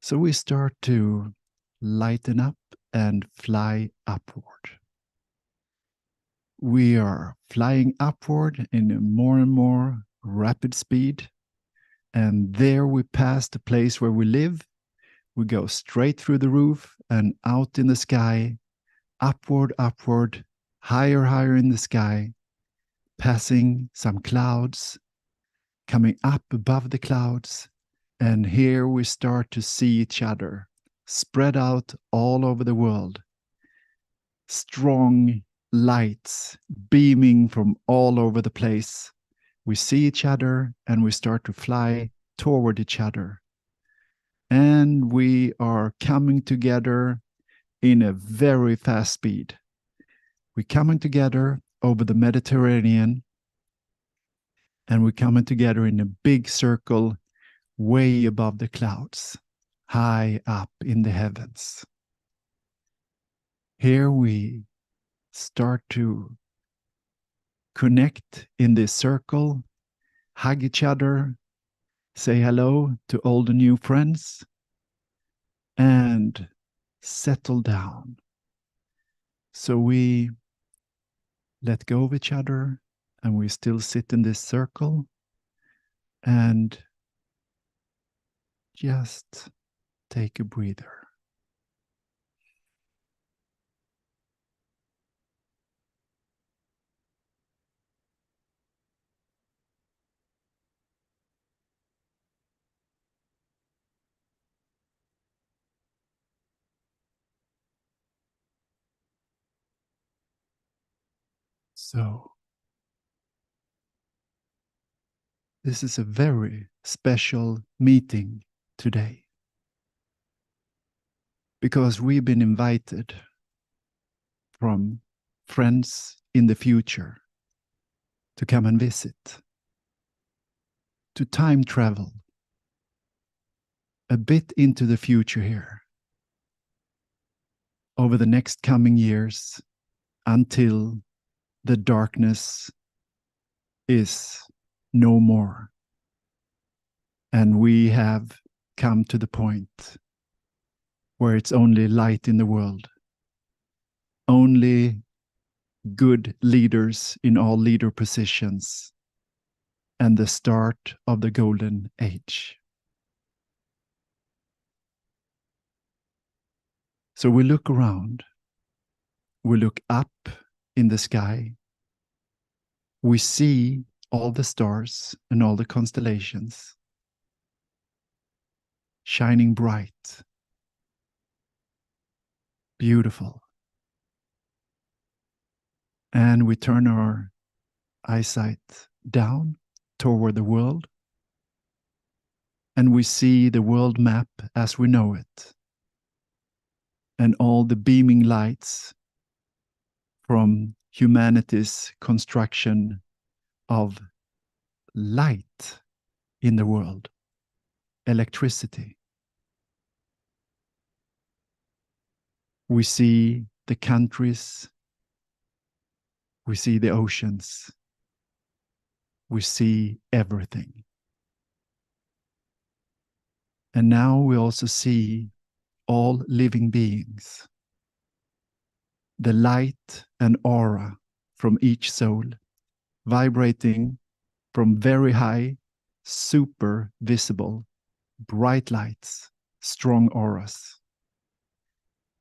So we start to lighten up and fly upward. We are flying upward in a more and more rapid speed, and there we pass the place where we live. We go straight through the roof and out in the sky, upward, upward, higher, higher in the sky, passing some clouds, coming up above the clouds, and here we start to see each other spread out all over the world. Strong lights beaming from all over the place. We see each other and we start to fly toward each other. And we are coming together in a very fast speed. We're coming together over the Mediterranean, and we're coming together in a big circle way above the clouds, high up in the heavens. Here we start to connect in this circle, hug each other, say hello to all the new friends, and settle down. So we let go of each other, and we still sit in this circle and just take a breather. So, this is a very special meeting today, because we've been invited from friends in the future to come and visit, to time travel a bit into the future here over the next coming years, until the darkness is no more. And we have come to the point where it's only light in the world, only good leaders in all leader positions, and the start of the golden age. So we look around, we look up in the sky, we see all the stars and all the constellations shining bright, beautiful. And we turn our eyesight down toward the world, and we see the world map as we know it, and all the beaming lights from humanity's construction of light in the world, electricity. We see the countries, we see the oceans, we see everything. And now we also see all living beings, the light and aura from each soul, vibrating from very high, super visible, bright lights, strong auras,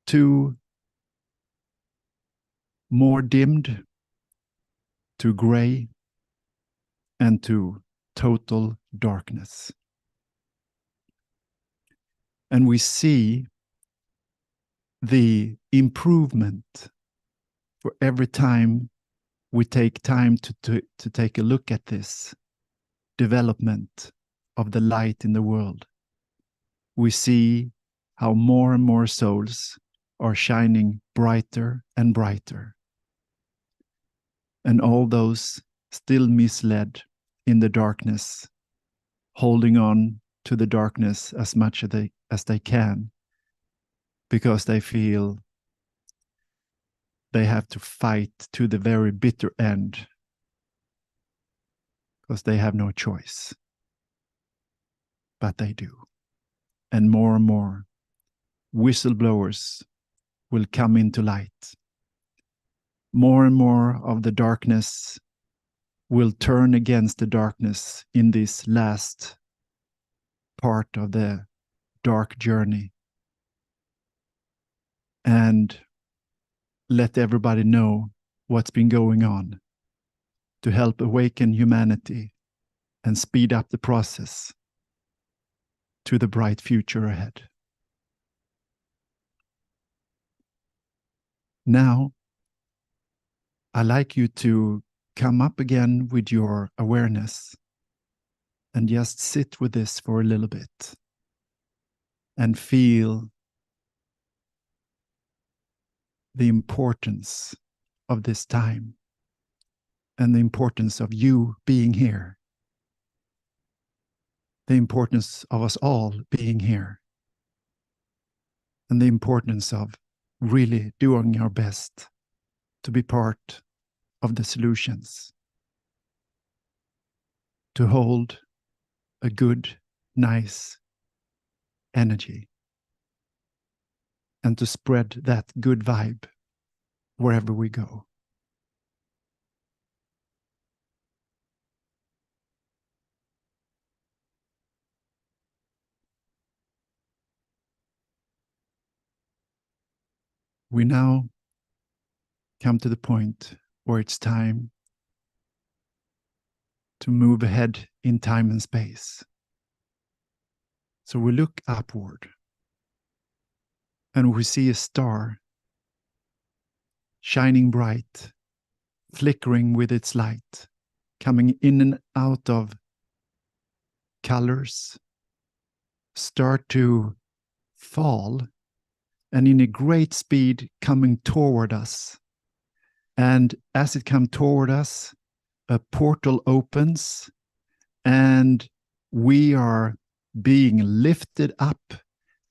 to more dimmed, to gray, and to total darkness. And we see the improvement for every time we take time to take a look at this development of the light in the world. We see how more and more souls are shining brighter and brighter. And all those still misled in the darkness, holding on to the darkness as much as they can, because they feel they have to fight to the very bitter end, because they have no choice. But they do. And more whistleblowers will come into light. More and more of the darkness will turn against the darkness in this last part of the dark journey, and let everybody know what's been going on to help awaken humanity and speed up the process to the bright future ahead. Now, I'd like you to come up again with your awareness and just sit with this for a little bit and feel the importance of this time and the importance of you being here, the importance of us all being here, and the importance of really doing our best to be part of the solutions, to hold a good, nice energy, and to spread that good vibe wherever we go. We now come to the point where it's time to move ahead in time and space. So we look upward and we see a star shining bright, flickering with its light, coming in and out of colors, start to fall, and in a great speed coming toward us. And as it comes toward us, a portal opens and we are being lifted up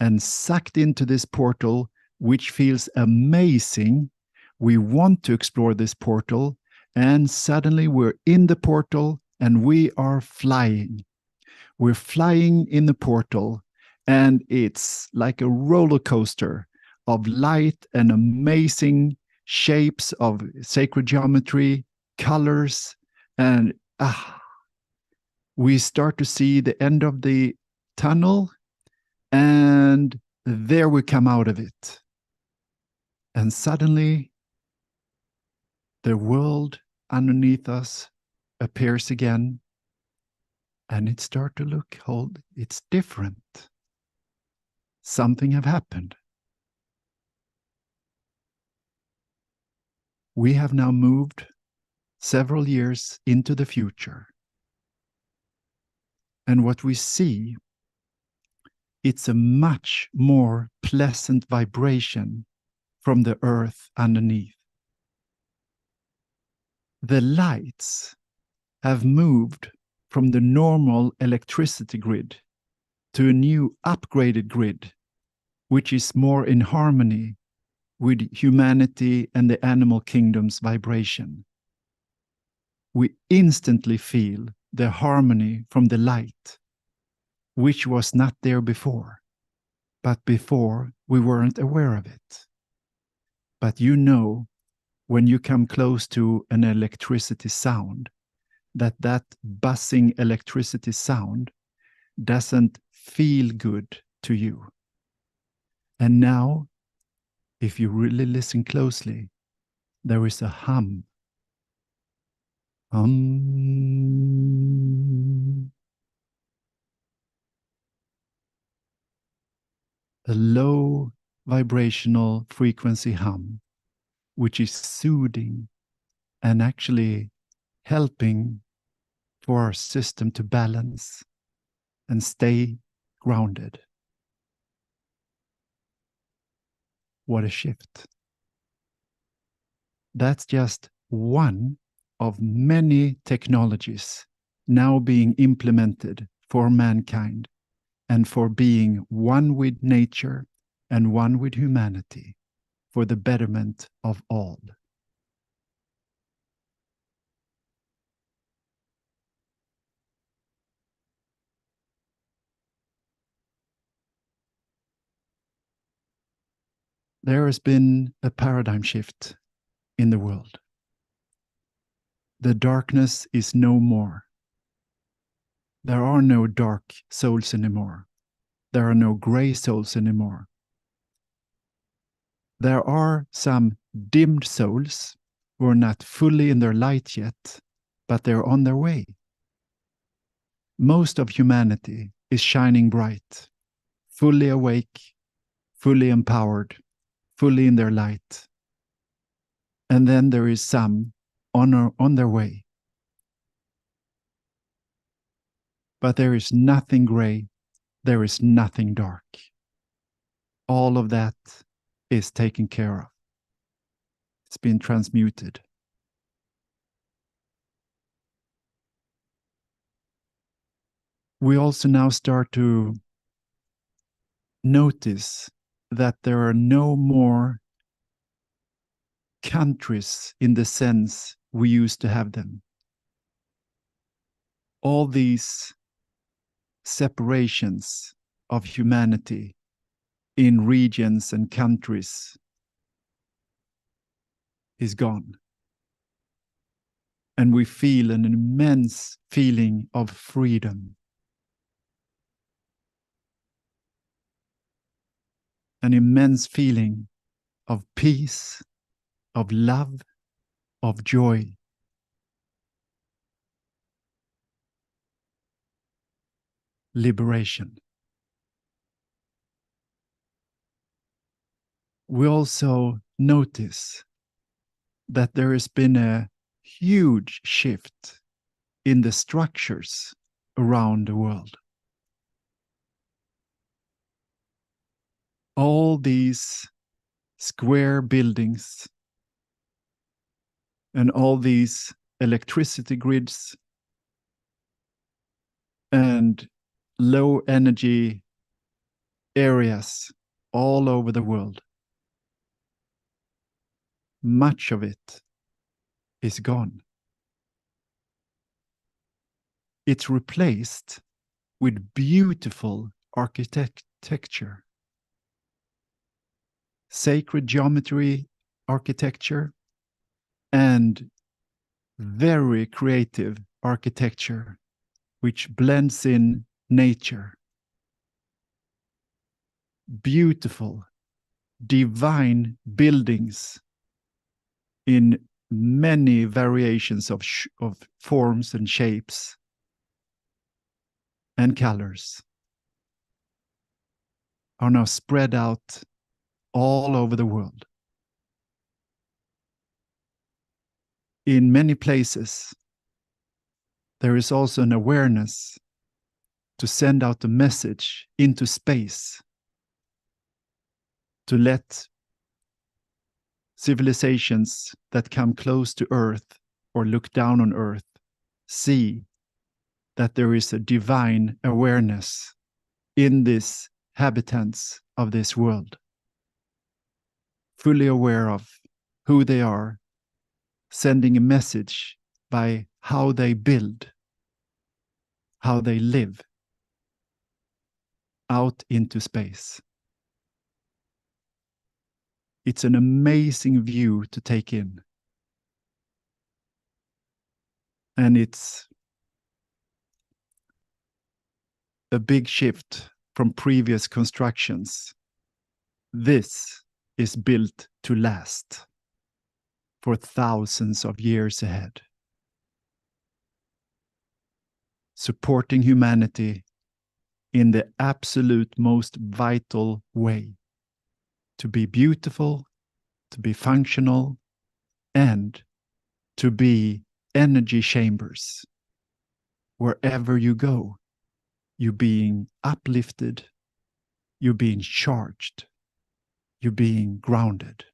and sucked into this portal, which feels amazing. We want to explore this portal, and suddenly we're in the portal and we are flying. We're flying in the portal, and it's like a roller coaster of light and amazing shapes of sacred geometry, colors, and we start to see the end of the tunnel, and there we come out of it. And suddenly, the world underneath us appears again, and it starts to look, it's different. Something have happened. We have now moved several years into the future. And what we see, it's a much more pleasant vibration from the earth underneath. The lights have moved from the normal electricity grid to a new upgraded grid, which is more in harmony with humanity and the animal kingdom's vibration. We instantly feel the harmony from the light, which was not there before. But before, we weren't aware of it. But you know, when you come close to an electricity sound, that buzzing electricity sound doesn't feel good to you. And now, if you really listen closely, there is a hum. A low vibrational frequency hum, which is soothing and actually helping for our system to balance and stay grounded. What a shift. That's just one of many technologies now being implemented for mankind and for being one with nature and one with humanity for the betterment of all. There has been a paradigm shift in the world. The darkness is no more. There are no dark souls anymore. There are no gray souls anymore. There are some dimmed souls who are not fully in their light yet, but they're on their way. Most of humanity is shining bright, fully awake, fully empowered, fully in their light. And then there is some on their way. But there is nothing gray, there is nothing dark. All of that is taken care of. It's been transmuted. We also now start to notice that there are no more countries in the sense we used to have them. All these separations of humanity in regions and countries is gone. And we feel an immense feeling of freedom. An immense feeling of peace, of love, of joy. Liberation. We also notice that there has been a huge shift in the structures around the world. All these square buildings and all these electricity grids and low energy areas all over the world. Much of it is gone. It's replaced with beautiful architecture, sacred geometry, architecture and very creative architecture, which blends in nature. Beautiful, divine buildings in many variations of forms and shapes and colors are now spread out all over the world. In many places, there is also an awareness to send out a message into space to let civilizations that come close to Earth or look down on Earth see that there is a divine awareness in these habitants of this world, fully aware of who they are, sending a message by how they build, how they live out into space. It's an amazing view to take in. And it's a big shift from previous constructions. This is built to last for thousands of years ahead, supporting humanity in the absolute most vital way, to be beautiful, to be functional, and to be energy chambers. Wherever you go, you're being uplifted, you're being charged, you're being grounded.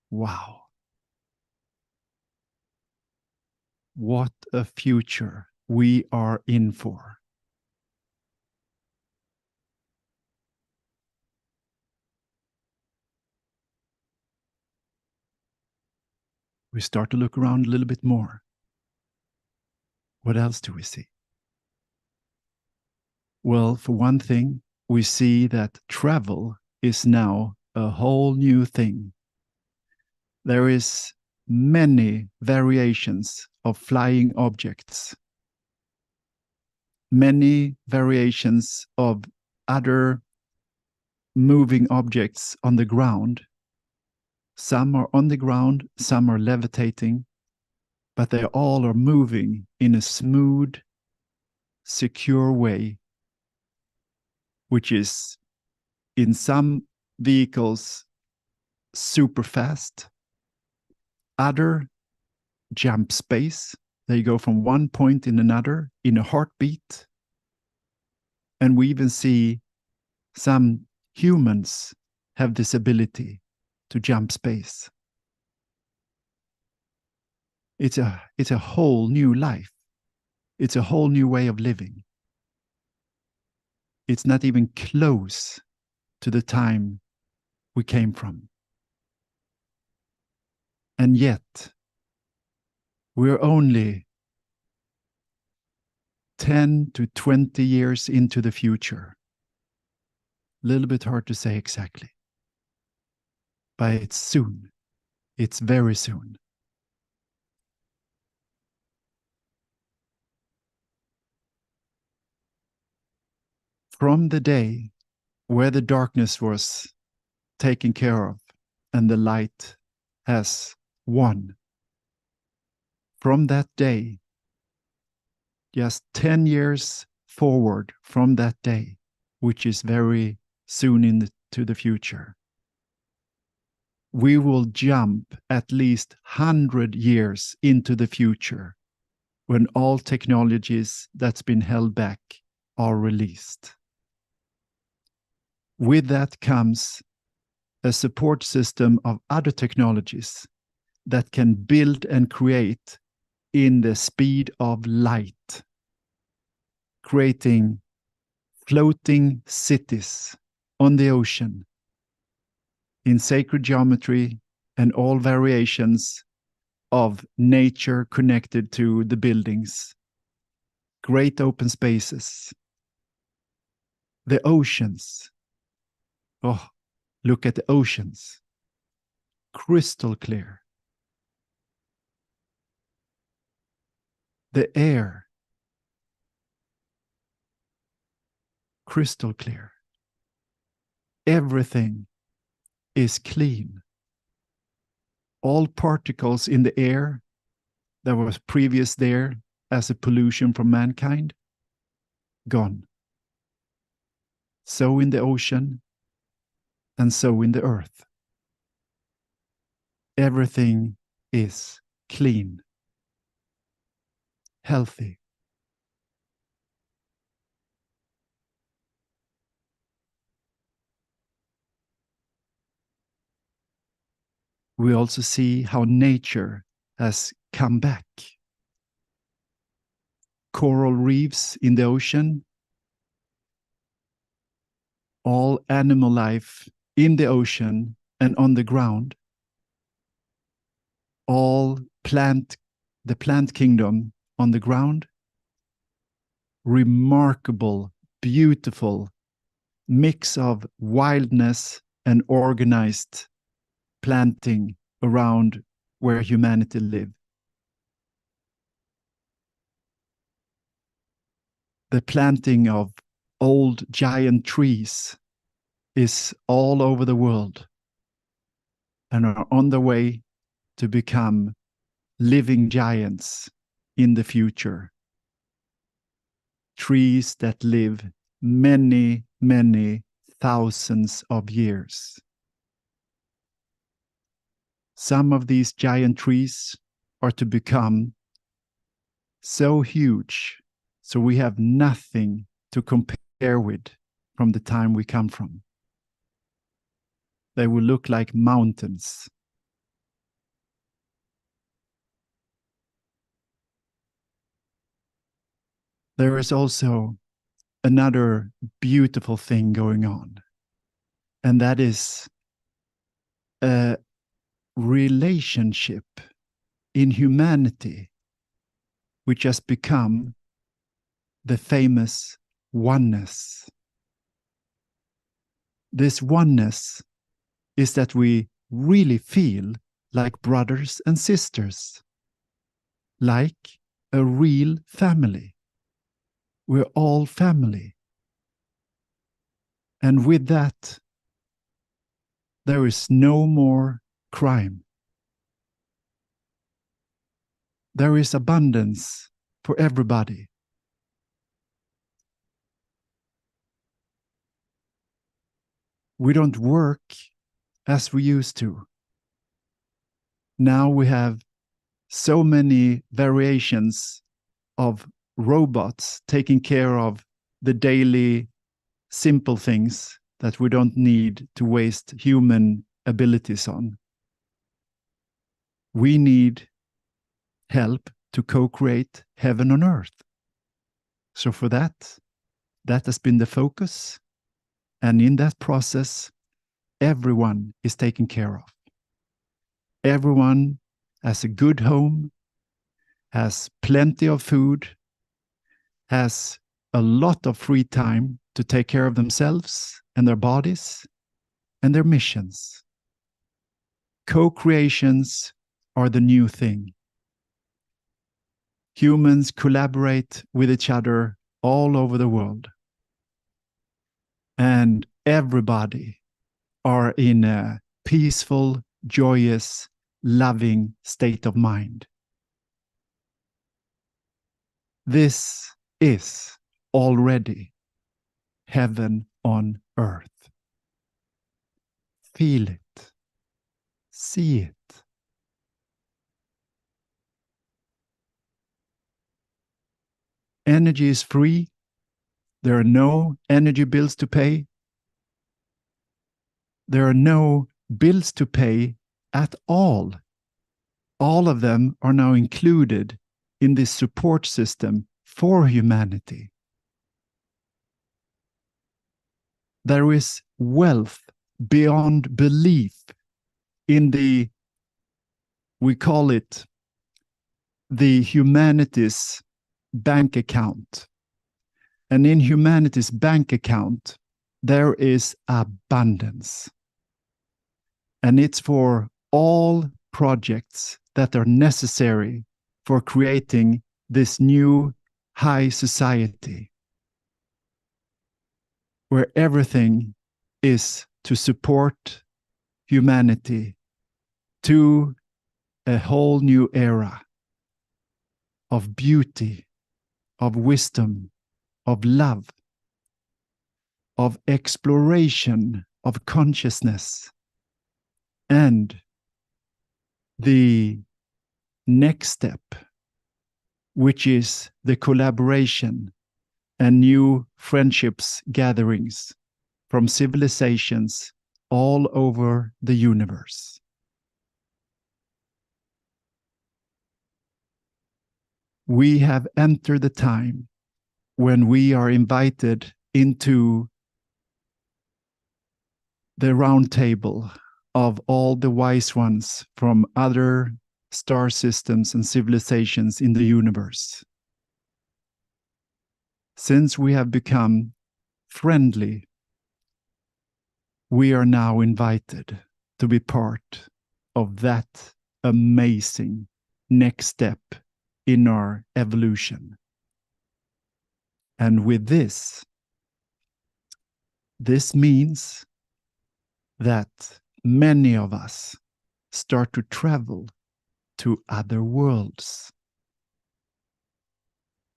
Wow. What a future we are in for. We start to look around a little bit more. What else do we see? Well, for one thing, we see that travel is now a whole new thing. There is many variations of flying objects, many variations of other moving objects on the ground. Some are on the ground, some are levitating, but they all are moving in a smooth, secure way, which is in some vehicles super fast. Other jump space. They go from one point in another in a heartbeat. And we even see some humans have this ability to jump space. It's a whole new life. It's a whole new way of living. It's not even close to the time we came from. And yet, we're only 10 to 20 years into the future. A little bit hard to say exactly. But it's soon. It's very soon. From the day where the darkness was taken care of and the light has won, from that day, just 10 years forward from that day, which is very soon into the future, we will jump at least 100 years into the future when all technologies that's been held back are released. With that comes a support system of other technologies that can build and create in the speed of light, creating floating cities on the ocean in sacred geometry and all variations of nature connected to the buildings, great open spaces, the oceans. Oh, Look at the oceans. Crystal clear. The air. Crystal clear. Everything is clean. All particles in the air that was previous there as a pollution from mankind, gone. So in the ocean, and so in the earth. Everything is clean, healthy. We also see how nature has come back. Coral reefs in the ocean, all animal life in the ocean and on the ground, all the plant kingdom on the ground, remarkable, beautiful mix of wildness and organized planting around where humanity live. The planting of old giant trees is all over the world and are on the way to become living giants in the future. Trees that live many, many thousands of years. Some of these giant trees are to become so huge, so we have nothing to compare with from the time we come from. They will look like mountains. There is also another beautiful thing going on, and that is a relationship in humanity which has become the famous oneness. This oneness is that we really feel like brothers and sisters, like a real family. We're all family. And with that, there is no more crime. There is abundance for everybody. We don't work as we used to. Now we have so many variations of robots taking care of the daily simple things that we don't need to waste human abilities on. We need help to co-create heaven on earth. So for that has been the focus. And in that process, everyone is taken care of. Everyone has a good home, has plenty of food, has a lot of free time to take care of themselves and their bodies and their missions. Co-creations are the new thing. Humans collaborate with each other all over the world. And everybody are in a peaceful, joyous, loving state of mind. This is already heaven on earth. Feel it. See it. Energy is free. There are no energy bills to pay. There are no bills to pay at all. All of them are now included in this support system for humanity. There is wealth beyond belief in we call it the Humanities bank account. And in Humanities bank account, there is abundance. And it's for all projects that are necessary for creating this new high society, where everything is to support humanity to a whole new era of beauty, of wisdom, of love, of exploration of consciousness, and the next step, which is the collaboration and new friendships gatherings from civilizations all over the universe. We have entered the time when we are invited into the round table of all the wise ones from other star systems and civilizations in the universe. Since we have become friendly, we are now invited to be part of that amazing next step in our evolution. And with this means that many of us start to travel to other worlds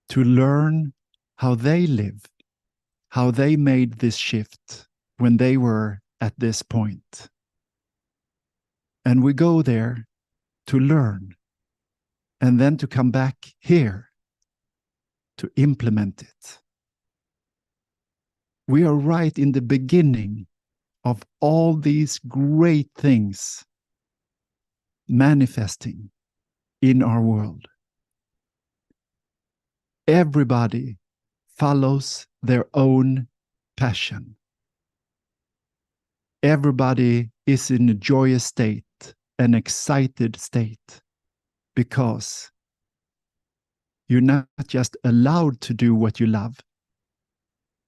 to learn how they live, how they made this shift when they were at this point. And we go there to learn and then to come back here to implement it. We are right in the beginning of all these great things manifesting in our world. Everybody follows their own passion. Everybody is in a joyous state, an excited state, because you're not just allowed to do what you love,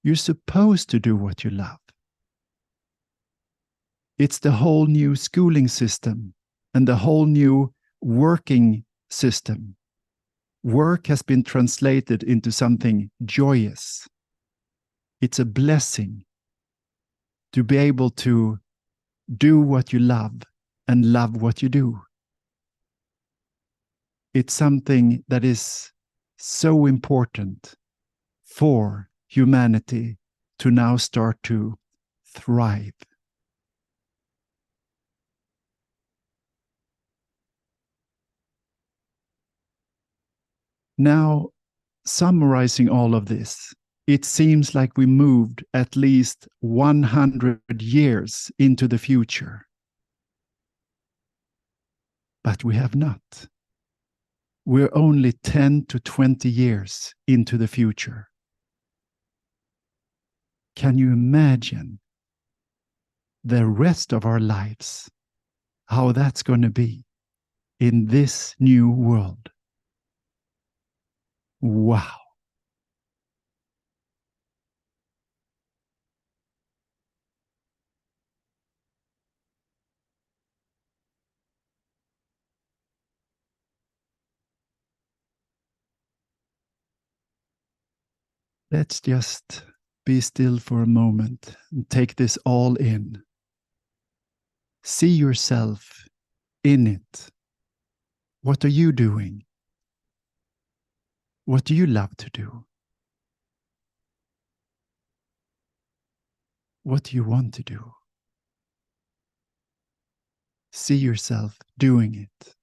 you're supposed to do what you love. It's the whole new schooling system and the whole new working system. Work has been translated into something joyous. It's a blessing to be able to do what you love and love what you do. It's something that is so important for humanity to now start to thrive. Now, summarizing all of this, it seems like we moved at least 100 years into the future. But we have not. We're only 10 to 20 years into the future. Can you imagine the rest of our lives, how that's going to be in this new world? Wow. Let's just be still for a moment and take this all in. See yourself in it. What are you doing? What do you love to do? What do you want to do? See yourself doing it.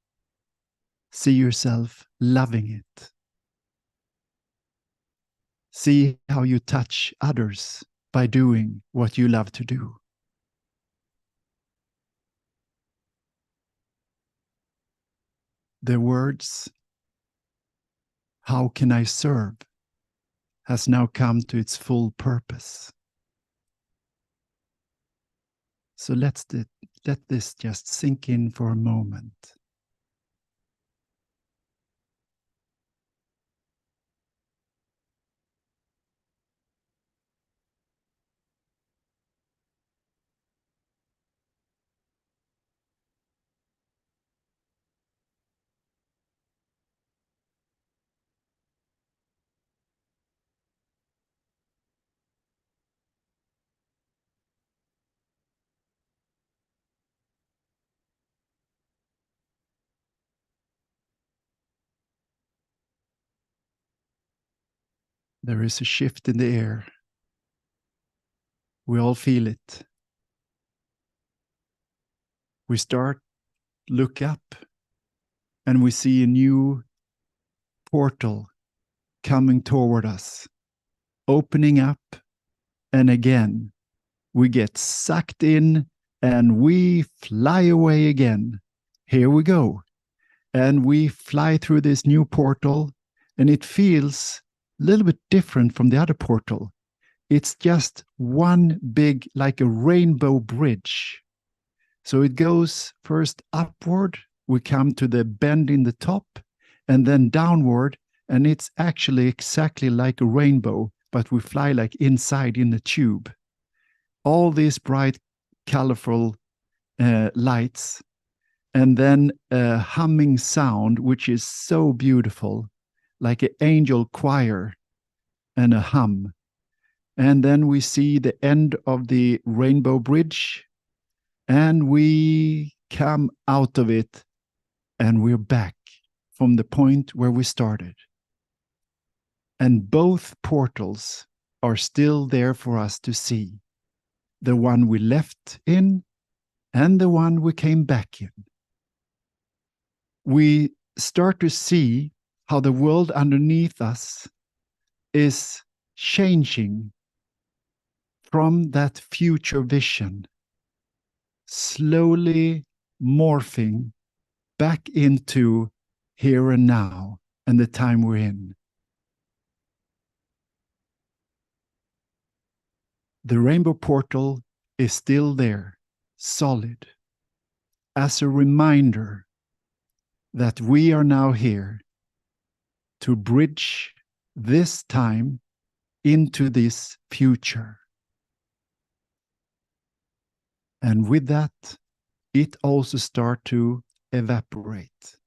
See yourself loving it. See how you touch others by doing what you love to do. The words, "How can I serve?" has now come to its full purpose. So let this just sink in for a moment. There is a shift in the air. We all feel it. We start, look up, and we see a new portal coming toward us, opening up, and again, we get sucked in and we fly away again. Here we go. And we fly through this new portal, and it feels a little bit different from the other portal. It's just one big, like a rainbow bridge. So it goes first upward, we come to the bend in the top, and then downward, and it's actually exactly like a rainbow, but we fly like inside in a tube. All these bright, colorful lights, and then a humming sound, which is so beautiful, like an angel choir and a hum. And then we see the end of the rainbow bridge, and we come out of it, and we're back from the point where we started. And both portals are still there for us to see. The one we left in and the one we came back in. We start to see how the world underneath us is changing from that future vision, slowly morphing back into here and now and the time we're in. The rainbow portal is still there, solid, as a reminder that we are now here to bridge this time into this future. And with that, it also starts to evaporate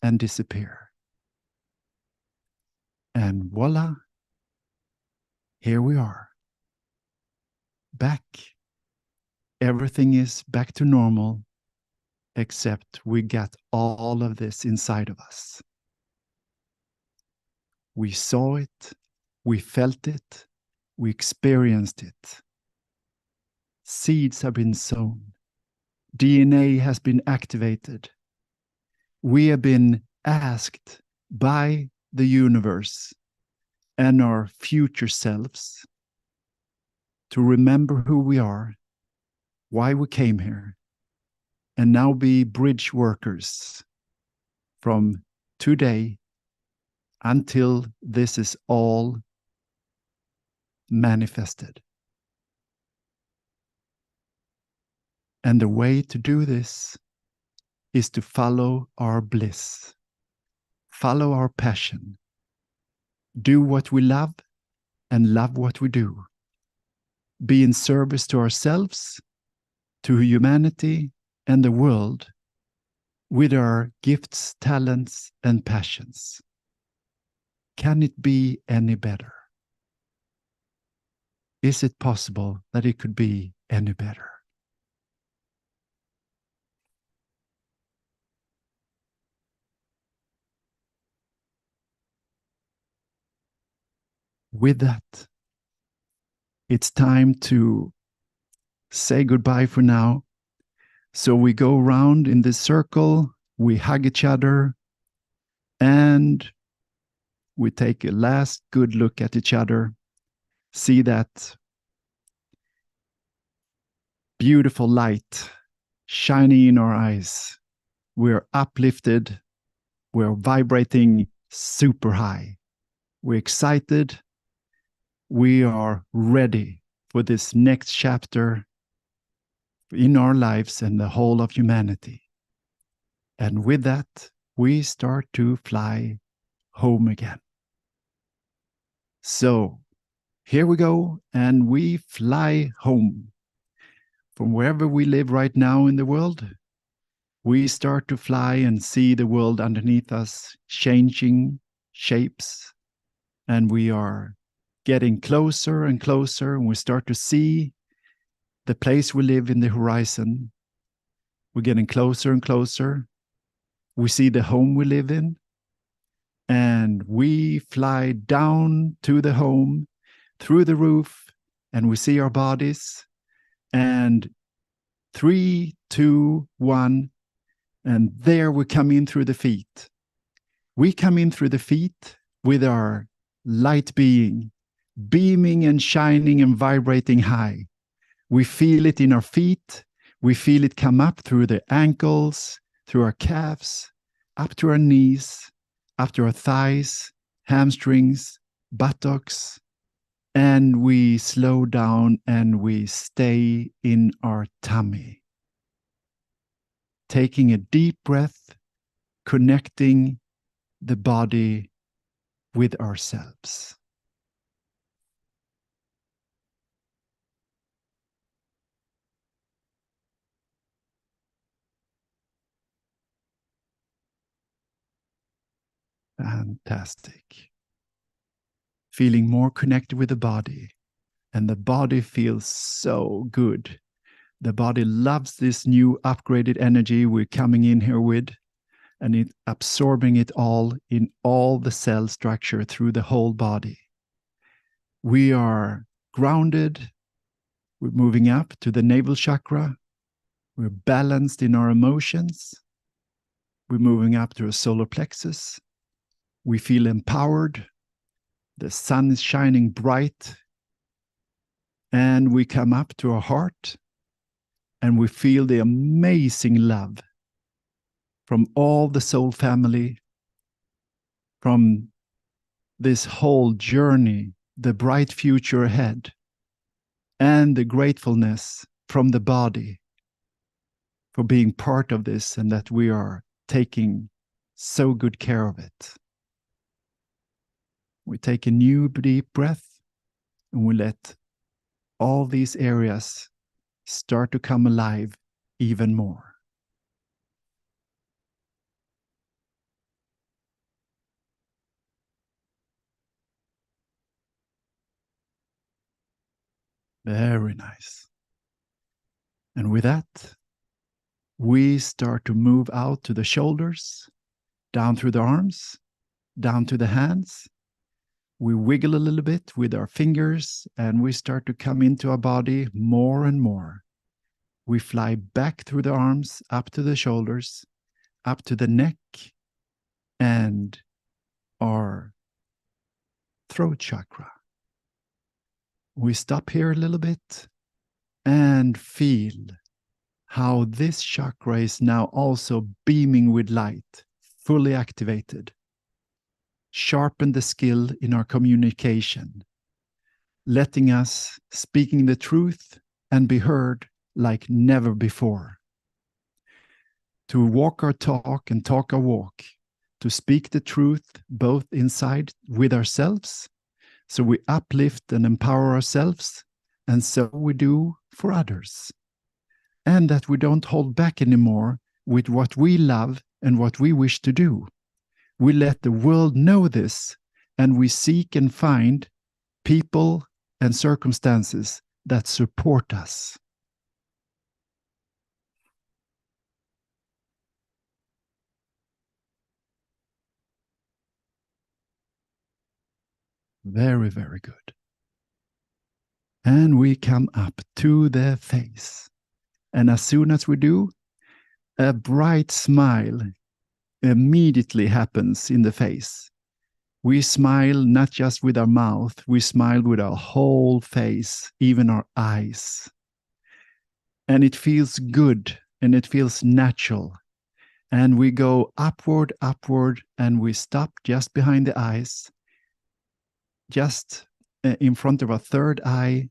and disappear. And voila, here we are. Back. Everything is back to normal, except we got all of this inside of us. We saw it, we felt it, we experienced it. Seeds have been sown. DNA has been activated. We have been asked by the universe and our future selves to remember who we are, why we came here, and now be bridge workers from today until this is all manifested. And the way to do this is to follow our bliss, follow our passion, do what we love and love what we do, be in service to ourselves, to humanity and the world with our gifts, talents, and passions. Can it be any better? Is it possible that it could be any better? With that, it's time to say goodbye for now. So we go around in this circle, we hug each other, and we take a last good look at each other, see that beautiful light shining in our eyes. We're uplifted, we're vibrating super high. We're excited. We are ready for this next chapter in our lives and the whole of humanity. And with that, we start to fly home again. So here we go, and we fly home. From wherever we live right now in the world, we start to fly and see the world underneath us changing shapes, and we are getting closer and closer, and we start to see the place we live in the horizon. We're getting closer and closer. We see the home we live in, And we fly down to the home, through the roof, and we see our bodies. And 3, 2, 1, and there we come in through the feet. We come in through the feet with our light being, beaming and shining and vibrating high. We feel it in our feet. We feel it come up through the ankles, through our calves, up to our knees, up to our thighs, hamstrings, buttocks. And we slow down and we stay in our tummy. Taking a deep breath, connecting the body with ourselves. Fantastic. Feeling more connected with the body, and the body feels so good. The body loves this new upgraded energy we're coming in here with, and it's absorbing it all in all the cell structure through the whole body. We are grounded. We're moving up to the navel chakra. We're balanced in our emotions. We're moving up to our solar plexus. We feel empowered. The sun is shining bright. And we come up to our heart. And we feel the amazing love from all the soul family, from this whole journey, the bright future ahead, and the gratefulness from the body for being part of this and that we are taking so good care of it. We take a new deep breath and we let all these areas start to come alive even more. Very nice. And with that, we start to move out to the shoulders, down through the arms, down to the hands. We wiggle a little bit with our fingers and we start to come into our body more and more. We fly back through the arms, up to the shoulders, up to the neck and our throat chakra. We stop here a little bit and feel how this chakra is now also beaming with light, fully activated. Sharpen the skill in our communication, letting us speaking the truth and be heard like never before. To walk our talk and talk our walk, to speak the truth both inside with ourselves, so we uplift and empower ourselves, and so we do for others. And that we don't hold back anymore with what we love and what we wish to do. We let the world know this, and we seek and find people and circumstances that support us. Very, very good. And we come up to the face. And as soon as we do, a bright smile immediately happens in the face. We smile not just with our mouth, we smile with our whole face, even our eyes. And it feels good and it feels natural. And we go upward, upward, and we stop just behind the eyes, just in front of our third eye.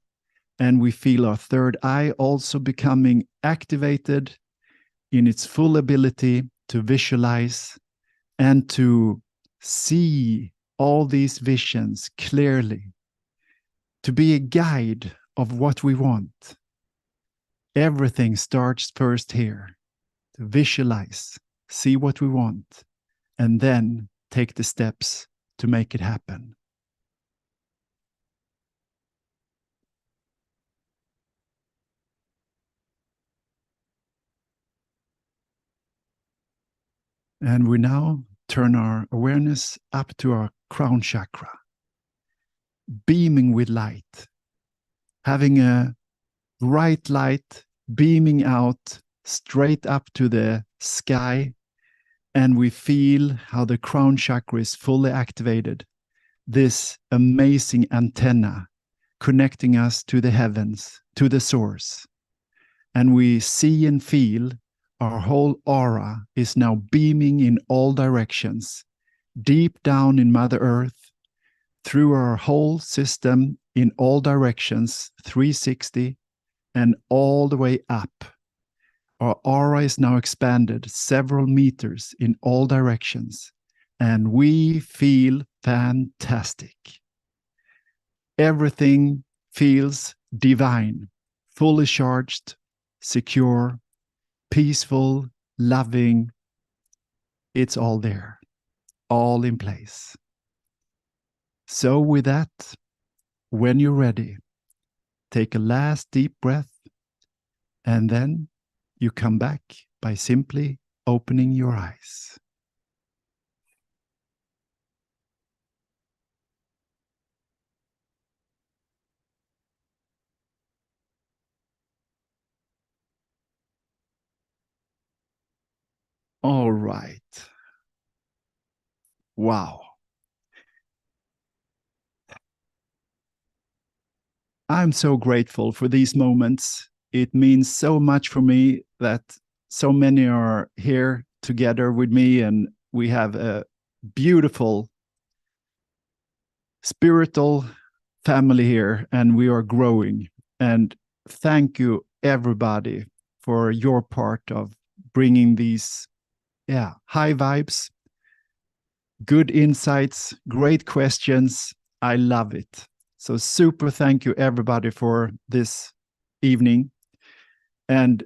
And we feel our third eye also becoming activated in its full ability to visualize and to see all these visions clearly, to be a guide of what we want. Everything starts first here, to visualize, see what we want, and then take the steps to make it happen. And we now turn our awareness up to our crown chakra, beaming with light, having a bright light beaming out straight up to the sky, and we feel how the crown chakra is fully activated. This amazing antenna connecting us to the heavens, to the source. And we see and feel our whole aura is now beaming in all directions, deep down in Mother Earth, through our whole system in all directions, 360, and all the way up. Our aura is now expanded several meters in all directions, and we feel fantastic. Everything feels divine, fully charged, secure, peaceful, loving. It's all there, all in place. So with that, when you're ready, take a last deep breath, and then you come back by simply opening your eyes. All right. Wow. I'm so grateful for these moments. It means so much for me that so many are here together with me, and we have a beautiful spiritual family here, and we are growing. And thank you, everybody, for your part of bringing these high vibes, good insights, great questions. I love it. So super thank you, everybody, for this evening. And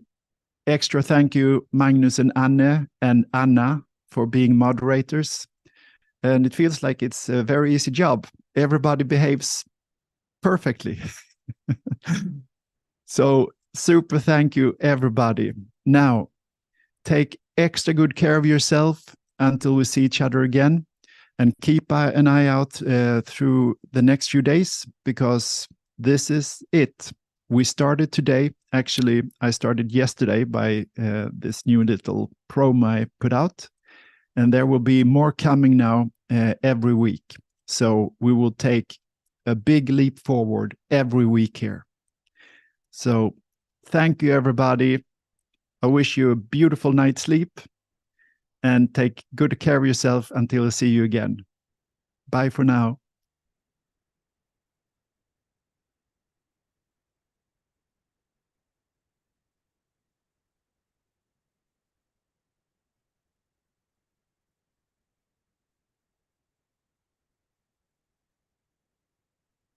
extra thank you, Magnus and Anna, for being moderators. And it feels like it's a very easy job. Everybody behaves perfectly. So super thank you, everybody. Now, take extra good care of yourself until we see each other again, and keep an eye out through the next few days, because this is it. We started today. Actually, I started yesterday by this new little promo I put out, and there will be more coming now every week. So we will take a big leap forward every week here. So thank you, everybody. I wish you a beautiful night's sleep, and take good care of yourself until I see you again. Bye for now.